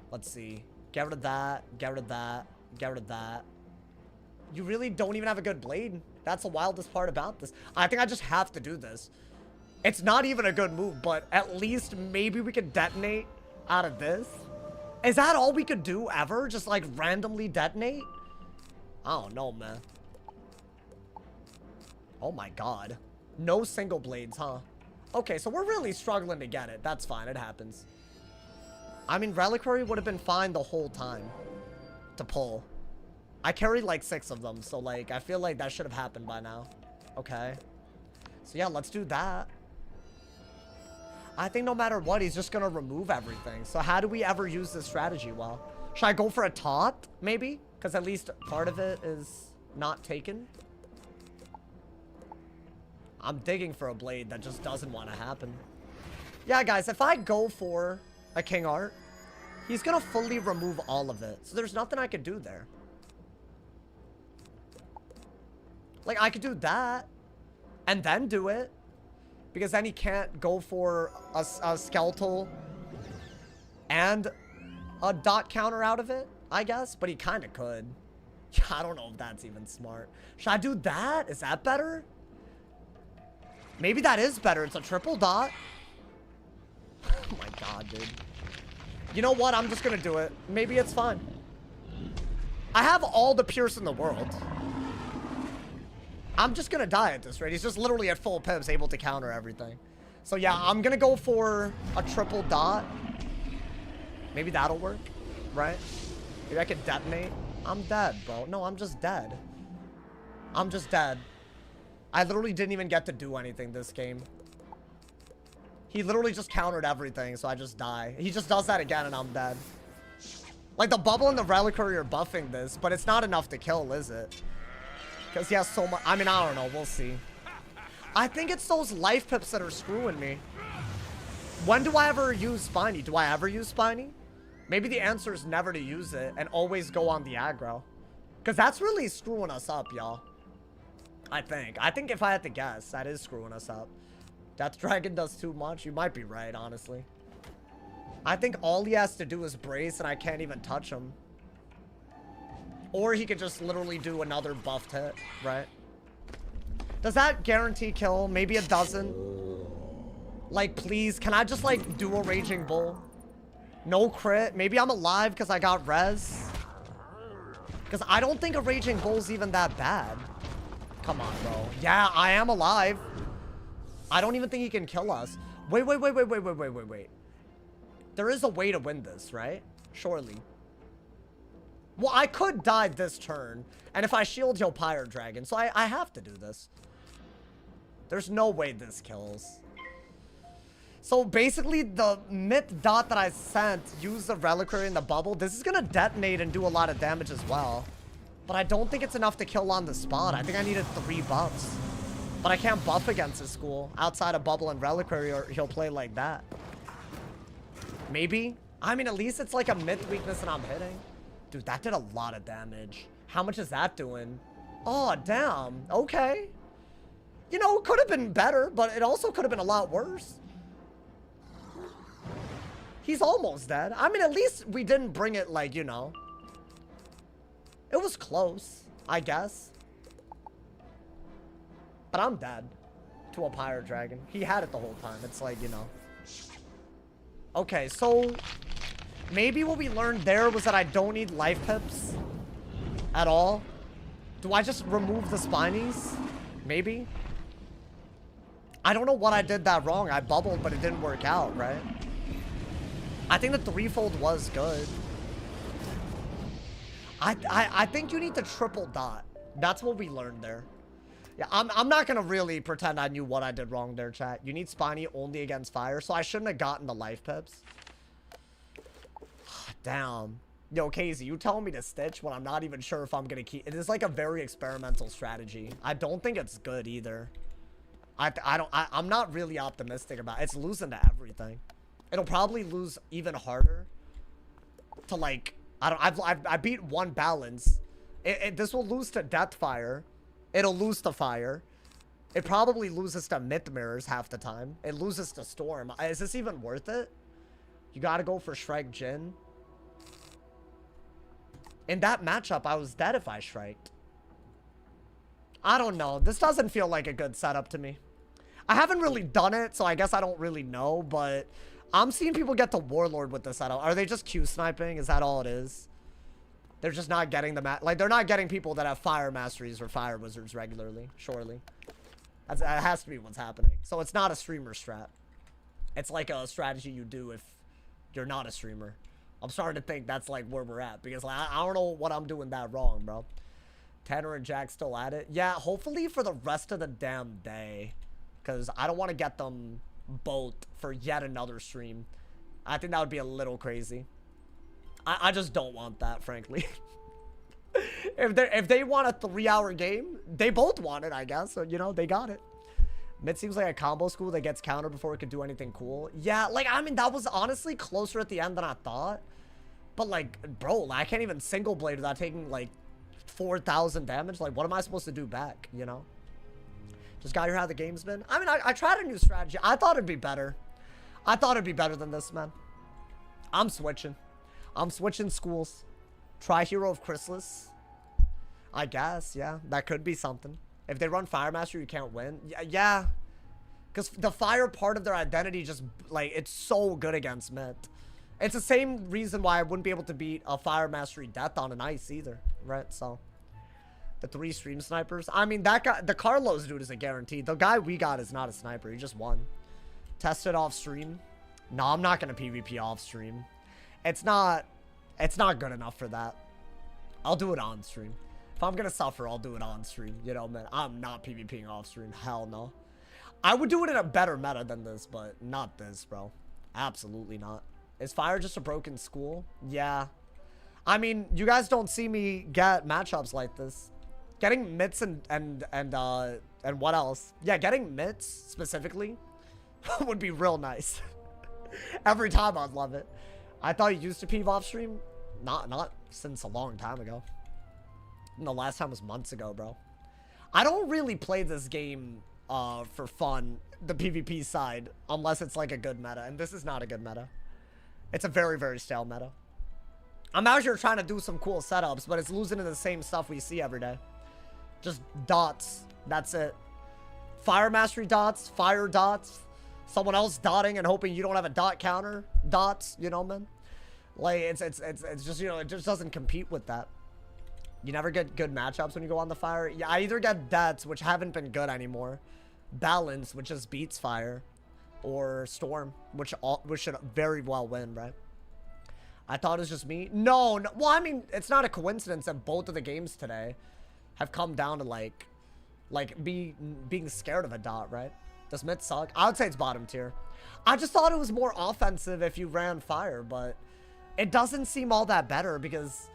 Let's see. Get rid of that. Get rid of that. Get rid of that. You really don't even have a good blade. That's the wildest part about this. I think I just have to do this. It's not even a good move, but at least maybe we could detonate out of this. Is that all we could do ever? Just like randomly detonate? I don't know, man. Oh my god. No single blades, huh? Okay, so we're really struggling to get it. That's fine, it happens. I mean, Reliquary would have been fine the whole time to pull. I carried like 6 of them, so like, I feel like that should have happened by now. Okay. So yeah, let's do that. I think no matter what, he's just gonna remove everything. So how do we ever use this strategy well? Should I go for a taunt, maybe? Because at least part of it is not taken. I'm digging for a blade that just doesn't want to happen. Yeah, guys, if I go for a King Art, he's gonna fully remove all of it. So there's nothing I could do there. Like, I could do that and then do it. Because then he can't go for a skeletal and a dot counter out of it, I guess. But he kind of could. I don't know if that's even smart. Should I do that? Is that better? Maybe that is better. It's a triple dot. Oh my god, dude. You know what? I'm just going to do it. Maybe it's fine. I have all the Pierce in the world. I'm just going to die at this rate. He's just literally at full pips, able to counter everything. So yeah, I'm going to go for a triple dot. Maybe that'll work, right? Maybe I could detonate. I'm dead, bro. No, I'm just dead. I'm just dead. I literally didn't even get to do anything this game. He literally just countered everything, so I just die. He just does that again, and I'm dead. Like, the bubble and the Reliquary are buffing this, but it's not enough to kill, is it? Because he has so much. I mean, I don't know. We'll see. I think it's those life pips that are screwing me. When do I ever use Spiny? Do I ever use Spiny? Maybe the answer is never to use it and always go on the aggro. Because that's really screwing us up, y'all. I think if I had to guess, that is screwing us up. Death Dragon does too much. You might be right, honestly. I think all he has to do is brace and I can't even touch him. Or he could just literally do another buffed hit, right? Does that guarantee kill? Maybe it doesn't. Like, please, can I just, like, do a Raging Bull? No crit. Maybe I'm alive because I got res. Because I don't think a Raging Bull's even that bad. Come on, bro. Yeah, I am alive. I don't even think he can kill us. Wait. There is a way to win this, right? Surely. Well, I could die this turn. And if I shield, he'll Pyre Dragon. So I have to do this. There's no way this kills. So basically, the myth dot that I sent used the reliquary in the bubble. This is going to detonate and do a lot of damage as well. But I don't think it's enough to kill on the spot. I think I needed 3 buffs. But I can't buff against his school outside of bubble and reliquary, or he'll play like that. Maybe. I mean, at least it's like a myth weakness and I'm hitting. Dude, that did a lot of damage. How much is that doing? Oh, damn. Okay. You know, it could have been better, but it also could have been a lot worse. He's almost dead. I mean, at least we didn't bring it like, you know. It was close, I guess. But I'm dead to a Pyre Dragon. He had it the whole time. It's like, you know. Okay, so maybe what we learned there was that I don't need life pips at all. Do I just remove the spinies? Maybe. I don't know what I did that wrong. I bubbled, but it didn't work out, right? I think the threefold was good. I think you need the triple dot. That's what we learned there. Yeah, I'm not gonna really pretend I knew what I did wrong there, chat. You need spiny only against fire, so I shouldn't have gotten the life pips. Damn. Yo, Casey, you telling me to stitch when I'm not even sure if I'm gonna keep... It is like a very experimental strategy. I don't think it's good either. I'm not really optimistic about it. It's losing to everything. It'll probably lose even harder to like... I beat one balance. This will lose to Deathfire. It'll lose to Fire. It probably loses to Myth Mirrors half the time. It loses to Storm. Is this even worth it? You gotta go for Shrike Jin. In that matchup, I was dead if I Shriked. I don't know. This doesn't feel like a good setup to me. I haven't really done it, so I guess I don't really know, but I'm seeing people get to Warlord with this setup. Are they just Q sniping? Is that all it is? They're just not getting the like, they're not getting people that have Fire Masteries or Fire Wizards regularly, surely. That has to be what's happening. So it's not a streamer strat. It's like a strategy you do if you're not a streamer. I'm starting to think that's like where we're at, because like, I don't know what I'm doing that wrong, bro. Tanner and Jack still at it. Yeah, hopefully for the rest of the damn day, because I don't want to get them both for yet another stream. I think that would be a little crazy. I just don't want that, frankly. If they want a 3-hour game, they both want it, I guess. So, you know, they got it. Mid seems like a combo school that gets countered before it could do anything cool. Yeah, like, I mean, that was honestly closer at the end than I thought. But, like, bro, I can't even single blade without taking, like, 4,000 damage. Like, what am I supposed to do back, you know? Just got here how the game's been. I mean, I tried a new strategy. I thought it'd be better. I thought it'd be better than this, man. I'm switching. I'm switching schools. Try Hero of Chrysalis. I guess, yeah. That could be something. If they run Fire Master, you can't win. Yeah. Because the fire part of their identity just, like, it's so good against Myth. It's the same reason why I wouldn't be able to beat a Fire Mastery Death on an Ice either. Right? So, the 3 stream snipers. I mean, that guy, the Carlos dude is a guarantee. The guy we got is not a sniper. He just won. Tested off stream. No, I'm not going to PvP off stream. It's not good enough for that. I'll do it on stream. If I'm gonna suffer, I'll do it on stream. You know, man, I'm not PvPing off stream. Hell no. I would do it in a better meta than this, but not this, bro. Absolutely not. Is Fire just a broken school? Yeah. I mean, you guys don't see me get matchups like this. Getting mitts and what else? Yeah, getting mitts specifically would be real nice. Every time I'd love it. I thought you used to peeve off stream. Not since a long time ago. And the last time was months ago, bro. I don't really play this game for fun, the PvP side, unless it's like a good meta. And this is not a good meta. It's a very, very stale meta. I'm out here trying to do some cool setups, but it's losing to the same stuff we see every day. Just dots. That's it. Fire mastery dots, fire dots, someone else dotting and hoping you don't have a dot counter. Dots, you know, man. Like, it's just, you know, it just doesn't compete with that. You never get good matchups when you go on the fire. Yeah, I either get deaths, which haven't been good anymore, balance, which just beats fire, or storm, which should very well win, right? I thought it was just me. No, well, I mean, it's not a coincidence that both of the games today have come down to like being scared of a dot, right? Does mid suck? I would say it's bottom tier. I just thought it was more offensive if you ran fire, but it doesn't seem all that better because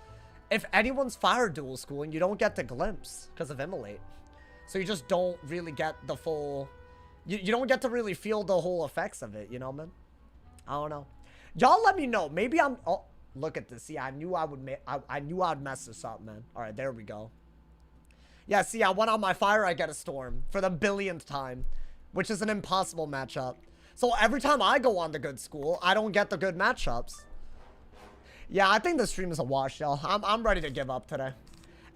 if anyone's fire dual schooling, you don't get the glimpse because of immolate. So you just don't really get the full... You don't get to really feel the whole effects of it, you know, man? I don't know. Y'all let me know. Maybe I'm... Oh, look at this. See, I knew I would I knew I'd mess this up, man. All right, there we go. Yeah, see, I went on my fire, I get a storm for the billionth time, which is an impossible matchup. So every time I go on the good school, I don't get the good matchups. Yeah, I think the stream is a wash, y'all. I'm ready to give up today.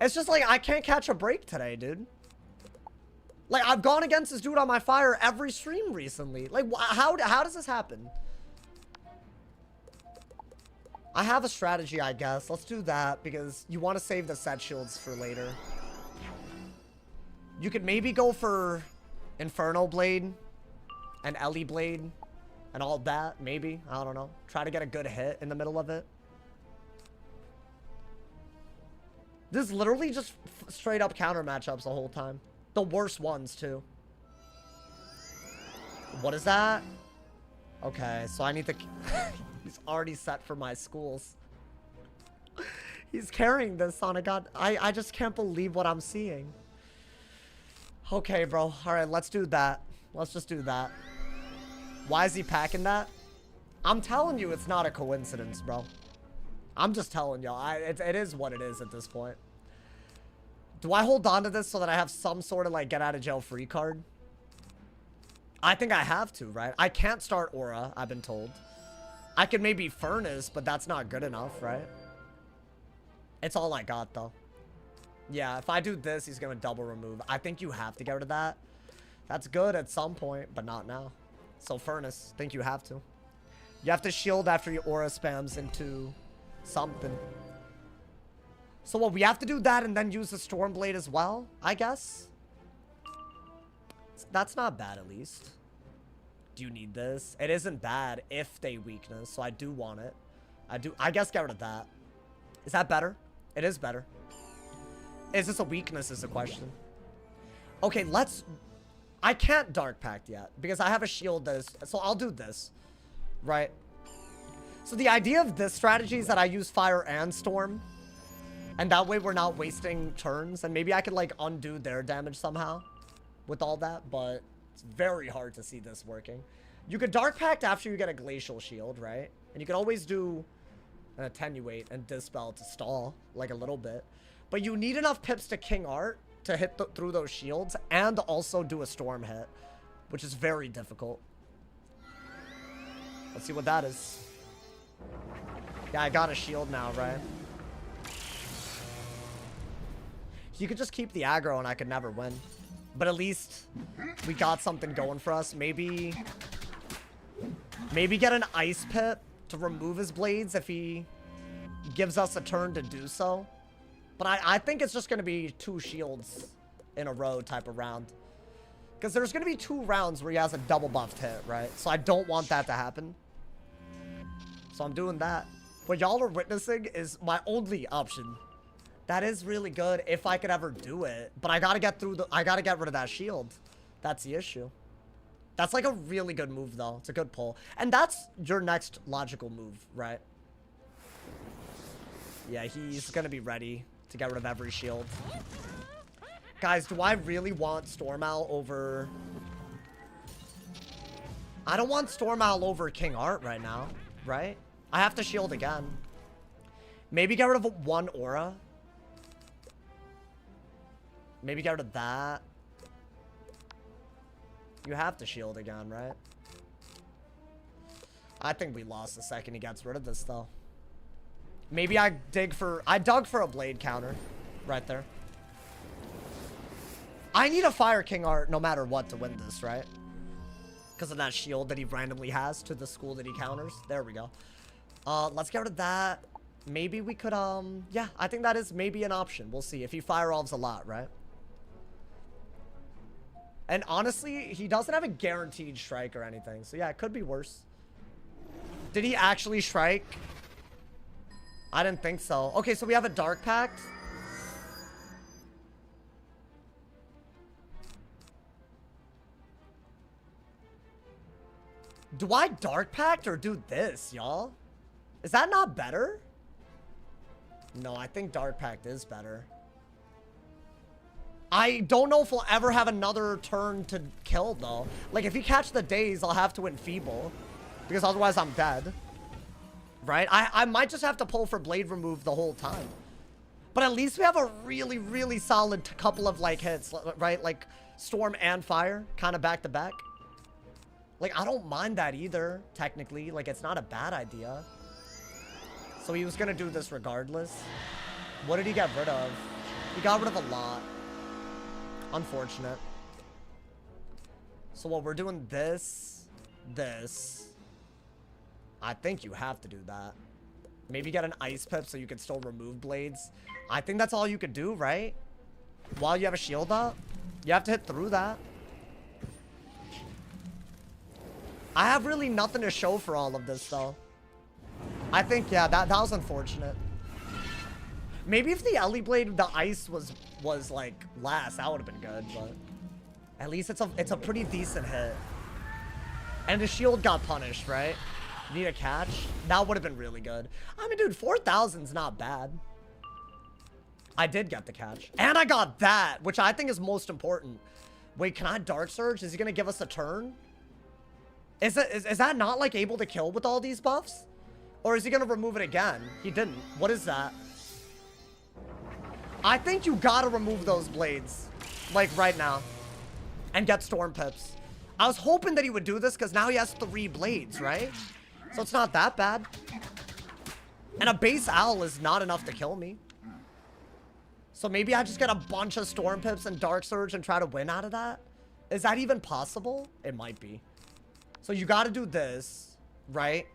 It's just like, I can't catch a break today, dude. Like, I've gone against this dude on my fire every stream recently. Like, how does this happen? I have a strategy, I guess. Let's do that, because you want to save the set shields for later. You could maybe go for Inferno Blade and Ellie Blade and all that, maybe. I don't know. Try to get a good hit in the middle of it. This is literally just straight up counter matchups the whole time. The worst ones, too. What is that? Okay, so I need to... He's already set for my schools. He's carrying this on a god. I just can't believe what I'm seeing. Okay, bro. Alright, let's do that. Let's just do that. Why is he packing that? I'm telling you, it's not a coincidence, bro. I'm just telling y'all. It is what it is at this point. Do I hold on to this so that I have some sort of, like, get out of jail free card? I think I have to, right? I can't start Aura, I've been told. I could maybe Furnace, but that's not good enough, right? It's all I got, though. Yeah, if I do this, he's going to double remove. I think you have to get rid of that. That's good at some point, but not now. So Furnace, think you have to. You have to shield after your Aura spams into something. So what, we have to do that and then use the Stormblade as well, I guess? That's not bad, at least. Do you need this? It isn't bad if they weakness, so I do want it. I guess get rid of that. Is that better? It is better. Is this a weakness is the question. Okay, let's... I can't Dark Pact yet, because I have a shield that is... So I'll do this, right? So the idea of this strategy is that I use Fire and Storm, and that way we're not wasting turns, and maybe I could, like, undo their damage somehow with all that, but it's very hard to see this working. You could Dark Pact after you get a Glacial Shield, right? And you could always do an Attenuate and Dispel to stall, like, a little bit. But you need enough pips to King Art to hit through those shields and also do a Storm hit, which is very difficult. Let's see what that is. Yeah, I got a shield now, right? You could just keep the aggro and I could never win. But at least we got something going for us. Maybe get an Ice Pit to remove his blades if he gives us a turn to do so. But I think it's just going to be 2 shields in a row type of round. Because there's going to be 2 rounds where he has a double buffed hit, right? So I don't want that to happen. So I'm doing that. What y'all are witnessing is my only option. That is really good if I could ever do it. But I got to get through I got to get rid of that shield. That's the issue. That's like a really good move, though. It's a good pull. And that's your next logical move, right? Yeah, he's going to be ready to get rid of every shield. Guys, do I really want Storm Owl over... I don't want Storm Owl over King Art right now, right? I have to shield again. Maybe get rid of one aura. Maybe get rid of that. You have to shield again, right? I think we lost the second he gets rid of this, though. Maybe I dug for a blade counter. Right there. I need a Fire King art no matter what to win this, right? Because of that shield that he randomly has to the school that he counters. There we go. Let's get rid of that. Maybe we could, yeah, I think that is maybe an option. We'll see if he fire elves a lot, right? And honestly, he doesn't have a guaranteed strike or anything. So yeah, it could be worse. Did he actually strike? I didn't think so. Okay, so we have a Dark Pact. Do I Dark Pact or do this, y'all? Is that not better? No, I think Dark Pact is better. I don't know if we'll ever have another turn to kill, though. Like, if you catch the days, I'll have to enfeeble. Because otherwise I'm dead. Right? I might just have to pull for blade remove the whole time. But at least we have a really, really solid couple of, like, hits. Right? Like, storm and fire. Kind of back to back. Like, I don't mind that either, technically. Like, it's not a bad idea. So he was gonna do this regardless. What did he get rid of? He got rid of a lot. Unfortunate. So what, we're doing this. I think you have to do that. Maybe get an ice pip so you can still remove blades. I think that's all you could do, right? While you have a shield up. You have to hit through that. I have really nothing to show for all of this, though. I think, yeah, that was unfortunate. Maybe if the Ellie Blade, the ice was like last, that would have been good, but at least it's a pretty decent hit. And the shield got punished, right? Need a catch? That would have been really good. I mean, dude, 4,000's not bad. I did get the catch. And I got that, which I think is most important. Wait, can I Dark Surge? Is he gonna give us a turn? Is that not, like, able to kill with all these buffs? Or is he gonna remove it again? He didn't. What is that? I think you gotta remove those blades. Like, right now. And get Storm Pips. I was hoping that he would do this, because now he has 3 blades, right? So it's not that bad. And a base owl is not enough to kill me. So maybe I just get a bunch of Storm Pips and Dark Surge and try to win out of that? Is that even possible? It might be. So you gotta do this, right?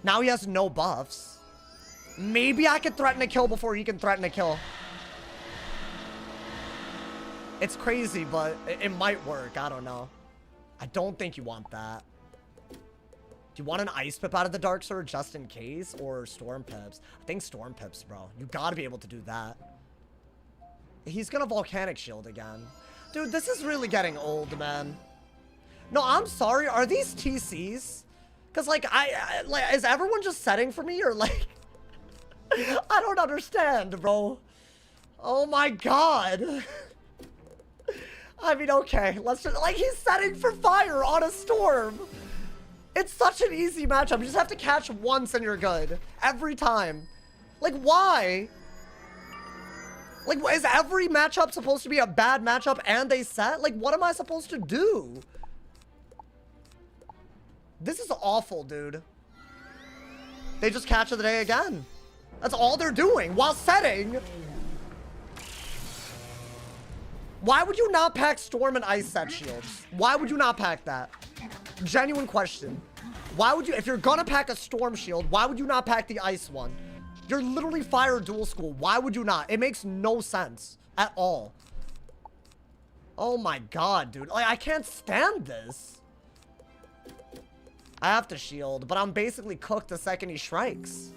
Now he has no buffs. Maybe I could threaten a kill before he can threaten a kill. It's crazy, but it might work. I don't know. I don't think you want that. Do you want an Ice Pip out of the Dark Surge just in case? Or Storm Pips? I think Storm Pips, bro. You gotta be able to do that. He's gonna Volcanic Shield again. Dude, this is really getting old, man. No, I'm sorry. Are these TCs? Because, like, like, is everyone just setting for me? Or, like... I don't understand, bro. Oh, my God. I mean, okay. Let's just... Like, he's setting for fire on a storm. It's such an easy matchup. You just have to catch once and you're good. Every time. Like, why? Like, is every matchup supposed to be a bad matchup and they set? Like, what am I supposed to do? This is awful, dude. They just catch of the day again. That's all they're doing while setting. Why would you not pack Storm and Ice set shields? Why would you not pack that? Genuine question. Why would you, if you're gonna pack a Storm shield, why would you not pack the Ice one? You're literally fire dual school. Why would you not? It makes no sense at all. Oh my God, dude. Like, I can't stand this. I have to shield, but I'm basically cooked the second he strikes.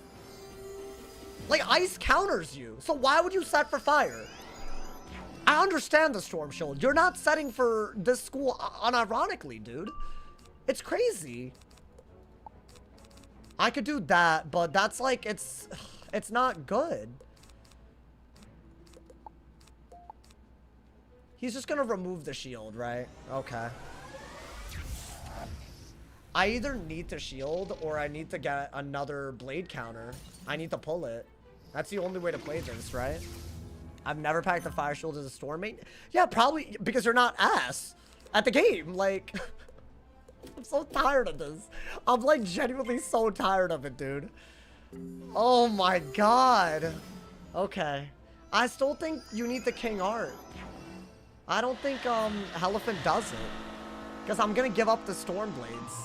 Like, Ice counters you. So why would you set for fire? I understand the Storm Shield. You're not setting for this school unironically, dude. It's crazy. I could do that, but that's like, it's not good. He's just gonna remove the shield, right? Okay. I either need to shield or I need to get another blade counter. I need to pull it. That's the only way to play this, right? I've never packed the fire shield as a storm mate. Yeah, probably because you're not ass at the game. Like, I'm so tired of this. I'm like genuinely so tired of it, dude. Oh my god. Okay. I still think you need the King Art. I don't think Elephant does it. Because I'm gonna give up the Storm Blades.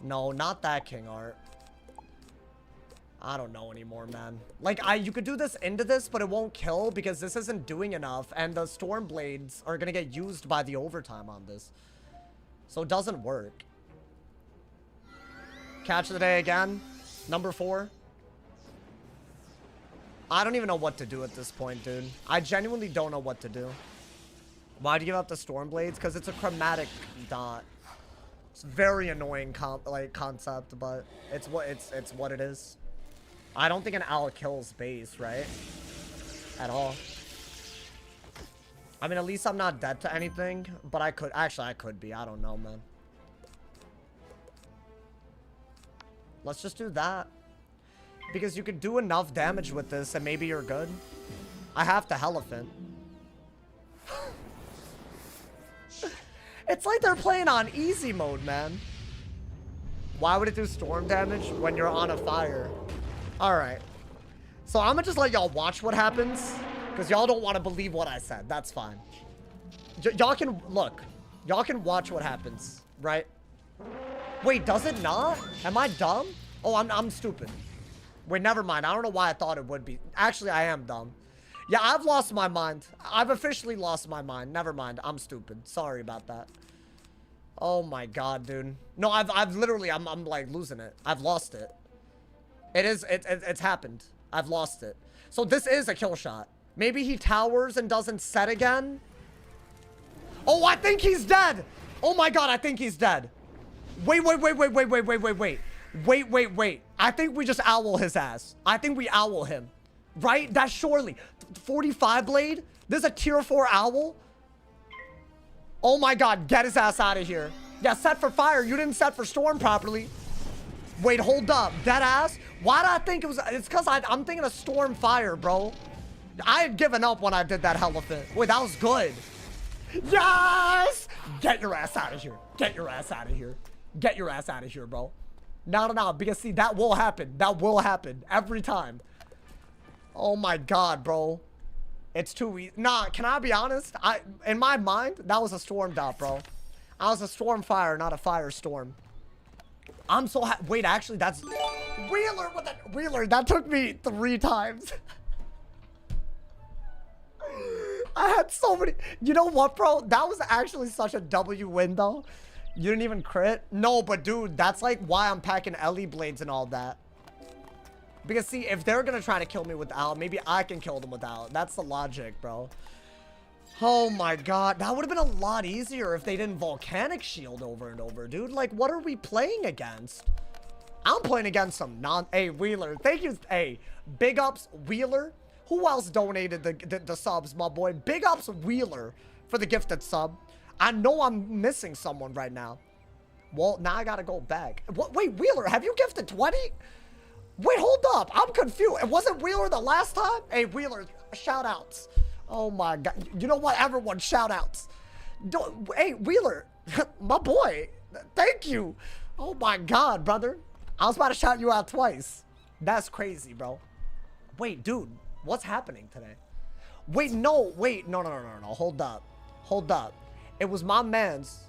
No, not that King Art. I don't know anymore, man. Like, you could do this into this, but it won't kill because this isn't doing enough. And the Storm Blades are gonna get used by the overtime on this. So it doesn't work. Catch of the day again. Number 4. I don't even know what to do at this point, dude. I genuinely don't know what to do. Why'd you give up the Storm Blades? Because it's a chromatic dot. It's very annoying concept, but it's what it is. I don't think an owl kills base, right? At all. I mean, at least I'm not dead to anything, but I could be. I don't know, man. Let's just do that. Because you could do enough damage with this and maybe you're good. I have to Elephant. It's like they're playing on easy mode, man. Why would it do storm damage when you're on a fire? Alright. So I'm gonna just let y'all watch what happens. Because y'all don't want to believe what I said. That's fine. Y'all can, look. Y'all can watch what happens, right? Wait, does it not? Am I dumb? Oh, I'm stupid. Wait, never mind. I don't know why I thought it would be. Actually, I am dumb. Yeah, I've lost my mind. I've officially lost my mind. Never mind. I'm stupid. Sorry about that. Oh my god, dude. No, I've literally, I'm like losing it. I've lost it. It's happened. I've lost it. So this is a kill shot. Maybe he towers and doesn't set again. Oh, I think he's dead. Oh my god, I think he's dead. Wait. Wait. I think we just owl his ass. I think we owl him. Right? That's surely 45 blade. There's a tier 4 owl. Oh my god, get his ass out of here. Yeah, set for fire. You didn't set for storm properly. Wait, hold up. Dead ass? Why did I think it was? It's because I'm thinking of storm fire, bro. I had given up when I did that elephant. Wait, that was good. Yes! Get your ass out of here. Get your ass out of here. Get your ass out of here, bro. No. Because, see, that will happen. That will happen. Every time. Oh, my God, bro. It's too easy. Nah, can I be honest? In my mind, that was a storm dot, bro. I was a storm fire, not a firestorm. I'm so wait, actually, that's... Wheeler with a... Wheeler, that took me 3 times. I had so many... You know what, bro? That was actually such a W win, though. You didn't even crit? No, but dude, that's like why I'm packing LE blades and all that. Because see, if they're gonna try to kill me with Owl, maybe I can kill them with Owl. That's the logic, bro. Oh my god, that would have been a lot easier if they didn't volcanic shield over and over, dude. Like, what are we playing against? I'm playing against some Hey, Wheeler, thank you. Hey, big ups, Wheeler. Who else donated the subs, my boy? Big ups, Wheeler, for the gifted sub. I know I'm missing someone right now. Well, now I gotta go back. What? Wait, Wheeler, have you gifted 20? Wait, hold up. I'm confused. Wasn't Wheeler the last time? Hey, Wheeler, shout outs. Oh my god. You know what? Everyone, shout outs. Hey, Wheeler, my boy. Thank you. Oh my god, brother. I was about to shout you out twice. That's crazy, bro. Wait, dude. What's happening today? Wait, no. Wait, no. Hold up. Hold up. It was my man's.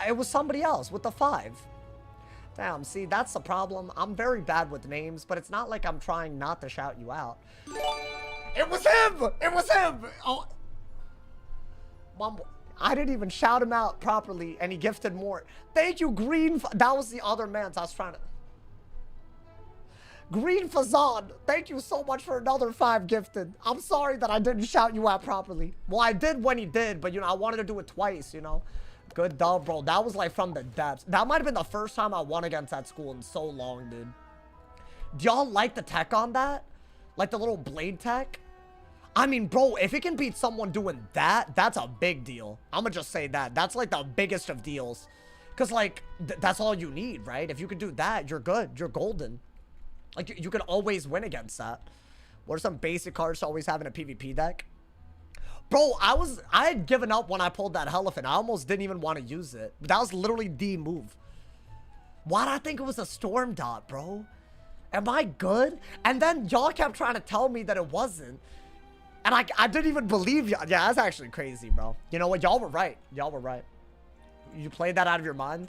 It was somebody else with the 5. Damn, see, that's the problem. I'm very bad with names, but it's not like I'm trying not to shout you out. It was him! It was him! Oh. Mom, I didn't even shout him out properly, and he gifted more. Thank you, Green. That was the other man's. I was trying to... Green Fazan, thank you so much for another 5 gifted. I'm sorry that I didn't shout you out properly. Well, I did when he did, but, you know, I wanted to do it twice, you know? Good dub, bro. That was, like, from the depths. That might have been the first time I won against that school in so long, dude. Do y'all like the tech on that? Like the little blade tech? I mean, bro, if it can beat someone doing that, that's a big deal. I'm gonna just say that. That's, like, the biggest of deals. Because, like, that's all you need, right? If you could do that, you're good. You're golden. Like, you can always win against that. What are some basic cards to always have in a PvP deck? Bro, I had given up when I pulled that Elephant. I almost didn't even want to use it. That was literally the move. Why'd I think it was a Storm Dot, bro? Am I good? And then y'all kept trying to tell me that it wasn't. And I didn't even believe y'all. Yeah, that's actually crazy, bro. You know what? Y'all were right. Y'all were right. You played that out of your mind?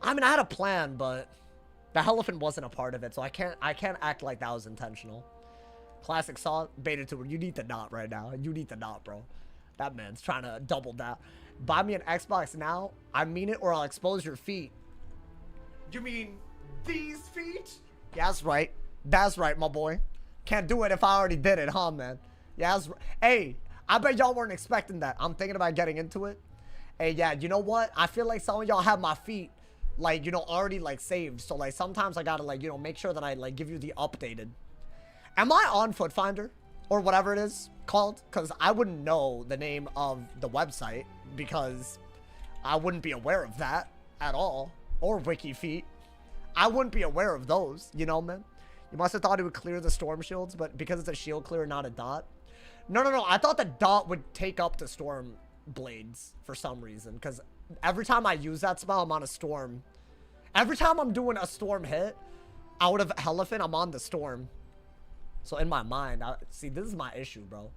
I mean, I had a plan, but the Elephant wasn't a part of it, so I can't act like that was intentional. Classic Saw, Beta 2, you need the knot right now. You need the knot, bro. That man's trying to double down. Buy me an Xbox now? I mean it, or I'll expose your feet. You mean these feet? Yeah, that's right. That's right, my boy. Can't do it if I already did it, huh, man? Yeah, that's right. Hey, I bet y'all weren't expecting that. I'm thinking about getting into it. Hey, yeah, you know what? I feel like some of y'all have my feet, like, you know, already, like, saved. So, like, sometimes I gotta, like, you know, make sure that I, like, give you the updated. Am I on Foot Finder? Or whatever it is called? Because I wouldn't know the name of the website because I wouldn't be aware of that at all. Or WikiFeet. I wouldn't be aware of those, you know, man? You must have thought it would clear the storm shields, but because it's a shield clear, not a dot. No. I thought the dot would take up the storm blades for some reason, because every time I use that spell, I'm on a storm. Every time I'm doing a storm hit out of Elephant, I'm on the storm. So in my mind, see, this is my issue, bro.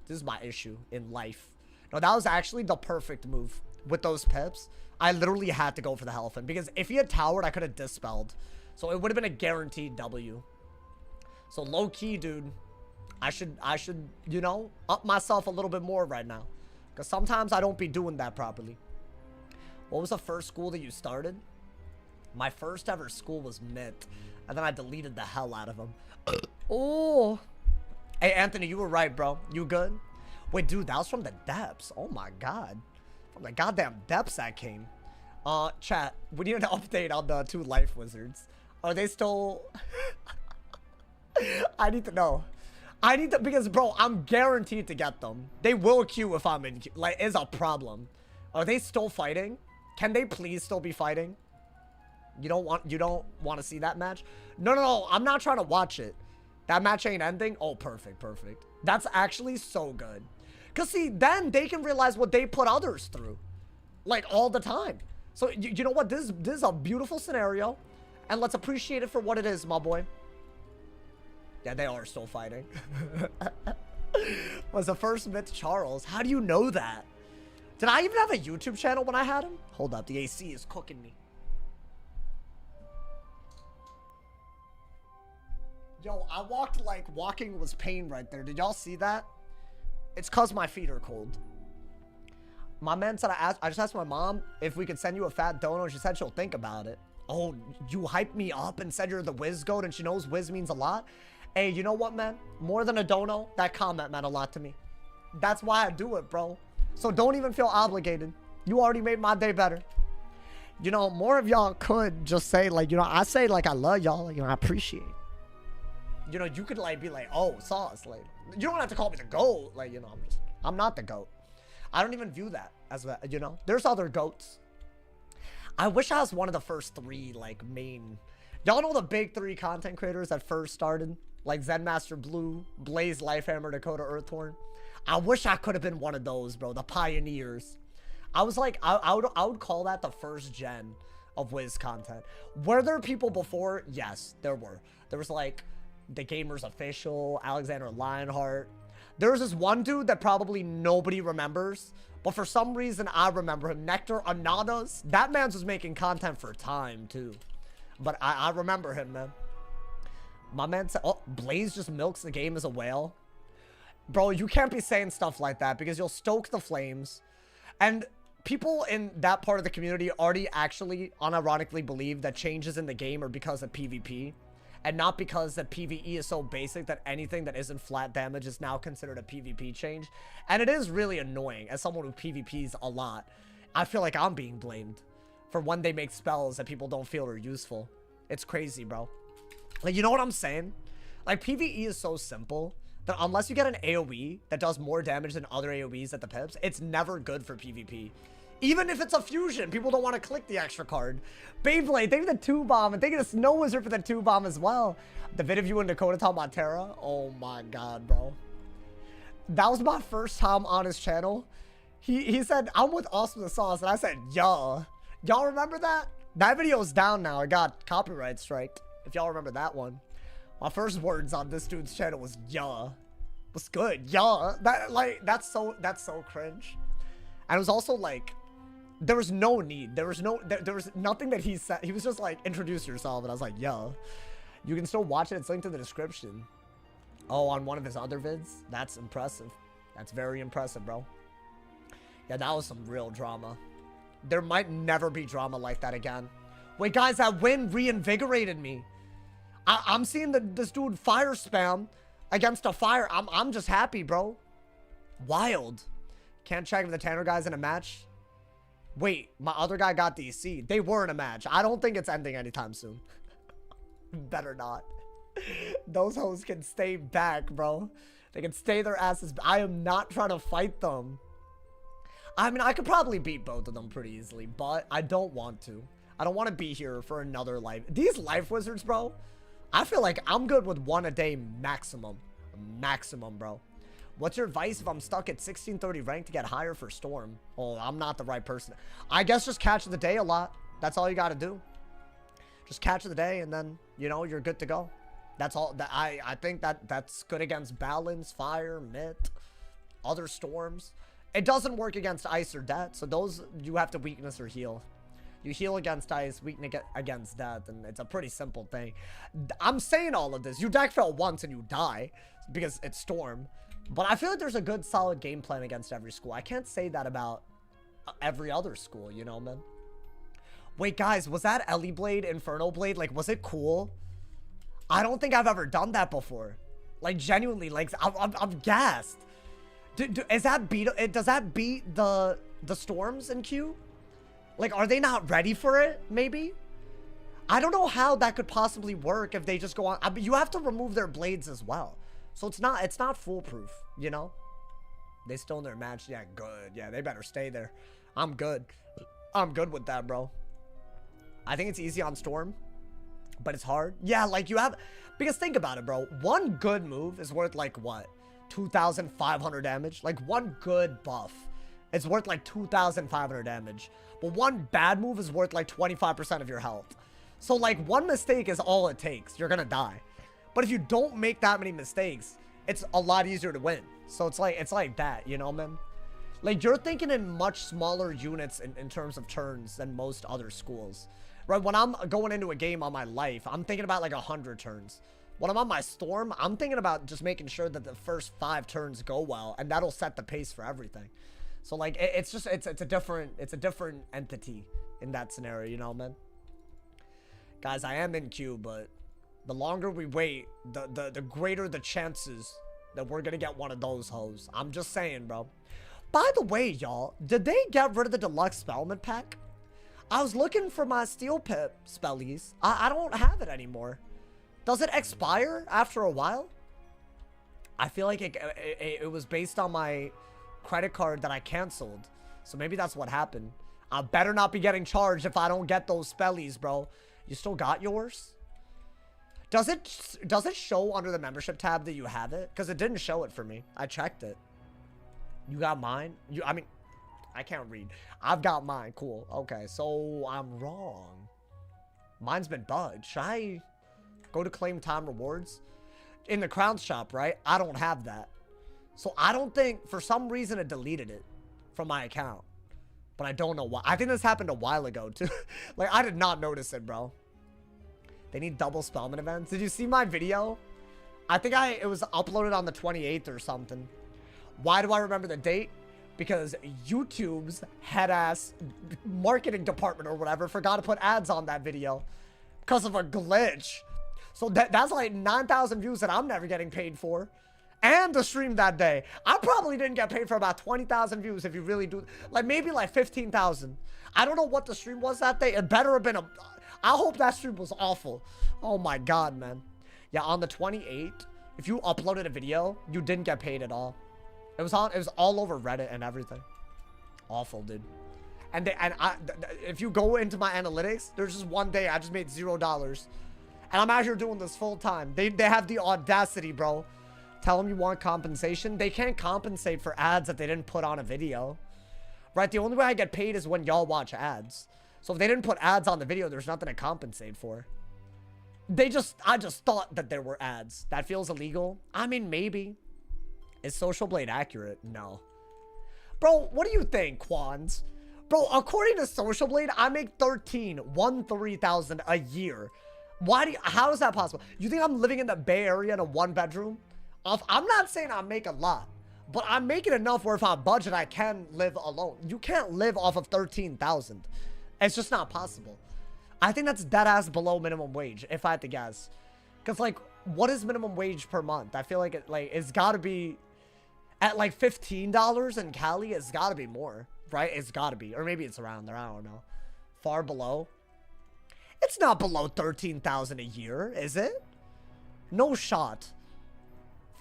This is my issue in life. No, that was actually the perfect move with those pips. I literally had to go for the Elephant because if he had towered, I could have dispelled. So it would have been a guaranteed W. So low key, dude, I should, you know, up myself a little bit more right now. Because sometimes I don't be doing that properly. What was the first school that you started? My first ever school was Mint. And then I deleted the hell out of them. Oh. Hey, Anthony, you were right, bro. You good? Wait, dude, that was from the depths. Oh, my God. From the goddamn depths that came. Chat, we need an update on the 2 life wizards. Are they still... I need to know. I need to, because bro, I'm guaranteed to get them. They will queue if I'm in queue. Like, is a problem. Are they still fighting? Can they please still be fighting? You don't want to see that match? No, I'm not trying to watch it. That match ain't ending? Oh, perfect. That's actually so good. Because see, then they can realize what they put others through. Like, all the time. So, you know what? This is a beautiful scenario. And let's appreciate it for what it is, my boy. Yeah, they are still fighting. Was the first myth Charles? How do you know that? Did I even have a YouTube channel when I had him? Hold up, the AC is cooking me. Yo, I walked like walking was pain right there. Did y'all see that? It's cause my feet are cold. My man said I just asked my mom if we could send you a fat dono. She said she'll think about it. Oh, you hyped me up and said you're the Wiz goat and she knows Wiz means a lot? Hey, you know what, man? More than a dono, that comment meant a lot to me. That's why I do it, bro. So don't even feel obligated. You already made my day better. You know, more of y'all could just say, like, you know, I say, like, I love y'all. Like, you know, I appreciate. You know, you could, like, be like, oh, Sauce. Like, you don't have to call me the GOAT. Like, you know, I'm not the GOAT. I don't even view that as that, you know. There's other GOATs. I wish I was one of the first 3, like, main. Y'all know the big 3 content creators that first started? Like Zenmaster Blue, Blaze Lifehammer, Dakota Earthhorn. I wish I could have been one of those, bro. The pioneers. I was like, I would call that the first gen of Wiz content. Were there people before? Yes, there were. There was like the Gamers Official, Alexander Lionheart. There was this one dude that probably nobody remembers, but for some reason I remember him. Nectar Anadas. That man's was making content for time too. But I remember him, man. My man said, oh, Blaze just milks the game as a whale. Bro, you can't be saying stuff like that because you'll stoke the flames. And people in that part of the community already actually unironically believe that changes in the game are because of PvP. And not because the PvE is so basic that anything that isn't flat damage is now considered a PvP change. And it is really annoying as someone who PvPs a lot. I feel like I'm being blamed for when they make spells that people don't feel are useful. It's crazy, bro. Like, you know what I'm saying? Like, PvE is so simple that unless you get an AoE that does more damage than other AoEs at the pips, it's never good for PvP. Even if it's a fusion, people don't want to click the extra card. Beyblade, thank you for the 2-bomb, and thank you to Snow Wizard for the 2-bomb as well. The vid of you and Dakota talking about Terra. Oh my god, bro. That was my first time on his channel. He said, I'm with Awesome the Sauce, and I said, yeah. Y'all remember that? That video is down now. It got copyright striked. If y'all remember that one. My first words on this dude's channel was, yeah. What's good? Yeah. That's so cringe. And it was also like, there was no need. There was nothing that he said. He was just like, introduce yourself. And I was like, yeah. You can still watch it. It's linked in the description. Oh, on one of his other vids? That's impressive. That's very impressive, bro. Yeah, that was some real drama. There might never be drama like that again. Wait, guys, that win reinvigorated me. I'm seeing this dude fire spam against a fire. I'm just happy, bro. Wild. Can't check if the Tanner guy's in a match. Wait, my other guy got DC. They were in a match. I don't think it's ending anytime soon. Better not. Those hoes can stay back, bro. They can stay their asses. I am not trying to fight them. I mean, I could probably beat both of them pretty easily, but I don't want to. I don't want to be here for another life. These life wizards, bro, I feel like I'm good with 1 a day maximum. Maximum, bro. What's your advice if I'm stuck at 1630 rank to get higher for Storm? Oh, I'm not the right person. I guess just catch the day a lot. That's all you got to do. Just catch the day and then, you know, you're good to go. That's all. I think that's good against balance, fire, myth, other storms. It doesn't work against ice or death. So those, you have to weakness or heal. You heal against ice, weakness against death, and it's a pretty simple thing. I'm saying all of this. You deck fail once and you die because it's Storm. But I feel like there's a good, solid game plan against every school. I can't say that about every other school, you know, man? Wait, guys, was that Ellie Blade, Inferno Blade? Like, was it cool? I don't think I've ever done that before. Like, genuinely, like, I'm gassed. Does that beat the Storms in Q? Like, are they not ready for it, maybe? I don't know how that could possibly work if they just go on. I mean, you have to remove their blades as well. So it's not foolproof, you know? They still in their match. Yeah, good. Yeah, they better stay there. I'm good. I'm good with that, bro. I think it's easy on Storm, but it's hard. Yeah, like you have, because think about it, bro. One good move is worth like what? 2,500 damage. Like one good buff, it's worth like 2,500 damage. But one bad move is worth like 25% of your health. So like one mistake is all it takes. You're gonna die. But if you don't make that many mistakes, it's a lot easier to win. So it's like that, you know, man? Like you're thinking in much smaller units in terms of turns than most other schools. Right, when I'm going into a game on my life, I'm thinking about like 100 turns. When I'm on my Storm, I'm thinking about just making sure that the first 5 turns go well, and that'll set the pace for everything. So like, it's a different entity in that scenario, you know, man? Guys, I am in queue, but the longer we wait, the greater the chances that we're gonna get one of those hoes. I'm just saying, bro. By the way, y'all, did they get rid of the deluxe Spellman pack? I was looking for my Steel Pip spellies. I don't have it anymore. Does it expire after a while? I feel like it was based on my credit card that I canceled. So maybe that's what happened. I better not be getting charged if I don't get those spellies, bro. You still got yours? Does it show under the membership tab that you have it? Because it didn't show it for me. I checked it. You got mine? I mean, I can't read. I've got mine. Cool. Okay, so I'm wrong. Mine's been bugged. Should I go to claim time rewards? In the crown shop, right? I don't have that. So I don't think, for some reason, it deleted it from my account. But I don't know why. I think this happened a while ago, too. Like, I did not notice it, bro. They need double Spellman events. Did you see my video? I think it was uploaded on the 28th or something. Why do I remember the date? Because YouTube's head-ass marketing department or whatever forgot to put ads on that video because of a glitch. So that's like 9,000 views that I'm never getting paid for. And the stream that day, I probably didn't get paid for about 20,000 views if you really do. Like maybe like 15,000. I don't know what the stream was that day. It better have been I hope that stream was awful. Oh my God, man. Yeah, on the 28th, if you uploaded a video, you didn't get paid at all. It was all over Reddit and everything. Awful, dude. And if you go into my analytics, there's just one day I just made $0. And I'm out here doing this full time. They have the audacity, bro. Tell them you want compensation. They can't compensate for ads that they didn't put on a video. Right? The only way I get paid is when y'all watch ads. So if they didn't put ads on the video, there's nothing to compensate for. I just thought that there were ads. That feels illegal. I mean, maybe. Is Social Blade accurate? No. Bro, what do you think, Quans? Bro, according to Social Blade, I make 13,000 a year. How is that possible? You think I'm living in the Bay Area in a 1-bedroom? I'm not saying I make a lot, but I'm making enough where if I budget, I can live alone. You can't live off of 13,000. It's just not possible. I think that's dead ass below minimum wage, if I had to guess. Because, like, what is minimum wage per month? I feel like it's got to be at like $15 in Cali. It's got to be more, right? It's got to be. Or maybe it's around there. I don't know. Far below. It's not below 13,000 a year, is it? No shot.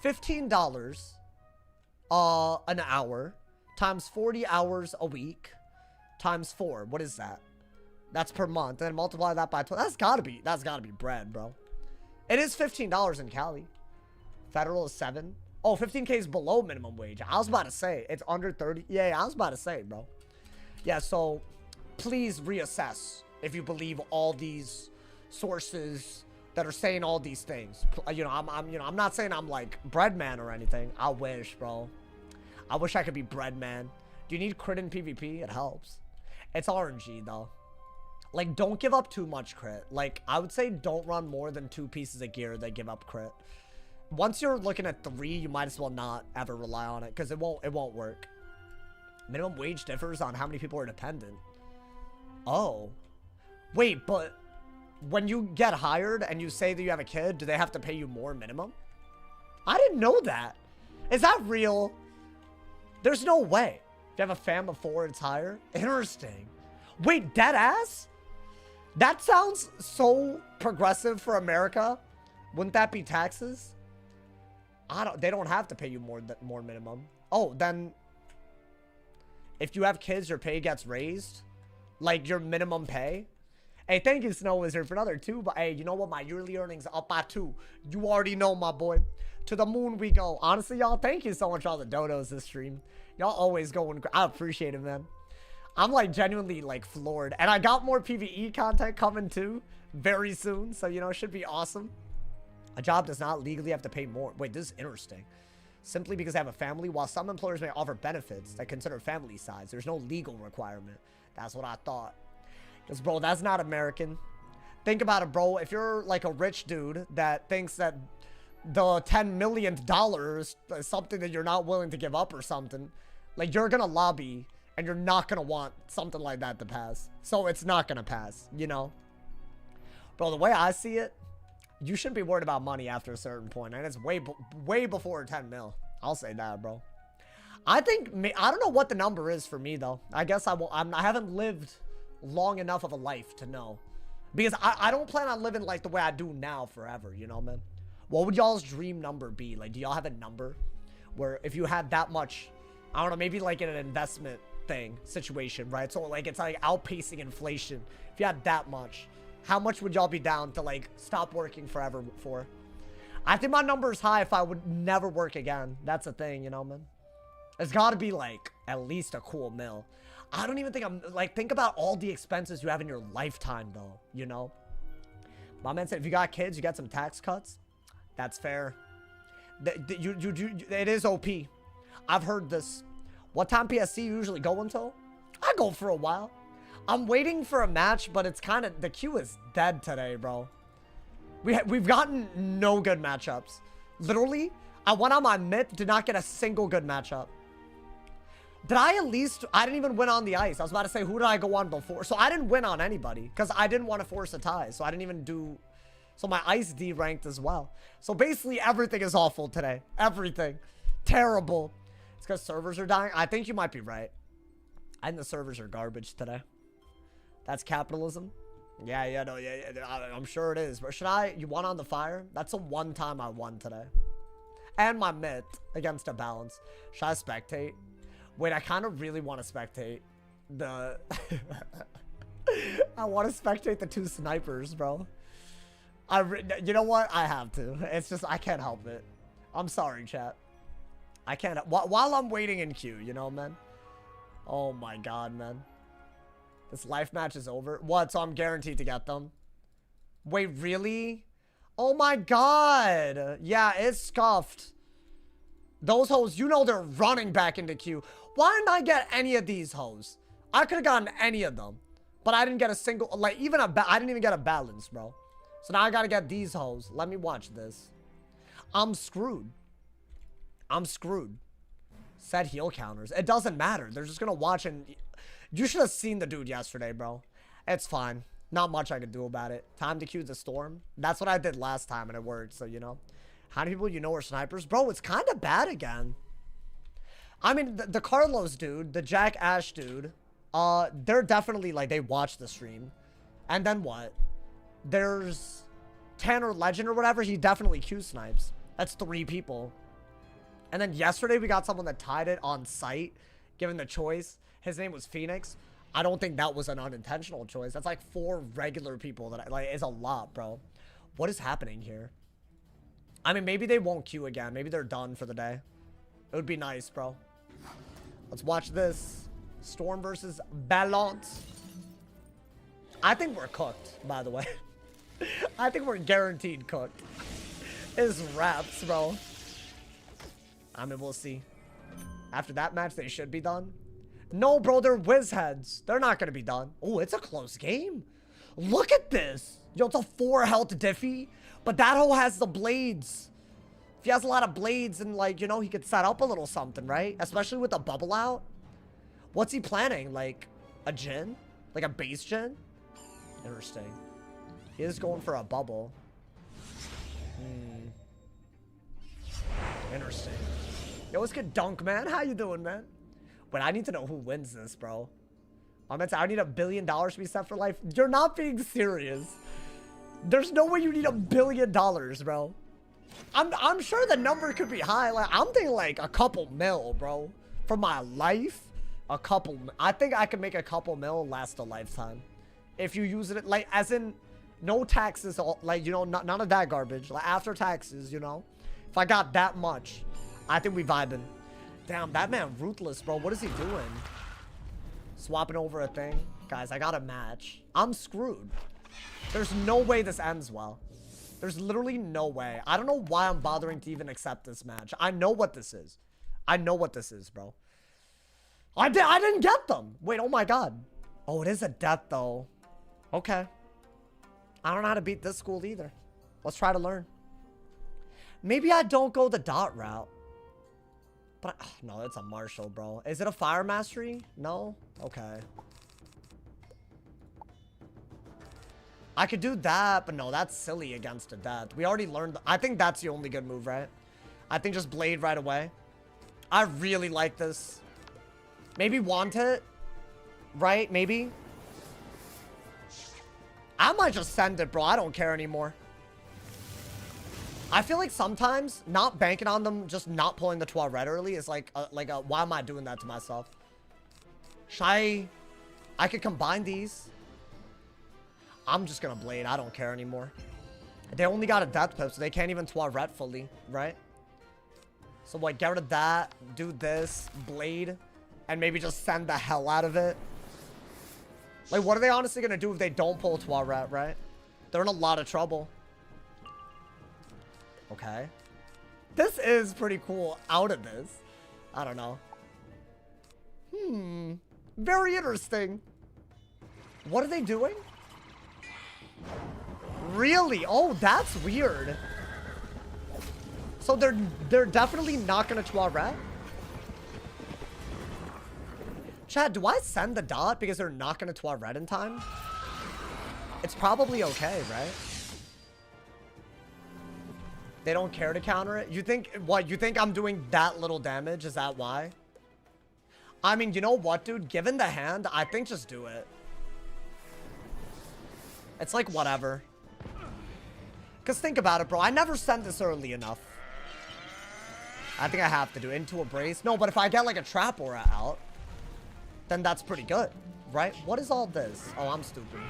$15 an hour times 40 hours a week times 4. What is that? That's per month. And then multiply that by 12. That's gotta be bread, bro. It is $15 in Cali. Federal is 7. Oh, 15K is below minimum wage. I was about to say it's under 30. Yeah, I was about to say, bro. Yeah, so please reassess if you believe all these sources that are saying all these things. You know, I'm not saying I'm like bread man or anything. I wish, bro. I wish I could be bread man. Do you need crit in PvP? It helps. It's RNG though. Like, don't give up too much crit. Like, I would say don't run more than 2 pieces of gear that give up crit. Once you're looking at 3, you might as well not ever rely on it because it won't work. Minimum wage differs on how many people are dependent. Oh. Wait, but when you get hired and you say that you have a kid, do they have to pay you more minimum? I didn't know that. Is that real? There's no way. If you have a fam of 4, it's higher. Interesting. Wait, dead ass? That sounds so progressive for America. Wouldn't that be taxes? They don't have to pay you more minimum. Oh, then if you have kids, your pay gets raised? Like your minimum pay? Hey, thank you, Snow Wizard, for another 2. But hey, you know what? My yearly earnings up by 2. You already know, my boy. To the moon we go. Honestly, y'all, thank you so much for all the dodos this stream. Y'all always going. I appreciate it, man. I'm like genuinely like floored. And I got more PvE content coming too very soon. So, you know, it should be awesome. A job does not legally have to pay more. Wait, this is interesting. Simply because I have a family, while some employers may offer benefits that consider family size, there's no legal requirement. That's what I thought. Because, bro, that's not American. Think about it, bro. If you're like a rich dude that thinks that the $10 million is something that you're not willing to give up or something, like you're going to lobby and you're not going to want something like that to pass. So it's not going to pass, you know? Bro, the way I see it, you shouldn't be worried about money after a certain point. And it's way before 10 mil. I'll say that, bro. I think, I don't know what the number is for me, though. I guess I haven't lived long enough of a life to know. Because I don't plan on living like the way I do now forever, you know, man? What would y'all's dream number be? Like, do y'all have a number where if you had that much, I don't know, maybe like in an investment situation, right? So like it's like outpacing inflation. If you had that much, how much would y'all be down to like stop working forever for? I think my number is high if I would never work again. That's the thing, you know, man. It's got to be like at least a cool mill. I don't even think I'm like, think about all the expenses you have in your lifetime though, you know? My man said, if you got kids, you got some tax cuts. That's fair. It is OP. I've heard this. What time PSC usually go until? I go for a while. I'm waiting for a match, but it's kind of, the queue is dead today, bro. We've gotten no good matchups. Literally, I went on my myth, did not get a single good matchup. Did I at least, I didn't even win on the ice. I was about to say, who did I go on before? So I didn't win on anybody because I didn't want to force a tie. So I didn't even do, so my ice D ranked as well. So basically everything is awful today. Everything. Terrible. It's because servers are dying. I think you might be right. I think the servers are garbage today. That's capitalism. Yeah, I'm sure it is. But you won on the fire? That's the one time I won today. And my myth against a balance. Should I spectate? Wait, I kind of really want to spectate. the... I want to spectate the 2 snipers, bro. You know what? I have to. It's just, I can't help it. I'm sorry, chat. I can't. While I'm waiting in queue, you know, man. Oh my god, man. This life match is over. What? So I'm guaranteed to get them. Wait, really? Oh my god. Yeah, it's scuffed. Those hoes, you know they're running back into queue. Why didn't I get any of these hoes? I could have gotten any of them. But I didn't get a single, like, even I didn't even get a balance, bro. So now I gotta get these hoes. Let me watch this. I'm screwed. I'm screwed. Set heal counters. It doesn't matter. They're just gonna watch and... You should have seen the dude yesterday, bro. It's fine. Not much I could do about it. Time to queue the storm. That's what I did last time and it worked, so you know. How many people you know are snipers? Bro, it's kind of bad again. I mean, the Carlos dude, the Jack Ash dude, they're definitely, like, they watch the stream. And then what? There's Tanner Legend or whatever. He definitely Q snipes. That's 3 people. And then yesterday we got someone that tied it on site, given the choice. His name was Phoenix. I don't think that was an unintentional choice. That's like 4 regular people that like, it's a lot, bro. What is happening here? I mean, maybe they won't queue again. Maybe they're done for the day. It would be nice, bro. Let's watch this. Storm versus Balance. I think we're cooked, by the way. I think we're guaranteed cooked. It's wraps, bro. I mean, we'll see. After that match, they should be done. No, bro, they're whiz heads. They're not going to be done. Oh, it's a close game. Look at this. Yo, it's a 4 health diffy, but that hoe has the blades. If he has a lot of blades and, like, you know, he could set up a little something, right? Especially with the bubble out. What's he planning? Like, a Jhin? Like a base Jhin? Interesting. He is going for a bubble. Interesting. Yo, what's good, Dunk, man? How you doing, man? But I need to know who wins this, bro. I need $1 billion to be set for life. You're not being serious. There's no way you need $1 billion, bro. I'm sure the number could be high. Like, I'm thinking like a couple mil, bro. For my life, I think I could make a couple mil last a lifetime. If you use it, like, as in, no taxes, like, you know, none of that garbage. Like, after taxes, you know. If I got that much, I think we vibing. Damn, that man ruthless, bro. What is he doing? Swapping over a thing. Guys, I got a match. I'm screwed. There's no way this ends well. There's literally no way. I don't know why I'm bothering to even accept this match. I know what this is. I know what this is, bro. I didn't get them. Wait, oh my god. Oh, it is a death, though. Okay. I don't know how to beat this school either. Let's try to learn. Maybe I don't go the dot route. But no, it's a Marshall, bro. Is it a Fire Mastery? No? Okay. I could do that, but no, that's silly against a death. We already learned. I think that's the only good move, right? I think just Blade right away. I really like this. Maybe want it. Right? Maybe. I might just send it, bro. I don't care anymore. I feel like sometimes not banking on them, just not pulling the 12 red early is like why am I doing that to myself? I could combine these. I'm just gonna Blade. I don't care anymore. They only got a death pip, so they can't even 12 red fully, right? So what, get rid of that, do this, Blade, and maybe just send the hell out of it. Like, what are they honestly gonna do if they don't pull 12 red, right? They're in a lot of trouble. Okay. This is pretty cool out of this. I don't know. Very interesting. What are they doing? Really? Oh, that's weird. So they're definitely not gonna 12 red? Chad, do I send the dot because they're not gonna 12 red in time? It's probably okay, right? They don't care to counter it? You think, what, you think I'm doing that little damage? Is that why? I mean, you know what, dude? Given the hand, I think just do it. It's like, whatever. Because think about it, bro. I never sent this early enough. I think I have to do into a brace. No, but if I get like a trap aura out. then that's pretty good, right? What is all this? Oh, I'm stupid.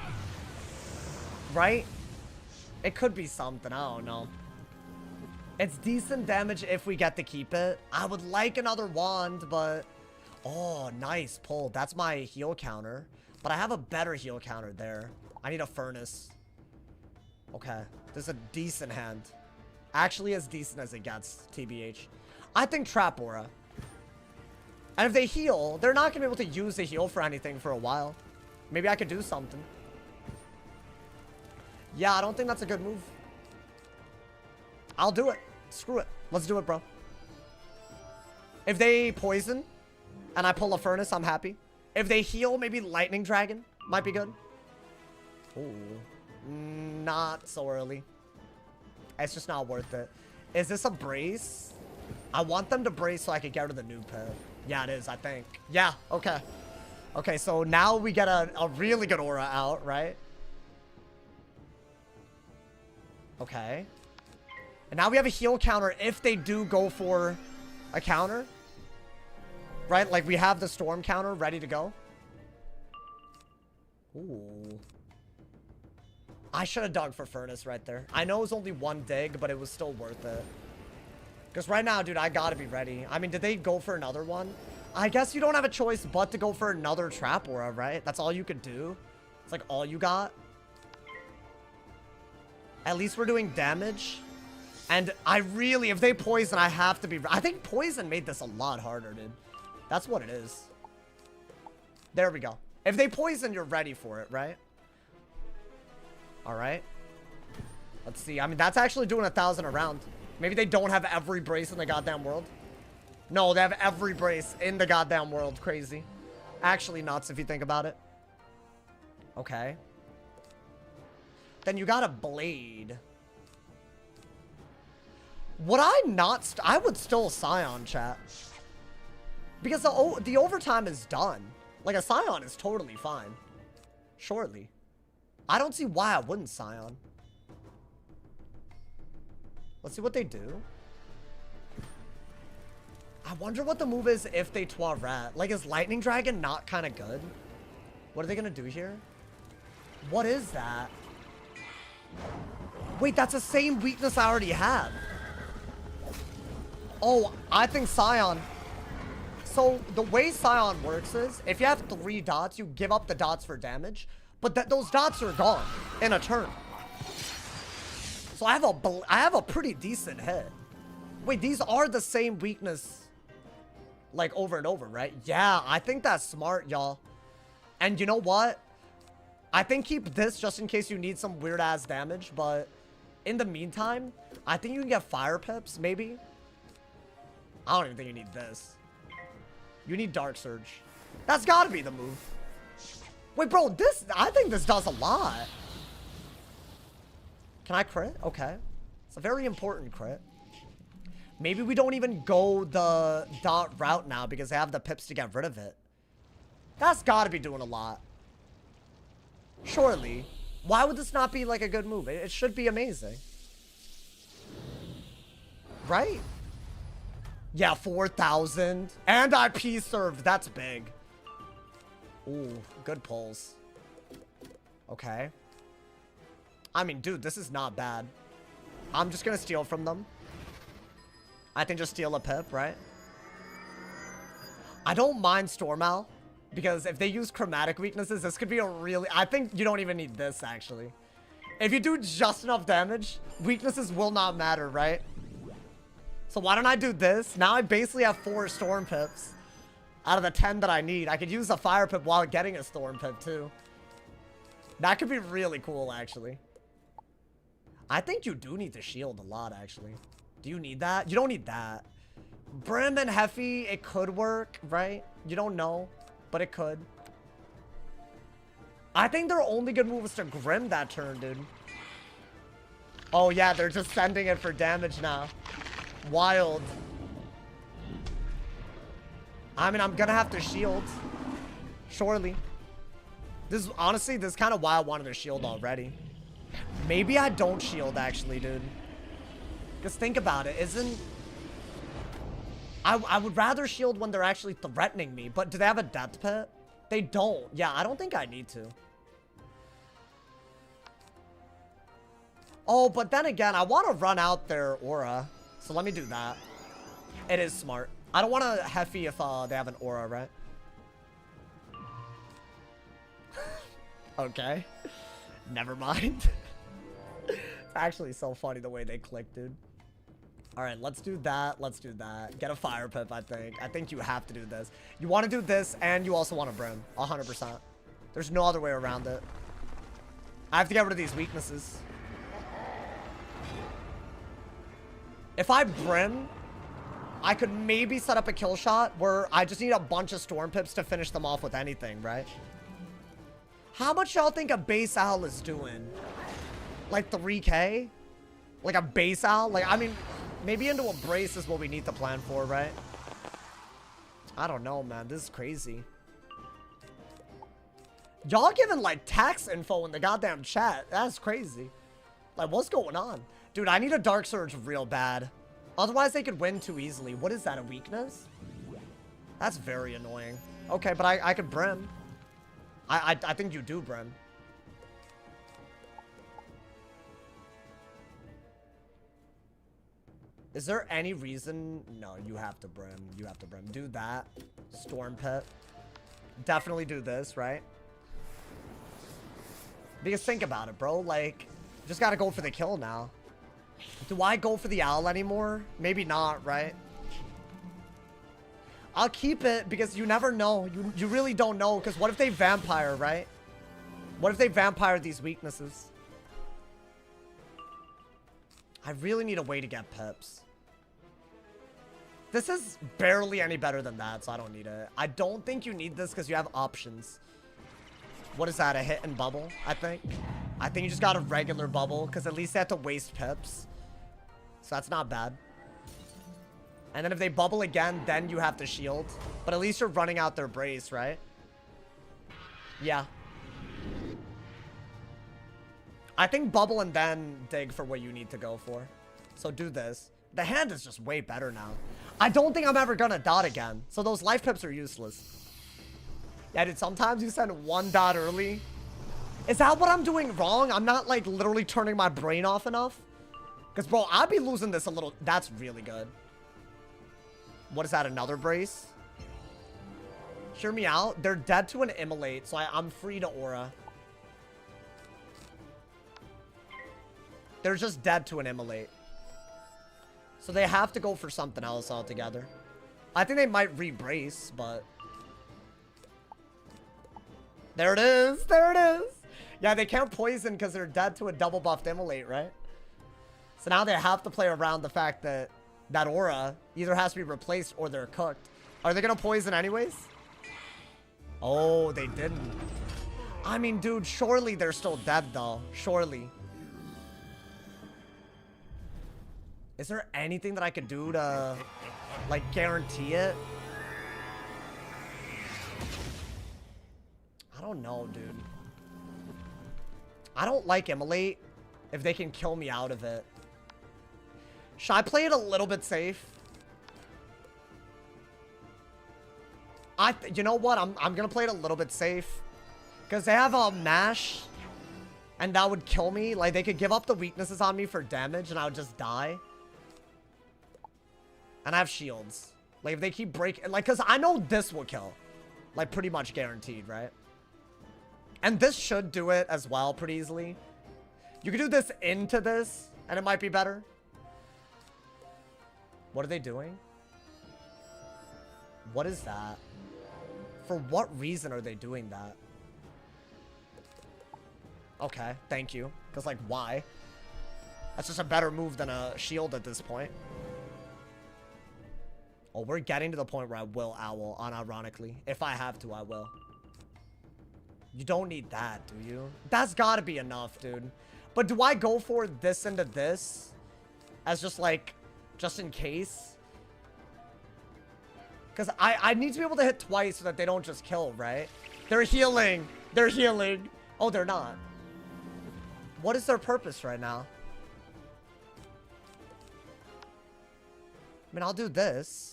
Right? It could be something, I don't know. It's decent damage if we get to keep it. I would like another wand, but... Oh, nice pull. That's my heal counter. But I have a better heal counter there. I need a furnace. Okay. This is a decent hand. Actually as decent as it gets, TBH. I think Trap Aura. And if they heal, they're not going to be able to use the heal for anything for a while. Maybe I could do something. Yeah, I don't think that's a good move. I'll do it. Screw it. Let's do it, bro. If they poison and I pull a furnace, I'm happy. If they heal, maybe Lightning Dragon might be good. Ooh. Not so early. It's just not worth it. Is this a brace? I want them to brace so I can get rid of the new pet. Yeah, it is, I think. Yeah, okay. Okay, so now we get a really good aura out, right? Okay. And now we have a heal counter if they do go for a counter. Right? Like we have the storm counter ready to go. Ooh. I should have dug for furnace right there. I know it was only one dig, but it was still worth it. Because right now, dude, I gotta be ready. I mean, did they go for another one? I guess you don't have a choice but to go for another trap aura, right? That's all you could do. It's like all you got. At least we're doing damage. And I really, if they poison, I have to be... I think poison made this a lot harder, dude. That's what it is. There we go. If they poison, you're ready for it, right? All right. Let's see. I mean, that's actually doing 1,000 a round. Maybe they don't have every brace in the goddamn world. No, they have every brace in the goddamn world. Crazy. Actually nuts if you think about it. Okay. Then you got a blade. Would I not... I would still Scion, chat. Because the overtime is done. Like, a Scion is totally fine. Shortly. I don't see why I wouldn't Scion. Let's see what they do. I wonder what the move is if they Toilet. Like, is Lightning Dragon not kind of good? What are they going to do here? What is that? Wait, that's the same weakness I already have. Oh, I think Scion. So, the way Scion works is, if you have 3 dots, you give up the dots for damage. But those dots are gone in a turn. So, I have a pretty decent hit. Wait, these are the same weakness, like, over and over, right? Yeah, I think that's smart, y'all. And you know what? I think keep this just in case you need some weird-ass damage, but in the meantime, I think you can get Fire Pips, maybe. I don't even think you need this. You need Dark Surge. That's gotta be the move. Wait, bro, I think this does a lot. Can I crit? Okay. It's a very important crit. Maybe we don't even go the dot route now because they have the pips to get rid of it. That's gotta be doing a lot. Surely. Why would this not be like a good move? It should be amazing. Right? Yeah, 4,000. And IP served. That's big. Ooh, good pulls. Okay. I mean, dude, this is not bad. I'm just gonna steal from them. I think just steal a pip, right? I don't mind Storm Owl. Because if they use chromatic weaknesses, this could be a really... I think you don't even need this, actually. If you do just enough damage, weaknesses will not matter, right? So why don't I do this? Now I basically have 4 Storm Pips out of the 10 that I need. I could use a Fire Pip while getting a Storm Pip, too. That could be really cool, actually. I think you do need to shield a lot, actually. Do you need that? You don't need that. Brim and Heffy, it could work, right? You don't know. But it could. I think their only good move is to Grim that turn, dude. Oh, yeah, they're just sending it for damage now. Wild. I mean, I'm gonna have to shield. Surely. This is, honestly, this is kind of why I wanted to shield already. Maybe I don't shield, actually, dude. Because think about it, isn't... I would rather shield when they're actually threatening me, but do they have a death pit? They don't. Yeah, I don't think I need to. Oh, but then again, I want to run out their aura. So let me do that. It is smart. I don't want to Heffy if they have an aura, right? Okay. Never mind. It's actually so funny the way they click, dude. Alright, let's do that. Let's do that. Get a fire pip, I think. I think you have to do this. You want to do this, and you also want to brim. 100%. There's no other way around it. I have to get rid of these weaknesses. If I brim, I could maybe set up a kill shot where I just need a bunch of storm pips to finish them off with anything, right? How much y'all think a base owl is doing? Like 3K? Like a base owl? Like, I mean, maybe into a brace is what we need to plan for, right? I don't know, man. This is crazy. Y'all giving, like, tax info in the goddamn chat. That's crazy. Like, what's going on? Dude, I need a Dark Surge real bad. Otherwise, they could win too easily. What is that, a weakness? That's very annoying. Okay, but I could brim. I think you do brim. Is there any reason? No, you have to brim. You have to brim. Do that. Storm Pit. Definitely do this, right? Because think about it, bro. Like, just gotta go for the kill now. Do I go for the owl anymore? Maybe not, right? I'll keep it because you never know. You really don't know. Because what if they vampire, right? What if they vampire these weaknesses? I really need a way to get pips. This is barely any better than that, so I don't need it. I don't think you need this because you have options. What is that, a hit and bubble, I think? I think you just got a regular bubble because at least they have to waste pips. So that's not bad. And then if they bubble again, then you have to shield. But at least you're running out their brace, right? Yeah. I think bubble and then dig for what you need to go for. So do this. The hand is just way better now. I don't think I'm ever gonna dot again. So those life pips are useless. Yeah, dude, sometimes you send one dot early. Is that what I'm doing wrong? I'm not, like, literally turning my brain off enough? Because, bro, I'd be losing this a little. That's really good. What is that, another brace? Hear me out. They're dead to an immolate, so I'm free to aura. They're just dead to an immolate. So they have to go for something else altogether. I think they might re-brace, but... There it is! There it is! Yeah, they can't poison because they're dead to a double buffed immolate, right? So now they have to play around the fact that that aura either has to be replaced or they're cooked. Are they going to poison anyways? Oh, they didn't. I mean, dude, surely they're still dead, though. Surely. Is there anything that I could do to, like, guarantee it? I don't know, dude. I don't like immolate if they can kill me out of it. Should I play it a little bit safe? You know what? I'm gonna play it a little bit safe. Because they have a mash. And that would kill me. Like, they could give up the weaknesses on me for damage and I would just die. And I have shields. Like, if they keep breaking... Like, because I know this will kill. Like, pretty much guaranteed, right? And this should do it as well pretty easily. You could do this into this, and it might be better. What are they doing? What is that? For what reason are they doing that? Okay, thank you. Because, like, why? That's just a better move than a shield at this point. Oh, we're getting to the point where I will owl, unironically. If I have to, I will. You don't need that, do you? That's gotta be enough, dude. But do I go for this into this? As just, like, just in case? Because I need to be able to hit twice so that they don't just kill, right? They're healing. They're healing. Oh, they're not. What is their purpose right now? I mean, I'll do this.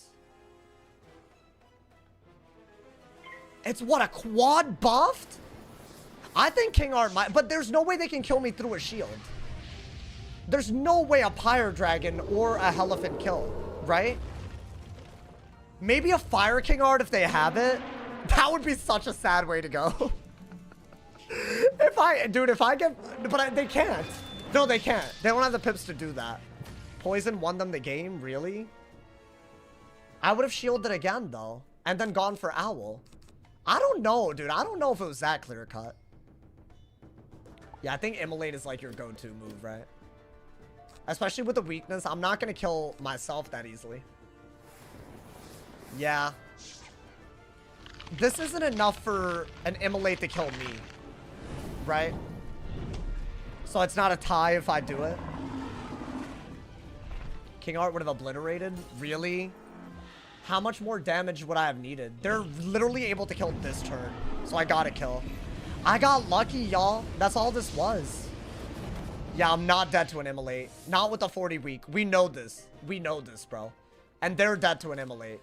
It's what, a quad buffed? I think King Art might, but there's no way they can kill me through a shield. There's no way a Pyre Dragon or a Elephant kill, right? Maybe a Fire King Art if they have it. That would be such a sad way to go. If I get, but they can't. No, they can't. They don't have the pips to do that. Poison won them the game, really? I would have shielded again, though, and then gone for Owl. I don't know, dude. I don't know if it was that clear cut. Yeah, I think Immolate is like your go-to move, right? Especially with the weakness. I'm not going to kill myself that easily. Yeah. This isn't enough for an Immolate to kill me, right? So it's not a tie if I do it. King Art would have obliterated? Really? How much more damage would I have needed? They're literally able to kill this turn. So I gotta kill. I got lucky, y'all. That's all this was. Yeah, I'm not dead to an Immolate. Not with the 40 week. We know this. We know this, bro. And they're dead to an Immolate.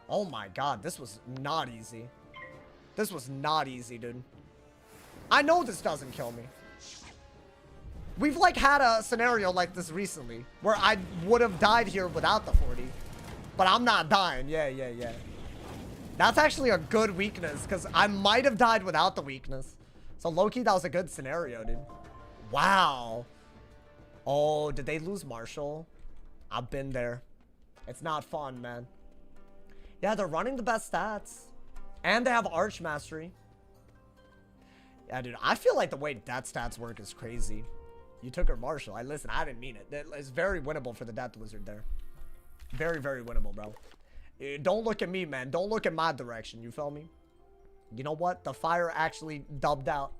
Oh my god, this was not easy. This was not easy, dude. I know this doesn't kill me. We've like had a scenario like this recently where I would have died here without the 40. But I'm not dying. Yeah. That's actually a good weakness because I might have died without the weakness. So low-key, that was a good scenario, dude. Wow. Oh, did they lose Marshall? I've been there. It's not fun, man. Yeah, they're running the best stats. And they have Arch Mastery. Yeah, dude, I feel like the way death stats work is crazy. You took her Marshall. Listen, I didn't mean it. It's very winnable for the Death Wizard there. Very, very winnable, bro. Don't look at me, man. Don't look in my direction. You feel me? You know what? The fire actually dubbed out.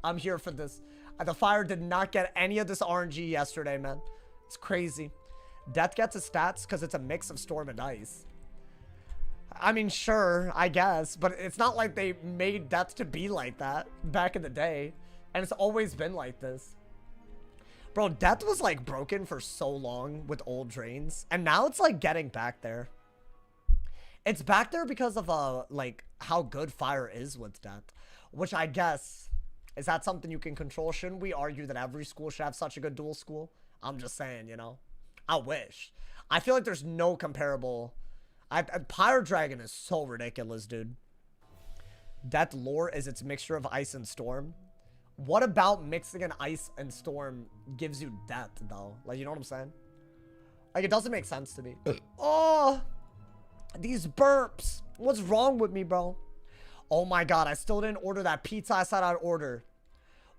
I'm here for this. The fire did not get any of this RNG yesterday, man. It's crazy. Death gets its stats because it's a mix of Storm and Ice. I mean, sure, I guess. But it's not like they made Death to be like that back in the day. And it's always been like this. Bro, Death was like broken for so long with old drains. And now it's like getting back there. It's back there because of like how good fire is with Death. Which I guess, is that something you can control? Shouldn't we argue that every school should have such a good dual school? I'm just saying, you know. I wish. I feel like there's no comparable. Pyre Dragon is so ridiculous, dude. Death lore is its mixture of ice and storm. What about mixing an ice and storm gives you death, though? Like, you know what I'm saying? Like, it doesn't make sense to me. Oh, these burps. What's wrong with me, bro? Oh my god, I still didn't order that pizza I said I'd order.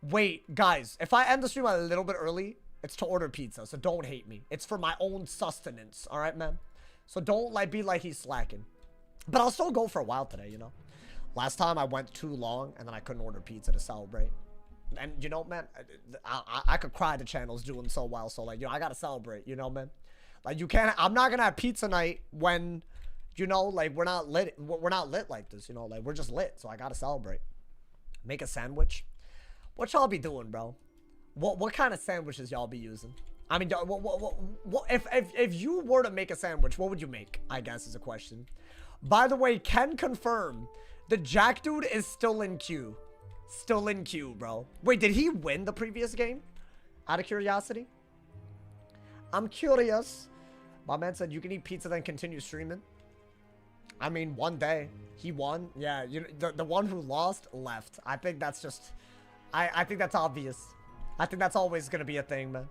Wait, guys, if I end the stream a little bit early, it's to order pizza, so don't hate me. It's for my own sustenance, all right, man? So don't like be like he's slacking. But I'll still go for a while today, you know? Last time I went too long, and then I couldn't order pizza to celebrate. And, you know, man, I could cry the channel's doing so well. So, like, you know, I got to celebrate, you know, man. Like, you can't, I'm not going to have pizza night when, you know, like, we're not lit like this, you know. Like, we're just lit, so I got to celebrate. Make a sandwich. What y'all be doing, bro? What kind of sandwiches y'all be using? I mean, if you were to make a sandwich, what would you make? I guess is a question. By the way, can confirm the Jack dude is still in queue. Still in queue, bro. Wait, did he win the previous game? Out of curiosity? I'm curious. My man said you can eat pizza then continue streaming. I mean, one day he won. Yeah, you know, the one who lost left. I think that's just, I think that's obvious. I think that's always gonna be a thing, man.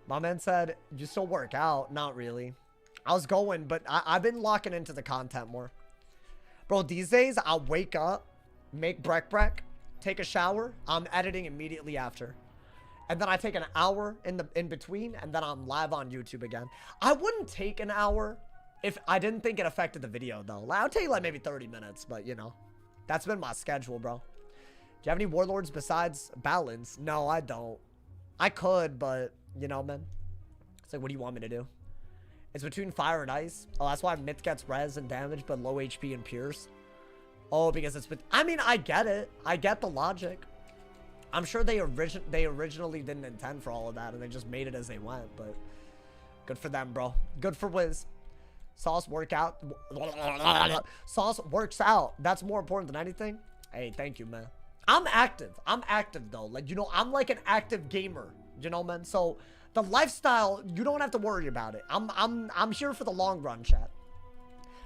My man said you still work out. Not really. I was going, but I've been locking into the content more. Bro, these days I'll wake up, make brek, take a shower, I'm editing immediately after. And then I take an hour in between, and then I'm live on YouTube again. I wouldn't take an hour if I didn't think it affected the video, though. Like, I'll take like maybe 30 minutes, but you know, that's been my schedule, bro. Do you have any warlords besides Balance? No, I don't. I could, but you know, man. It's like, what do you want me to do? It's between fire and ice. Oh, that's why Myth gets res and damage, but low HP and pierce. Oh, because it's... I mean, I get it. I get the logic. I'm sure they originally didn't intend for all of that, and they just made it as they went, but... Good for them, bro. Good for Wiz. Sauce work out. Sauce works out. That's more important than anything. Hey, thank you, man. I'm active. I'm active, though. Like, you know, I'm like an active gamer. You know, man? So, the lifestyle, you don't have to worry about it. I'm here for the long run, chat.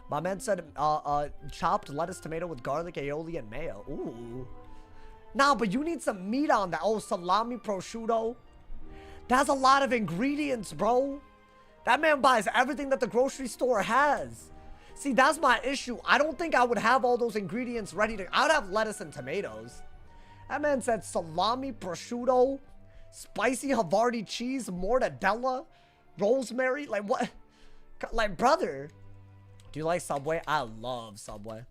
My man said, chopped lettuce, tomato with garlic, aioli, and mayo. Ooh. Nah, but you need some meat on that. Oh, salami, prosciutto. That's a lot of ingredients, bro. That man buys everything that the grocery store has. See, that's my issue. I don't think I would have all those ingredients ready to... I would have lettuce and tomatoes. That man said salami, prosciutto, spicy Havarti cheese, mortadella, rosemary. Like, what? Like, brother. Do you like Subway? I love Subway.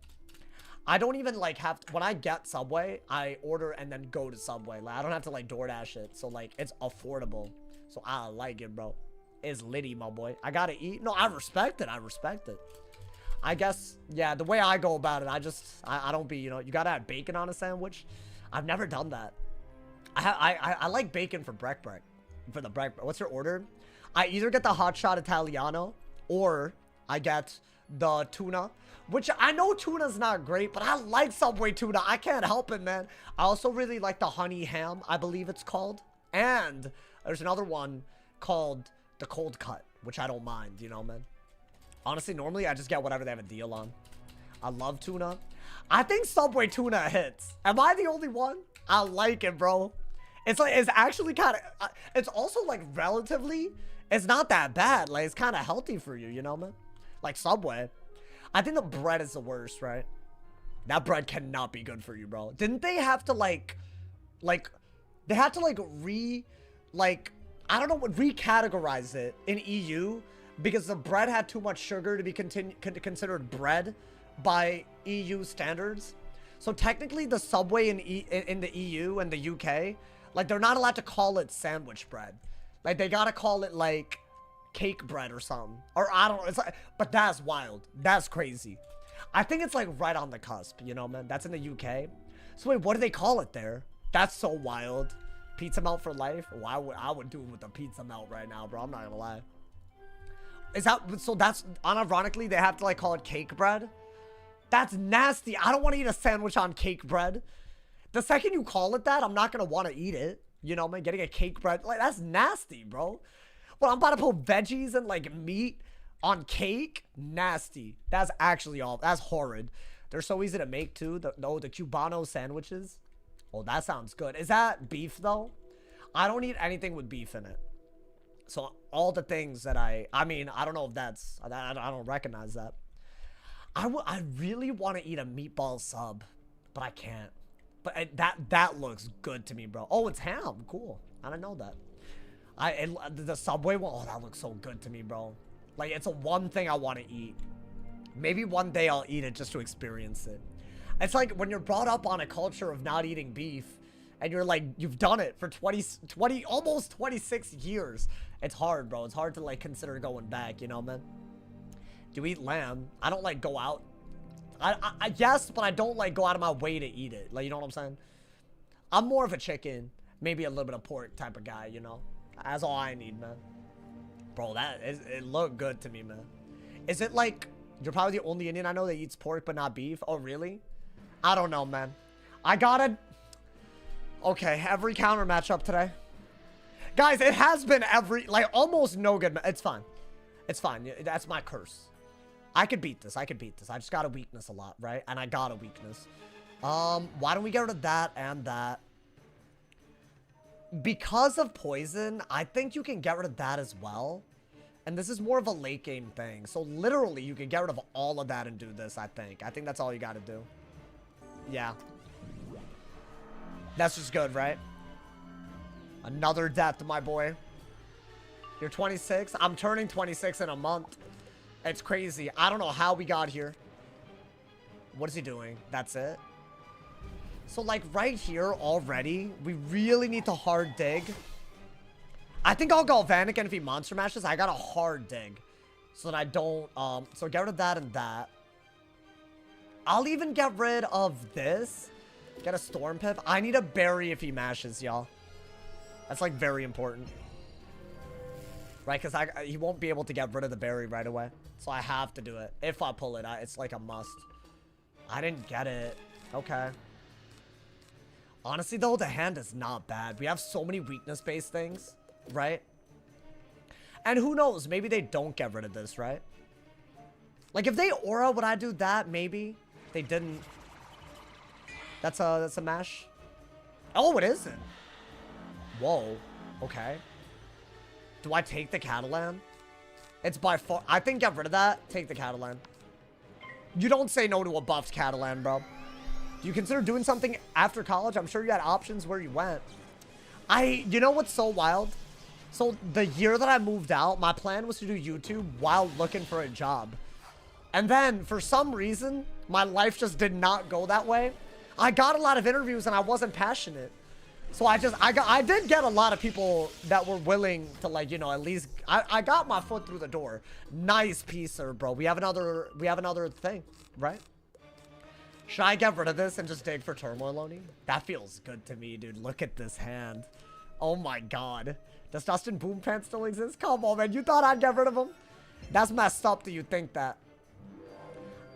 I don't even, like, have to... When I get Subway, I order and then go to Subway. Like, I don't have to, like, DoorDash it. So, like, it's affordable. So, I like it, bro. It's litty, my boy. I gotta eat. No, I respect it. I respect it. I guess, yeah, the way I go about it, I don't be, you know, you gotta have bacon on a sandwich. I've never done that. I like bacon for break. For the break. What's your order? I either get the hot shot Italiano or I get the tuna, which I know tuna's not great, but I like Subway tuna. I can't help it, man. I also really like the honey ham, I believe it's called. And there's another one called the cold cut, which I don't mind, you know, man. Honestly, normally I just get whatever they have a deal on. I love tuna. I think Subway tuna hits. Am I the only one? I like it, bro. It's like, it's actually kind of, it's also like relatively, it's not that bad. Like, it's kind of healthy for you, you know, man? Like Subway. I think the bread is the worst, right? That bread cannot be good for you, bro. Didn't they have to like, they had to like I don't know, recategorize it in EU because the bread had too much sugar to be considered bread by EU standards. So technically the Subway in the EU and the UK, like, they're not allowed to call it sandwich bread. Like, they gotta call it like cake bread or something. Or I don't know. It's like, but that's wild. That's crazy. I think it's like right on the cusp, you know, man. That's in the UK. So wait, what do they call it there? That's so wild. Pizza melt for life? Oh, I would do it with a pizza melt right now, bro. I'm not gonna lie. Is that, so that's, unironically, they have to like call it cake bread? That's nasty. I don't want to eat a sandwich on cake bread. The second you call it that, I'm not gonna want to eat it. You know, man, getting a cake bread, like, that's nasty, bro. Well, I'm about to put veggies and like meat on cake? Nasty. That's actually all, that's horrid. They're so easy to make too. The Cubano sandwiches. Oh, that sounds good. Is that beef though? I don't eat anything with beef in it. So all the things that I mean, I don't know if that's, I don't recognize that. I really want to eat a meatball sub, but I can't. But that looks good to me, bro. Oh, it's ham. Cool. I didn't know that. The Subway one, oh, that looks so good to me, bro. Like, it's a one thing I want to eat. Maybe one day I'll eat it just to experience it. It's like when you're brought up on a culture of not eating beef and you're like, you've done it for 20, almost 26 years. It's hard, bro. It's hard to like consider going back, you know, man? Do you eat lamb? I don't like go out. I yes, but I don't like go out of my way to eat it. Like, you know what I'm saying? I'm more of a chicken, maybe a little bit of pork type of guy, you know? That's all I need, man. Bro, it looked good to me, man. Is it like, you're probably the only Indian I know that eats pork but not beef? Oh, really? I don't know, man. I gotta... Okay, every counter matchup today. Guys, it has been like, almost no good... It's fine. It's fine. That's my curse. I could beat this. I could beat this. I just got a weakness a lot, right? And I got a weakness. Why don't we get rid of that and that? Because of poison, I think you can get rid of that as well. And this is more of a late game thing. So literally, you can get rid of all of that and do this, I think. I think that's all you got to do. Yeah. That's just good, right? Another death, my boy. You're 26? I'm turning 26 in a month. It's crazy. I don't know how we got here. What is he doing? That's it? So, like, right here already, we really need to hard dig. I think I'll Galvanic, and if he monster mashes, I got a hard dig. So that I don't, so get rid of that and that. I'll even get rid of this. Get a Storm Pip. I need a berry if he mashes, y'all. That's, like, very important. Right, because he won't be able to get rid of the berry right away. So I have to do it. If I pull it, it's like a must. I didn't get it. Okay. Honestly, though, the hand is not bad. We have so many weakness-based things, right? And who knows? Maybe they don't get rid of this, right? Like, if they aura, would I do that? Maybe. They didn't. That's a mash. Oh, it isn't. Whoa. Okay. Do I take the Catalan? It's by far... I think get rid of that. Take the Catalan. You don't say no to a buffed Catalan, bro. Do you consider doing something after college? I'm sure you had options where you went. You know what's so wild? So the year that I moved out, my plan was to do YouTube while looking for a job. And then for some reason, my life just did not go that way. I got a lot of interviews and I wasn't passionate. So I did get a lot of people that were willing to, like, you know, at least I got my foot through the door. Nice piecer, bro. We have another thing, right? Should I get rid of this and just dig for Turmoil Oni? That feels good to me, dude. Look at this hand. Oh my god. Does Dustin Boom Pants still exist? Come on, man. You thought I'd get rid of him? That's messed up that you think that.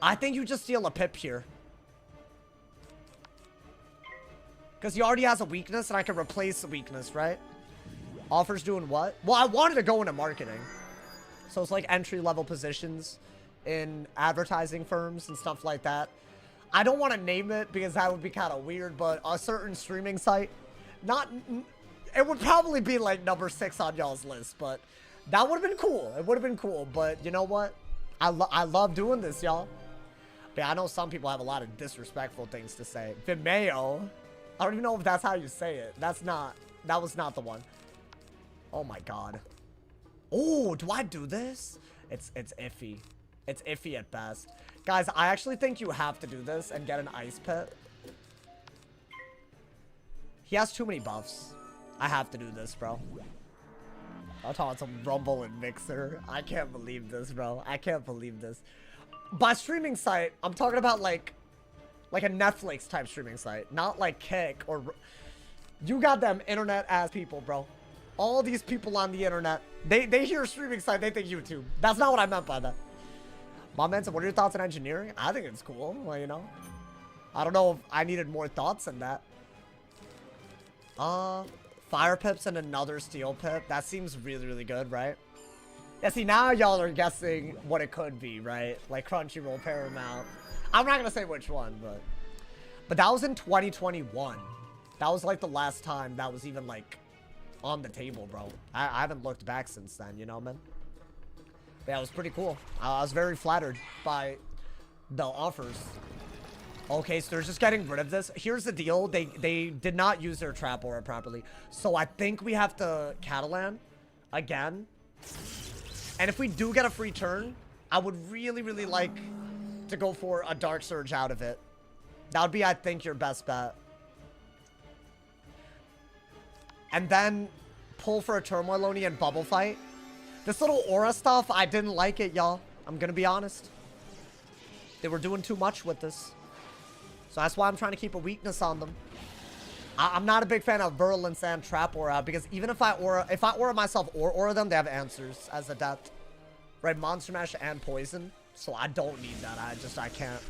I think you just steal a pip here. Because he already has a weakness and I can replace the weakness, right? Offers doing what? Well, I wanted to go into marketing. So it's like entry-level positions in advertising firms and stuff like that. I don't want to name it because that would be kind of weird, but a certain streaming site. It would probably be like number 6 on y'all's list, but that would have been cool. It would have been cool, but you know what? I love doing this, y'all. But yeah, I know some people have a lot of disrespectful things to say. Vimeo. I don't even know if that's how you say it. That was not the one. Oh my god. Oh, do I do this? It's iffy. It's iffy at best. Guys, I actually think you have to do this and get an ice pit. He has too many buffs. I have to do this, bro. I'm talking some Rumble and Mixer. I can't believe this, bro. I can't believe this. By streaming site, I'm talking about like a Netflix type streaming site, not like Kick or... You got them internet ass people, bro. All these people on the internet, they hear streaming site, they think YouTube. That's not what I meant by that. My man said, what are your thoughts on engineering? I think it's cool. Well, you know, I don't know if I needed more thoughts than that. Fire pips and another steel pip. That seems really, really good, right? Yeah, see, now y'all are guessing what it could be, right? Like Crunchyroll, Paramount. I'm not going to say which one, but that was in 2021. That was like the last time that was even like on the table, bro. I haven't looked back since then, you know, man? Yeah, it was pretty cool. I was very flattered by the offers. Okay, so they're just getting rid of this. Here's the deal. They did not use their trap aura properly. So I think we have to Catalan again. And if we do get a free turn, I would really, really like to go for a Dark Surge out of it. That would be, I think, your best bet. And then pull for a Turmoil Oni and Bubble Fight. This little aura stuff, I didn't like it, y'all. I'm gonna be honest. They were doing too much with this. So that's why I'm trying to keep a weakness on them. I'm not a big fan of Virulence and Trap Aura because even if I aura myself or aura them, they have answers as a death. Right, Monster Mash and Poison. So I don't need that. I can't.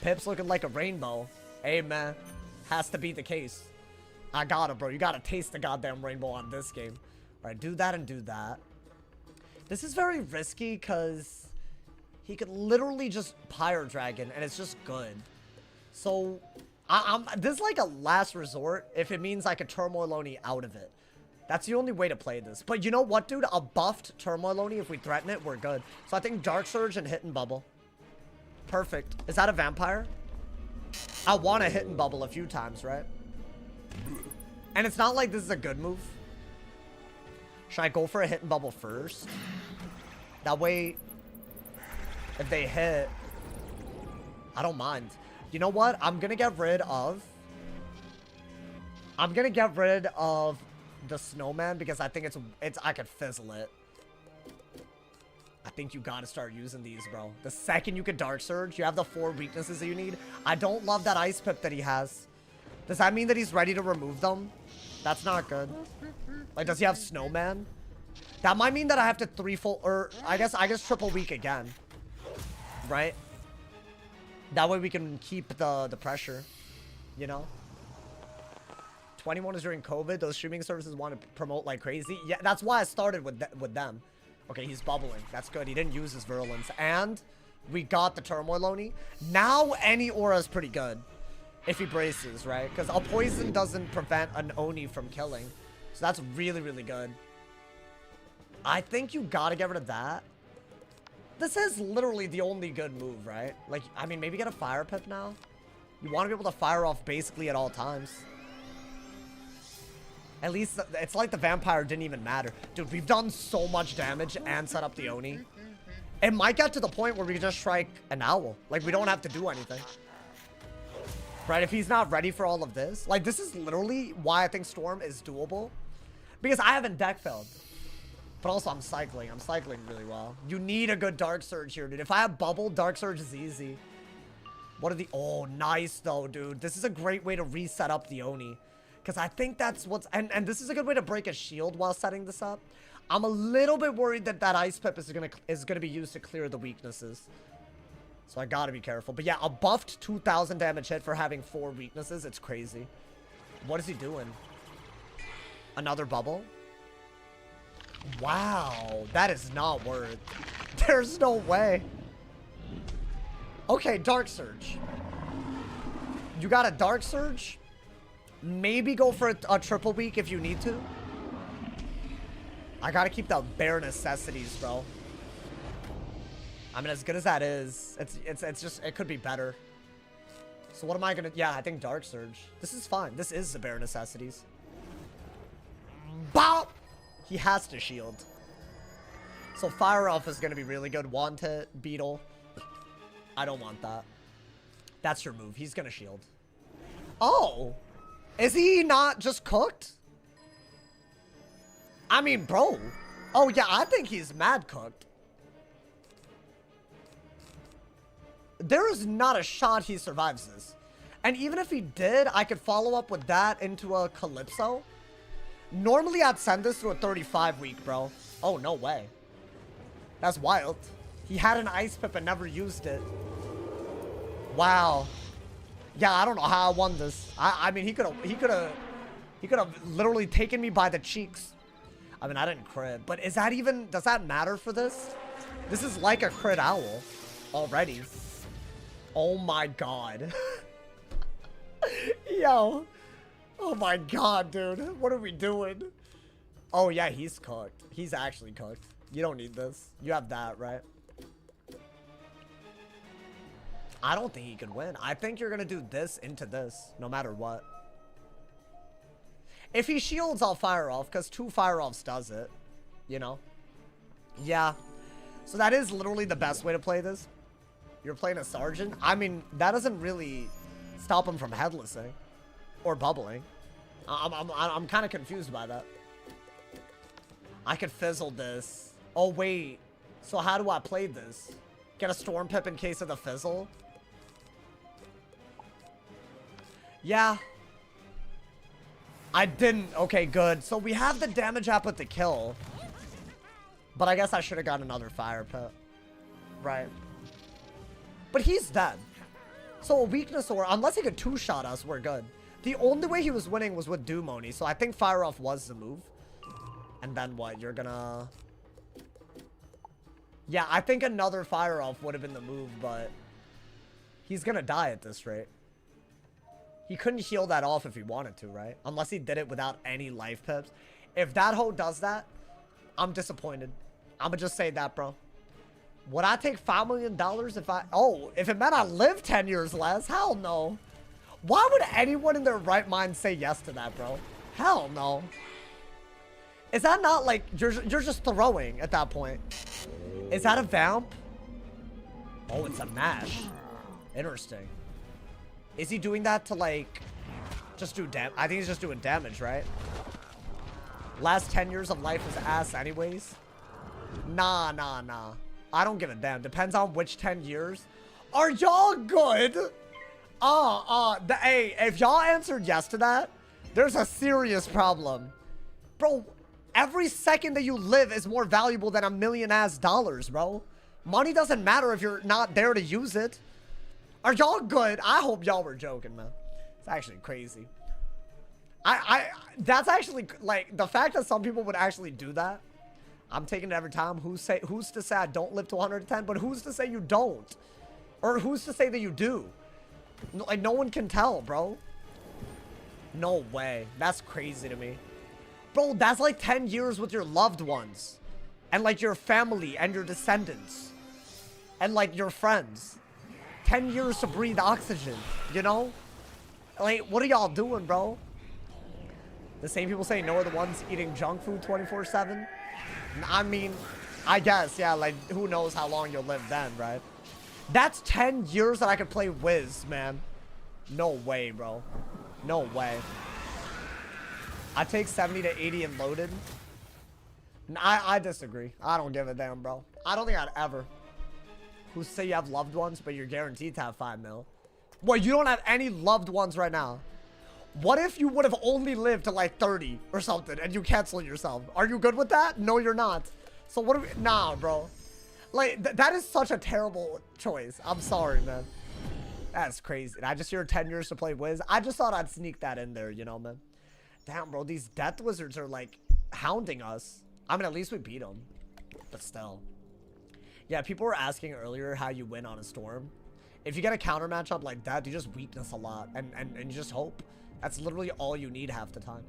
Pip's looking like a rainbow. Hey, man. Has to be the case. I got it, bro. You gotta taste the goddamn rainbow on this game. Alright, do that and do that. This is very risky because he could literally just Pyro Dragon and it's just good. So, this is like a last resort if it means I could Turmoil Oni out of it. That's the only way to play this. But you know what, dude? A buffed Turmoil Oni, if we threaten it, we're good. So I think Dark Surge and Hit and Bubble. Perfect. Is that a vampire? I want to Hit and Bubble a few times, right? And it's not like this is a good move. Should I go for a Hit and Bubble first? That way, if they hit, I don't mind. You know what? I'm going to get rid of the snowman because I think I could fizzle it. I think you got to start using these, bro. The second you can Dark Surge, you have the 4 weaknesses that you need. I don't love that Ice Pip that he has. Does that mean that he's ready to remove them? That's not good. Like, does he have Snowman? That might mean that I have to or I guess triple week again. Right? That way we can keep the pressure, you know? 21 is during COVID. Those streaming services want to promote like crazy. Yeah, that's why I started with them. Okay, he's bubbling. That's good. He didn't use his virulence. And we got the Turmoil Oni. Now any aura is pretty good. If he braces, right? Because a poison doesn't prevent an Oni from killing. So that's really, really good. I think you gotta get rid of that. This is literally the only good move, right? Like, I mean, maybe get a fire pip now. You want to be able to fire off basically at all times. At least it's like the vampire didn't even matter. Dude, we've done so much damage and set up the Oni. It might get to the point where we just strike an owl. Like, we don't have to do anything. Right? If he's not ready for all of this. Like, this is literally why I think Storm is doable. Because I haven't deck filled. But also, I'm cycling. I'm cycling really well. You need a good Dark Surge here, dude. If I have Bubble, Dark Surge is easy. What are the... Oh, nice, though, dude. This is a great way to reset up the Oni. Because I think that's what's... And this is a good way to break a shield while setting this up. I'm a little bit worried that that Ice Pip is gonna be used to clear the weaknesses. So I gotta be careful. But yeah, a buffed 2,000 damage hit for having 4 weaknesses. It's crazy. What is he doing? Another bubble? Wow. That is not worth. There's no way. Okay, Dark Surge. You got a Dark Surge? Maybe go for a triple week if you need to. I gotta keep the bare necessities, bro. I mean, as good as that is, it's just, it could be better. So what am I gonna... Yeah, I think Dark Surge. This is fine. This is the bare necessities. Bop! He has to shield. So Fire Elf is gonna be really good. Want it, Beetle. I don't want that. That's your move. He's gonna shield. Oh! Is he not just cooked? I mean, bro. Oh, yeah, I think he's mad cooked. There is not a shot he survives this. And even if he did, I could follow up with that into a Calypso. Normally, I'd send this to a 35 week, bro. Oh, no way. That's wild. He had an Ice Pip and never used it. Wow. Yeah, I don't know how I won this. I mean, he could have literally taken me by the cheeks. I mean, I didn't crit, but is that even, does that matter for this? This is like a crit owl already. Oh my god. Yo. Oh my god, dude. What are we doing? Oh yeah, he's cooked. He's actually cooked. You don't need this. You have that, right? I don't think he could win. I think you're gonna do this into this, no matter what. If he shields, I'll fire off, because 2 fire offs does it. You know? Yeah. So that is literally the best way to play this. You're playing a Sergeant. I mean, that doesn't really stop him from headlessing. Or bubbling. I'm kind of confused by that. I could fizzle this. Oh, wait. So how do I play this? Get a Storm Pip in case of the fizzle? Yeah. I didn't. Okay, good. So we have the damage up with the kill. But I guess I should have got another Fire Pit. Right. But he's dead. So a weakness or unless he could 2-shot us, we're good. The only way he was winning was with Doom Oni. So I think Fire Off was the move. And then what? You're gonna... Yeah, I think another Fire Off would have been the move, but... He's gonna die at this rate. He couldn't heal that off if he wanted to, right? Unless he did it without any life pips. If that hoe does that, I'm disappointed. I'ma just say that, bro. Would I take $5 million if I... Oh, if it meant I live 10 years less? Hell no. Why would anyone in their right mind say yes to that, bro? Hell no. Is that not like... You're just throwing at that point. Is that a vamp? Oh, it's a mash. Interesting. Is he doing that to, like, just do damage? I think he's just doing damage, right? Last 10 years of life is ass anyways. Nah. I don't give a damn. Depends on which 10 years. Are y'all good? Hey, if y'all answered yes to that, there's a serious problem. Bro, Every second that you live is more valuable than $1 million dollars, bro. Money doesn't matter if you're not there to use it. Are y'all good? I hope y'all were joking, man. It's actually crazy. That's actually, like, the fact that some people would actually do that. I'm taking it every time. Who's to say I don't live to 110? But who's to say you don't? Or who's to say that you do? Like, no one can tell, bro. No way. That's crazy to me. Bro, that's like 10 years with your loved ones. And, like, your family and your descendants. And, like, your friends. 10 years to breathe oxygen, you know? Like, what are y'all doing, bro? The same people say no are the ones eating junk food 24/7. I mean, I guess, yeah, like, who knows how long you'll live then, right? That's 10 years that I could play Wiz, man. No way, bro. No way. I take 70 to 80 and loaded. I disagree. I don't give a damn, bro. I don't think I'd ever. Who say you have loved ones, but you're guaranteed to have 5 mil? Well, you don't have any loved ones right now. What if you would have only lived to like 30 or something and you cancel yourself? Are you good with that? No, you're not. So what do we, nah, bro. Like, that is such a terrible choice. I'm sorry, man. That's crazy. And I just hear 10 years to play Wiz. I just thought I'd sneak that in there, you know, man. Damn, bro, these death wizards are like hounding us. I mean, at least we beat them. But still. Yeah, people were asking earlier how you win on a storm. If you get a counter matchup like that, you just weakness a lot. And you just hope. That's literally all you need half the time.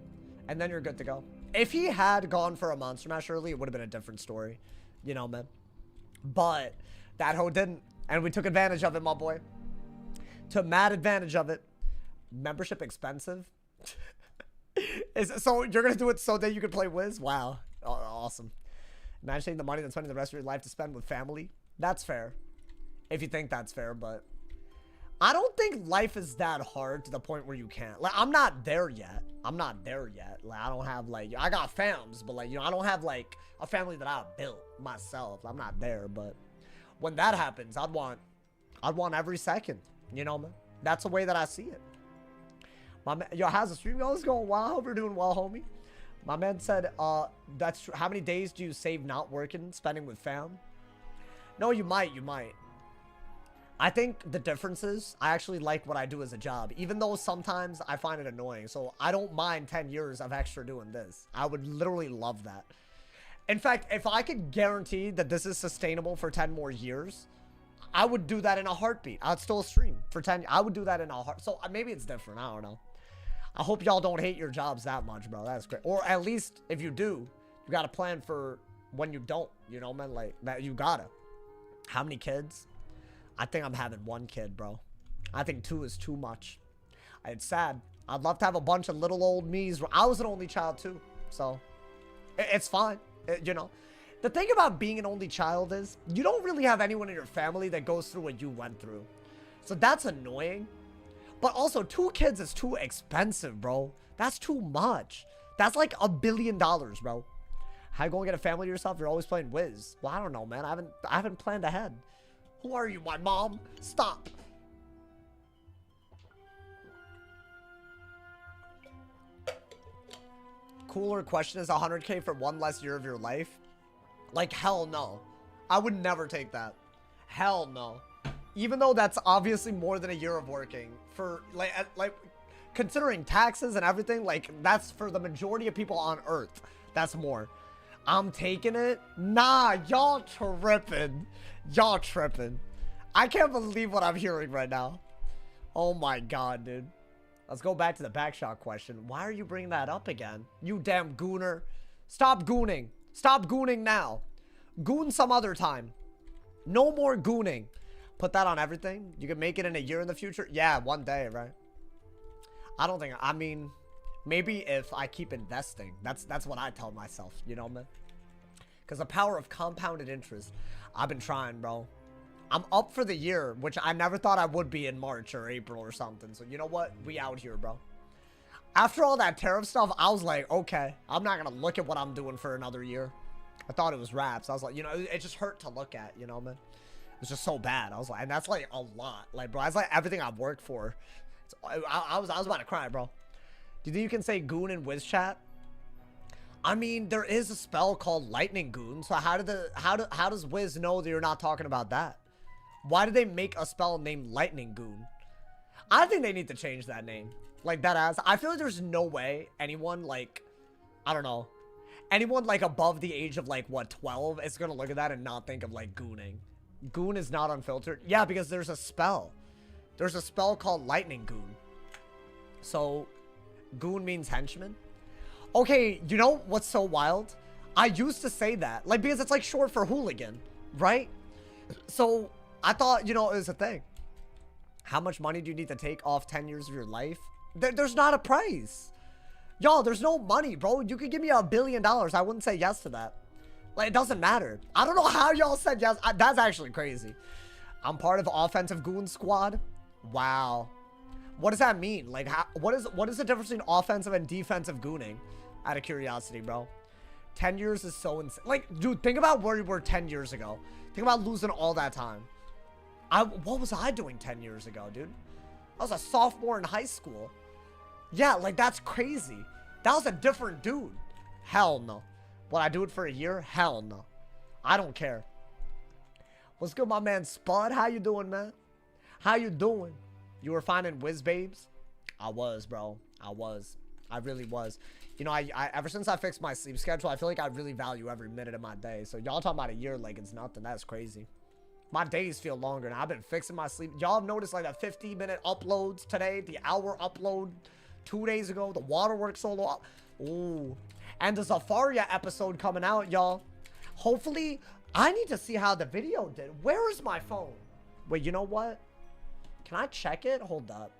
And then you're good to go. If he had gone for a monster mash early, it would have been a different story. You know, man. But that hoe didn't. And we took advantage of it, my boy. Took mad advantage of it. Membership expensive? So you're going to do it so that you can play Wiz? Wow. Oh, awesome. Imagine taking the money and spending the rest of your life to spend with family. That's fair. If you think that's fair, but I don't think life is that hard to the point where you can't. Like, I'm not there yet. I'm not there yet. Like, I don't have, like, I got fams, but, like, you know, I don't have, like, a family that I built myself. I'm not there, but when that happens, I'd want every second, you know, man. That's the way that I see it. My man, yo, how's the stream going? It's going well. I hope you're doing well, homie. My man said, that's true. How many days do you save not working, spending with fam? No, you might. I think the difference is I actually like what I do as a job, even though sometimes I find it annoying. So I don't mind 10 years of extra doing this. I would literally love that. In fact, if I could guarantee that this is sustainable for 10 more years, I would do that in a heartbeat. I'd still stream for 10. I would do that in a heart. So maybe it's different. I don't know. I hope y'all don't hate your jobs that much, bro. That's great. Or at least if you do, you got to plan for when you don't, you know, man, like that. You gotta. How many kids? I think I'm having 1 kid, bro. I think 2 is too much. It's sad. I'd love to have a bunch of little old me's. I was an only child too, so it's fine. You know, the thing about being an only child is you don't really have anyone in your family that goes through what you went through. So that's annoying. But also 2 kids is too expensive, bro. That's too much. That's like $1 billion, bro. How you gonna get a family to yourself? You're always playing Wiz. Well, I don't know, man. I haven't planned ahead. Who are you, my mom? Stop. Cooler question is 100K for 1 less year of your life? Like, hell no. I would never take that. Hell no. Even though that's obviously more than a year of working. For, like considering taxes and everything, like, that's for the majority of people on Earth. That's more. I'm taking it? Nah, y'all tripping. Y'all tripping. I can't believe what I'm hearing right now. Oh my god, dude. Let's go back to the backshot question. Why are you bringing that up again? You damn gooner. Stop gooning. Stop gooning now. Goon some other time. No more gooning. Put that on everything. You can make it in a year in the future. Yeah, 1 day, right? I don't think, I mean, maybe if I keep investing. That's what I tell myself, you know, man? Because the power of compounded interest. I've been trying, bro. I'm up for the year, which I never thought I would be in March or April or something. So you know what? We out here, bro. After all that tariff stuff, I was like, okay, I'm not going to look at what I'm doing for another year. I thought it was raps. I was like, you know, it just hurt to look at, you know, man? It's just so bad. I was like, and that's like a lot. Like, bro, that's like everything I've worked for. I was about to cry, bro. Do you think you can say goon in Wiz chat? I mean, there is a spell called Lightning Goon. So how does Wiz know that you're not talking about that? Why did they make a spell named Lightning Goon? I think they need to change that name. Like, that ass. I feel like there's no way anyone, like, I don't know. Anyone, like, above the age of, like, what, 12 is gonna look at that and not think of, like, gooning. Goon is not unfiltered. Yeah, because there's a spell. There's a spell called Lightning Goon. So, goon means henchman. Okay, you know what's so wild? I used to say that. Like, because it's, like, short for hooligan, right? So, I thought, you know, it was a thing. How much money do you need to take off 10 years of your life? There's not a price. Y'all, there's no money, bro. You could give me $1 billion. I wouldn't say yes to that. Like, it doesn't matter. I don't know how y'all said yes. That's actually crazy. I'm part of offensive goon squad. Wow. What does that mean? Like, what is the difference between offensive and defensive gooning? Out of curiosity, bro. 10 years is so insane. Like, dude, think about where you were 10 years ago. Think about losing all that time. What was I doing 10 years ago, dude? I was a sophomore in high school. Yeah, like, that's crazy. That was a different dude. Hell no. Would I do it for a year? Hell no. I don't care. What's good, my man Spud? How you doing, man? How you doing? You were finding whiz babes? I was, bro. I was. I really was. You know, I ever since I fixed my sleep schedule, I feel like I really value every minute of my day. So y'all talking about a year like it's nothing. That's crazy. My days feel longer now. I've been fixing my sleep. Y'all have noticed like the 50-minute uploads today, the hour upload 2 days ago, the waterworks solo. Ooh. And the Zafaria episode coming out, y'all. Hopefully, I need to see how the video did. Where is my phone? Wait, you know what? Can I check it? Hold up.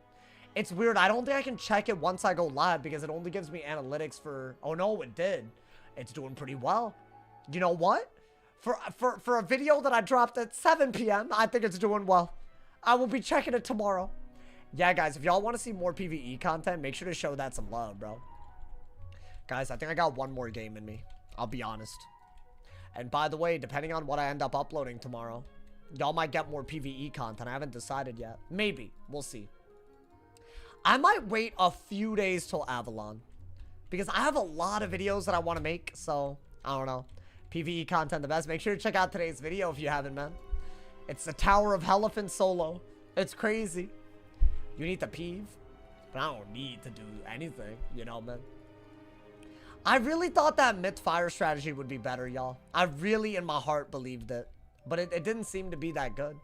It's weird. I don't think I can check it once I go live because it only gives me analytics for... Oh, no, it did. It's doing pretty well. You know what? For a video that I dropped at 7 p.m., I think it's doing well. I will be checking it tomorrow. Yeah, guys, if y'all want to see more PvE content, make sure to show that some love, bro. Guys, I think I got one more game in me. I'll be honest. And by the way, depending on what I end up uploading tomorrow, y'all might get more PvE content. I haven't decided yet. Maybe. We'll see. I might wait a few days till Avalon. Because I have a lot of videos that I want to make. So, I don't know. PvE content the best. Make sure to check out today's video if you haven't, man. It's the Tower of Elephant solo. It's crazy. You need to peeve. But I don't need to do anything. You know, man. I really thought that myth-fire strategy would be better, y'all. I really, in my heart, believed it. But it didn't seem to be that good.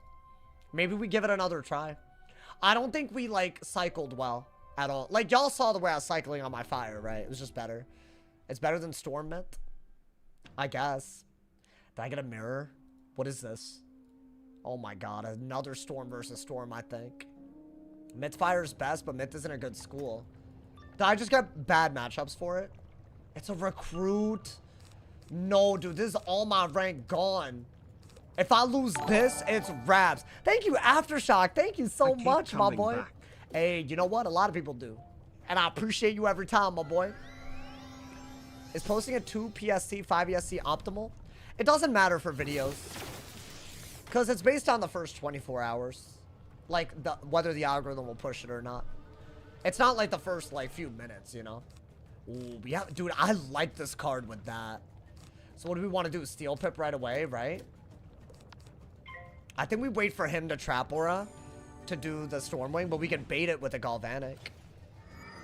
Maybe we give it another try. I don't think we, like, cycled well at all. Like, y'all saw the way I was cycling on my fire, right? It was just better. It's better than Storm Myth. I guess. Did I get a mirror? What is this? Oh my god, another Storm versus Storm, I think. Myth-fire's best, but Myth isn't a good school. Did I just get bad matchups for it? It's a recruit. No, dude, this is all my rank gone. If I lose this, it's wraps. Thank you, Aftershock. Thank you so much, my boy. Back. Hey, you know what? A lot of people do. And I appreciate you every time, my boy. Is posting a 2 PST, 5 ESC optimal? It doesn't matter for videos. Because it's based on the first 24 hours. Like, whether the algorithm will push it or not. It's not like the first, like, few minutes, you know? Ooh, yeah, dude, I like this card with that. So what do we want to do? Steel Pip right away, right? I think we wait for him to Trap Aura to do the Stormwing, but we can bait it with a Galvanic.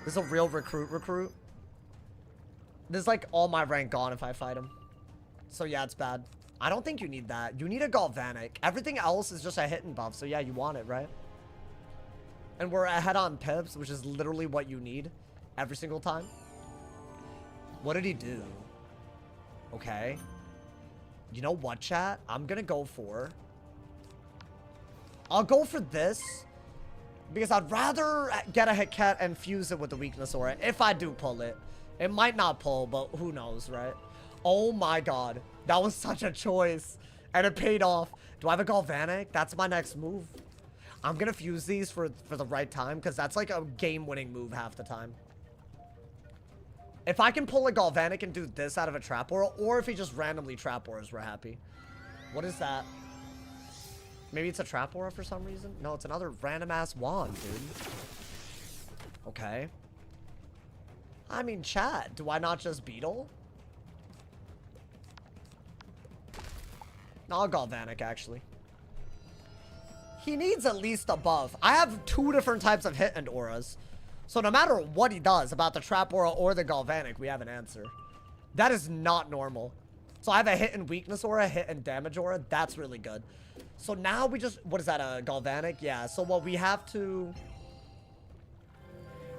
This is a real recruit. This is like all my rank gone if I fight him. So yeah, it's bad. I don't think you need that. You need a Galvanic. Everything else is just a hit and buff. So yeah, you want it, right? And we're ahead on pips, which is literally what you need every single time. What did he do? Okay. You know what, chat? I'm gonna go for... I'll go for this. Because I'd rather get a Hiket and fuse it with the Weakness Aura. If I do pull it. It might not pull, but who knows, right? Oh my god. That was such a choice. And it paid off. Do I have a Galvanic? That's my next move. I'm gonna fuse these for the right time. Because that's like a game-winning move half the time. If I can pull a Galvanic and do this out of a Trap Aura, or if he just randomly Trap Auras, we're happy. What is that? Maybe it's a Trap Aura for some reason? No, it's another random-ass wand, dude. Okay. I mean, chat, do I not just Beetle? No, I'll Galvanic, actually. He needs at least a buff. I have 2 different types of hit and auras. So no matter what he does about the Trap Aura or the Galvanic, we have an answer. That is not normal. So I have a hit and weakness aura, hit and damage aura. That's really good. So now we just... What is that, a Galvanic? Yeah, so what we have to...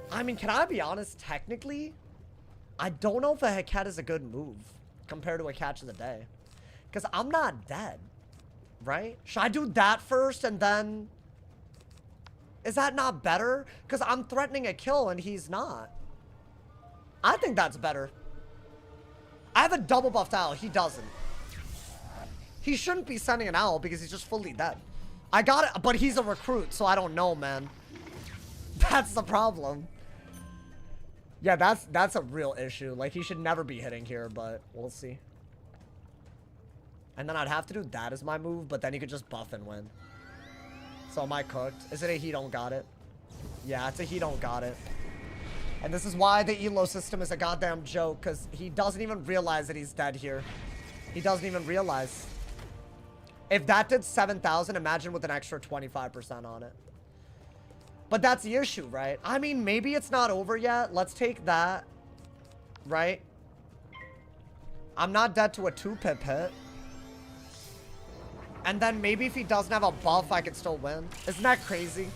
I mean, can I be honest? Technically, I don't know if a Heket is a good move compared to a Catch of the Day. Because I'm not dead, right? Should I do that first and then... Is that not better? Because I'm threatening a kill and he's not. I think that's better. I have a double buffed owl. He doesn't. He shouldn't be sending an owl because he's just fully dead. I got it, but he's a recruit, so I don't know, man. That's the problem. Yeah, that's a real issue. Like, he should never be hitting here, but we'll see. And then I'd have to do that as my move, but then he could just buff and win. So am I cooked? Is it a he don't got it? Yeah, it's a he don't got it. And this is why the elo system is a goddamn joke, because he doesn't even realize that he's dead here. He doesn't even realize. If that did 7,000, imagine with an extra 25% on it. But that's the issue, right? I mean, maybe it's not over yet. Let's take that, right? I'm not dead to a 2-pip hit. And then maybe if he doesn't have a buff, I could still win. Isn't that crazy?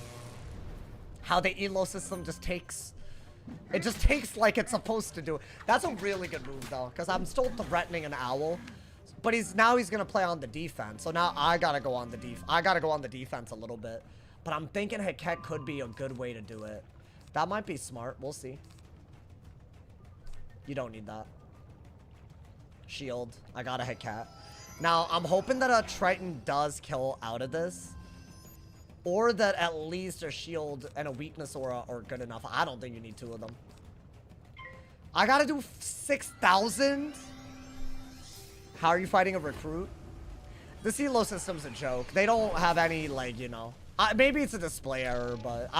How the elo system just takes... It just takes like it's supposed to do. That's a really good move, though. Because I'm still threatening an owl. But now he's going to play on the defense. So now I got to go on the defense a little bit. But I'm thinking Heket could be a good way to do it. That might be smart. We'll see. You don't need that. Shield. I got a Heket. Now, I'm hoping that a Triton does kill out of this. Or that at least a shield and a weakness aura are good enough. I don't think you need 2 of them. I gotta do 6,000? How are you fighting a recruit? The elo system's a joke. They don't have any, like, you know... maybe it's a display error, but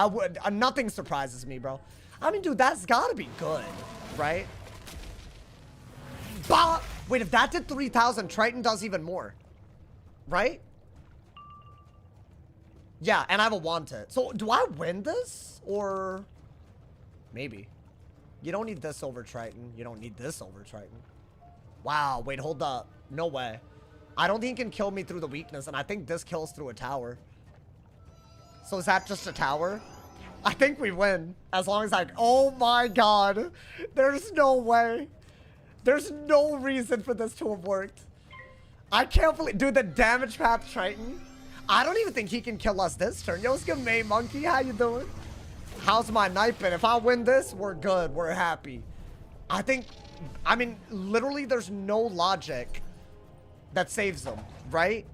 nothing surprises me, bro. I mean, dude, that's gotta be good, right? Bah! Wait, if that did 3,000, Triton does even more. Right? Yeah, and I have a want it. So, do I win this? Or... Maybe. You don't need this over Triton. You don't need this over Triton. Wow, wait, hold up. No way. I don't think he can kill me through the weakness, and I think this kills through a tower. So is that just a tower? I think we win. As long as I... Oh my god. There's no way. There's no reason for this to have worked. I can't believe... Dude, the damage path Triton. I don't even think he can kill us this turn. Yo, what's good, May Monkey? How you doing? How's my night been? If I win this, we're good. We're happy. I think... I mean, literally, there's no logic that saves them, right?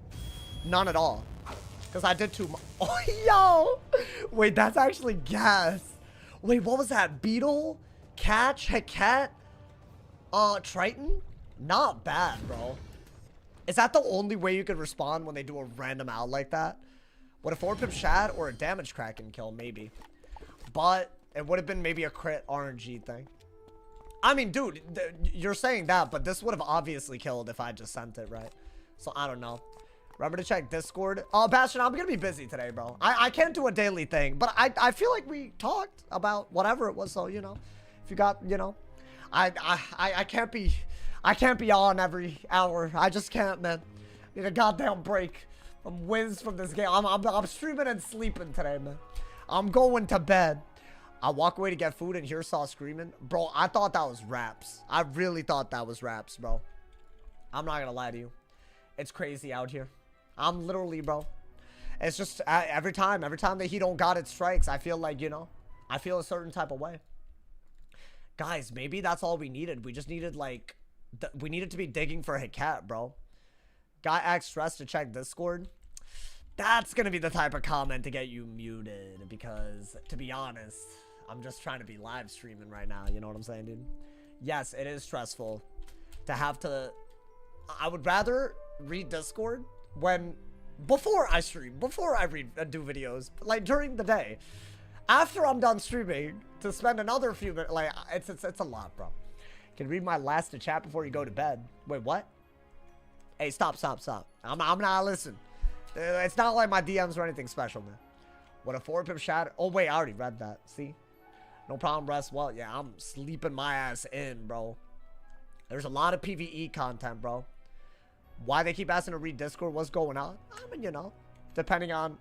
None at all. Because I did too much. Oh, yo! Wait, that's actually gas. Wait, what was that? Beetle? Catch? Heket? Triton? Not bad, bro. Is that the only way you could respond when they do a random owl like that? Would a 4-pip shad or a damage kraken kill? Maybe. But it would have been maybe a crit RNG thing. I mean, dude, you're saying that, but this would have obviously killed if I just sent it, right? So, I don't know. Remember to check Discord. Oh, Bastion, I'm gonna be busy today, bro. I can't do a daily thing, but I feel like we talked about whatever it was, so, you know. If you got, you know. I can't be on every hour. I just can't, man. Need a goddamn break from wins from this game. I'm streaming and sleeping today, man. I'm going to bed. I walk away to get food and hear Saw screaming. Bro, I thought that was raps. I really thought that was raps, bro. I'm not gonna lie to you. It's crazy out here. I'm literally, bro. It's just every time that he don't got it strikes, I feel like, you know, I feel a certain type of way. Guys, maybe that's all we needed. We just needed, like, we needed to be digging for a Heket, bro. Got X stress to check Discord. That's gonna be the type of comment to get you muted, because, to be honest, I'm just trying to be live streaming right now. You know what I'm saying, dude? Yes, it is stressful to have to... I would rather read Discord before I stream, before I do videos, like during the day. After I'm done streaming, to spend another few minutes, like, it's a lot, bro. Can read my last chat before you go to bed. Wait, what? Hey, stop. I'm not listening. It's not like my DMs or anything special, man. What a 4-pip shadow. Oh, wait, I already read that. See? No problem, rest well. Yeah, I'm sleeping my ass in, bro. There's a lot of PvE content, bro. Why they keep asking to read Discord? What's going on? I mean, you know, depending on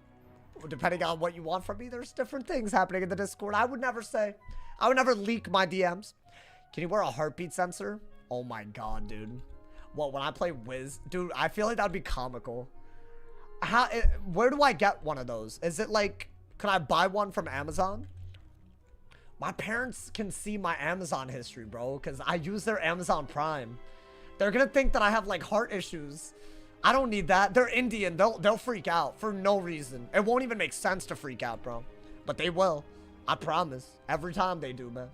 what you want from me, there's different things happening in the Discord. I would never leak my DMs. Can you wear a heartbeat sensor? Oh my god, dude. What, when I play Wiz? Dude, I feel like that'd be comical. Where do I get one of those? Is it like, can I buy one from Amazon? My parents can see my Amazon history, bro, because I use their Amazon Prime. They're gonna think that I have like heart issues. I don't need that. They're Indian. They'll freak out for no reason. It won't even make sense to freak out, bro. But they will. I promise. Every time they do, man.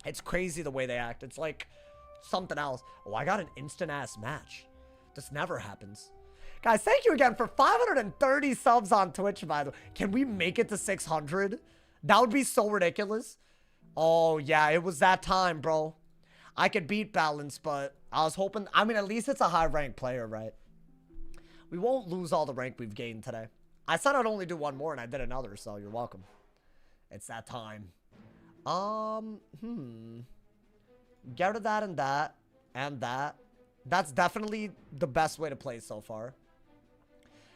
It's crazy the way they act. It's like something else. Oh, I got an instant ass match. This never happens. Guys, thank you again for 530 subs on Twitch, by the way. Can we make it to 600? That would be so ridiculous. Oh, yeah, it was that time, bro. I could beat Balance, but I was hoping... I mean, at least it's a high-ranked player, right? We won't lose all the rank we've gained today. I said I'd only do one more, and I did another, so you're welcome. It's that time. Get rid of that and that. And that. That's definitely the best way to play so far.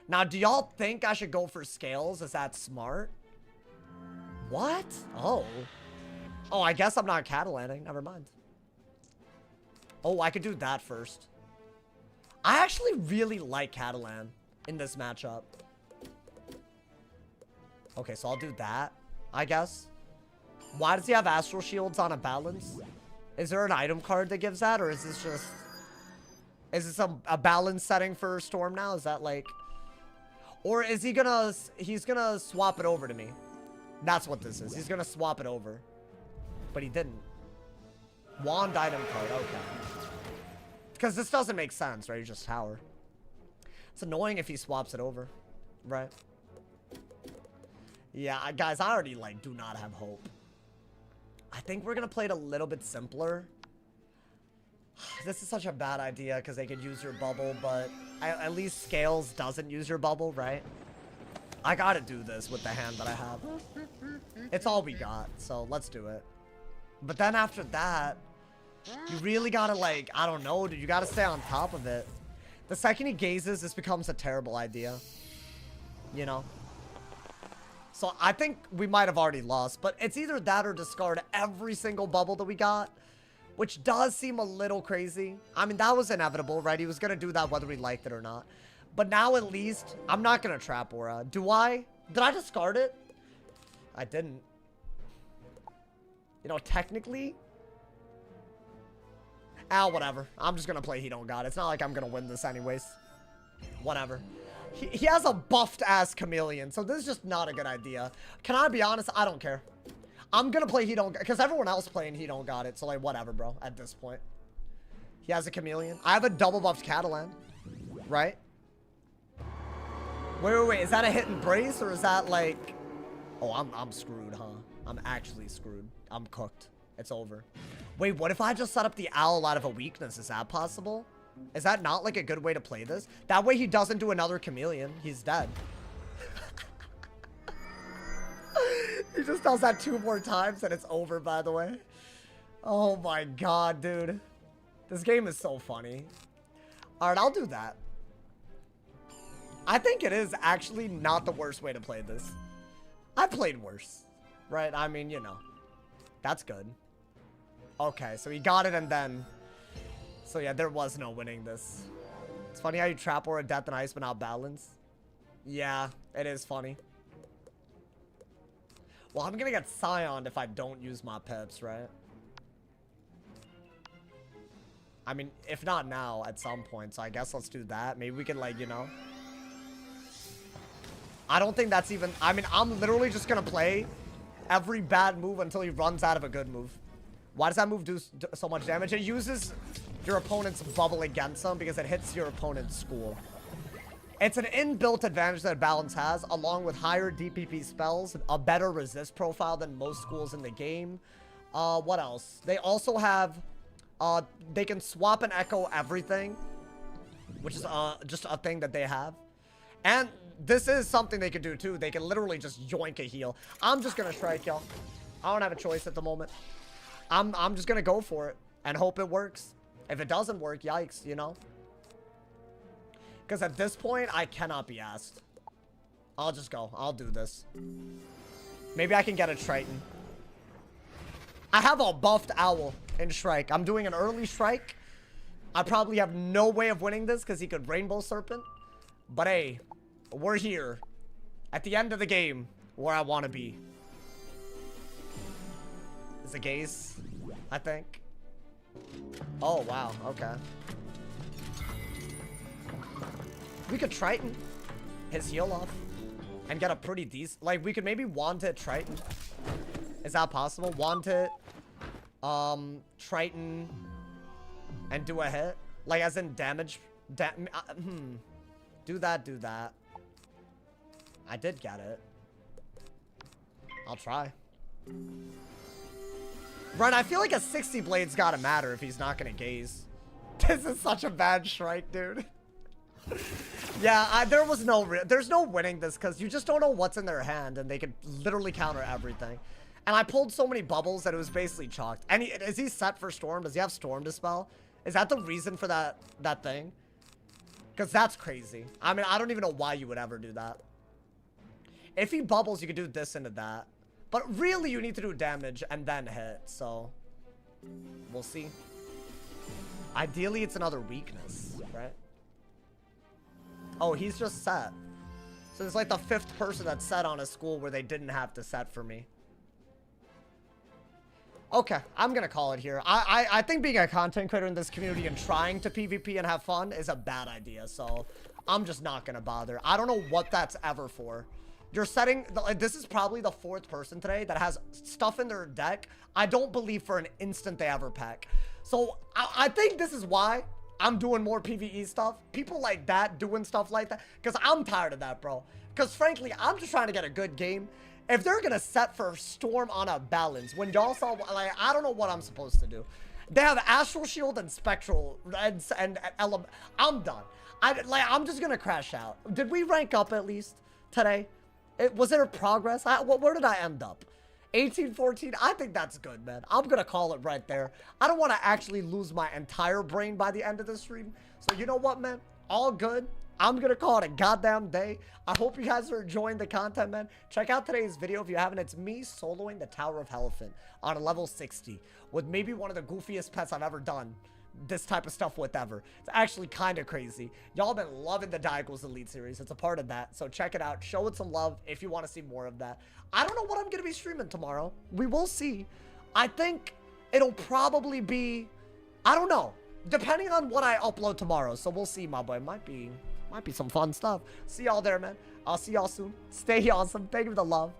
Now, do y'all think I should go for scales? Is that smart? What? Oh. Oh, I guess I'm not Catalaning. Never mind. Oh, I could do that first. I actually really like Catalan in this matchup. Okay, so I'll do that, I guess. Why does he have Astral Shields on a balance? Is there an item card that gives that, or is this just... Is this a balance setting for Storm now? Is that like... Or is he gonna... He's gonna swap it over to me. That's what this is. He's gonna swap it over. But he didn't. Wand item card, okay. Because this doesn't make sense, right? You just tower. It's annoying if he swaps it over. Right? Yeah, guys, I already, like, do not have hope. I think we're gonna play it a little bit simpler. This is such a bad idea because they could use your bubble, but at least Scales doesn't use your bubble, right? I gotta do this with the hand that I have. It's all we got, so let's do it. But then after that, you really gotta, like, I don't know, dude. You gotta stay on top of it. The second he gazes, this becomes a terrible idea. You know? So I think we might have already lost, but it's either that or discard every single bubble that we got, which does seem a little crazy. I mean, that was inevitable, right? He was gonna do that whether we liked it or not. But now at least, I'm not gonna trap Aura. Do I? Did I discard it? I didn't. You know, technically... whatever. I'm just gonna play He Don't Got It. It's not like I'm gonna win this anyways. Whatever. He has a buffed-ass Chameleon, so this is just not a good idea. Can I be honest? I don't care. I'm gonna play He Don't Got It, because everyone else playing He Don't Got It, so like, whatever, bro, at this point. He has a Chameleon. I have a double buffed Catalan, right? Wait. Is that a hit and brace, or is that like... Oh, I'm screwed, huh? I'm actually screwed. I'm cooked. It's over. Wait, what if I just set up the owl out of a weakness? Is that possible? Is that not like a good way to play this? That way he doesn't do another Chameleon. He's dead. He just does that 2 more times and it's over, by the way. Oh my god, dude. This game is so funny. Alright, I'll do that. I think it is actually not the worst way to play this. I played worse. Right? I mean, you know. That's good. Okay, so he got it and then... So yeah, there was no winning this. It's funny how you trap or a Death and Ice but not balance. Yeah, it is funny. Well, I'm gonna get Scioned if I don't use my pips, right? I mean, if not now, at some point. So I guess let's do that. Maybe we can, like, you know... I don't think that's even... I mean, I'm literally just gonna play every bad move until he runs out of a good move. Why does that move do so much damage? It uses your opponent's bubble against them because it hits your opponent's school. It's an inbuilt advantage that Balance has, along with higher DPP spells, a better resist profile than most schools in the game. What else? They also have... they can swap and echo everything. which is just a thing that they have. And this is something they could do too. They can literally just yoink a heal. I'm just gonna strike, y'all. I don't have a choice at the moment. I'm just gonna go for it and hope it works. If it doesn't work, yikes, you know? Because at this point, I cannot be asked. I'll just go. I'll do this. Maybe I can get a Triton. I have a buffed owl in Shrike. I'm doing an early Shrike. I probably have no way of winning this because he could Rainbow Serpent. But hey, we're here. At the end of the game, where I want to be. It's a gaze, I think. Oh, wow. Okay. We could Triton his heal off and get a pretty decent... Like, we could maybe want it Triton. Is that possible? Want it, Triton, and do a hit? Like, as in damage? Do that, do that. I did get it. I'll try. Run, I feel like a 60 blade's gotta matter if he's not gonna gaze. This is such a bad Shrike, dude. Yeah, there's no winning this because you just don't know what's in their hand and they can literally counter everything. And I pulled so many bubbles that it was basically chalked. And is he set for Storm? Does he have Storm Dispel? Is that the reason for that thing? Because that's crazy. I mean, I don't even know why you would ever do that. If he bubbles, you could do this into that. But really, you need to do damage and then hit. So, we'll see. Ideally, it's another weakness, right? Oh, he's just set. So it's like the 5th person that's set on a school where they didn't have to set for me. Okay, I'm gonna call it here. I think being a content creator in this community and trying to PvP and have fun is a bad idea. So I'm just not gonna bother. I don't know what that's ever for. You're setting, this is probably the 4th person today that has stuff in their deck I don't believe for an instant they ever pack. So I think this is why I'm doing more PvE stuff. People like that doing stuff like that. Because I'm tired of that, bro. Because frankly, I'm just trying to get a good game. If they're going to set for Storm on a balance, when y'all saw, like, I don't know what I'm supposed to do. They have Astral Shield and Spectral and Element. I'm done. I'm just going to crash out. Did we rank up at least today? Was there progress? Where did I end up? 18, 14? I think that's good, man. I'm going to call it right there. I don't want to actually lose my entire brain by the end of the stream. So you know what, man? All good. I'm going to call it a goddamn day. I hope you guys are enjoying the content, man. Check out today's video if you haven't. It's me soloing the Tower of Elephant on a level 60 with maybe one of the goofiest pets I've ever done this type of stuff with ever. It's actually kind of crazy. Y'all been loving the Diagos Elite series. It's a part of that. So check it out. Show it some love if you want to see more of that. I don't know what I'm going to be streaming tomorrow. We will see. I think it'll probably be, I don't know, depending on what I upload tomorrow. So we'll see, my boy. Might be some fun stuff. See y'all there, man. I'll see y'all soon. Stay awesome. Thank you for the love.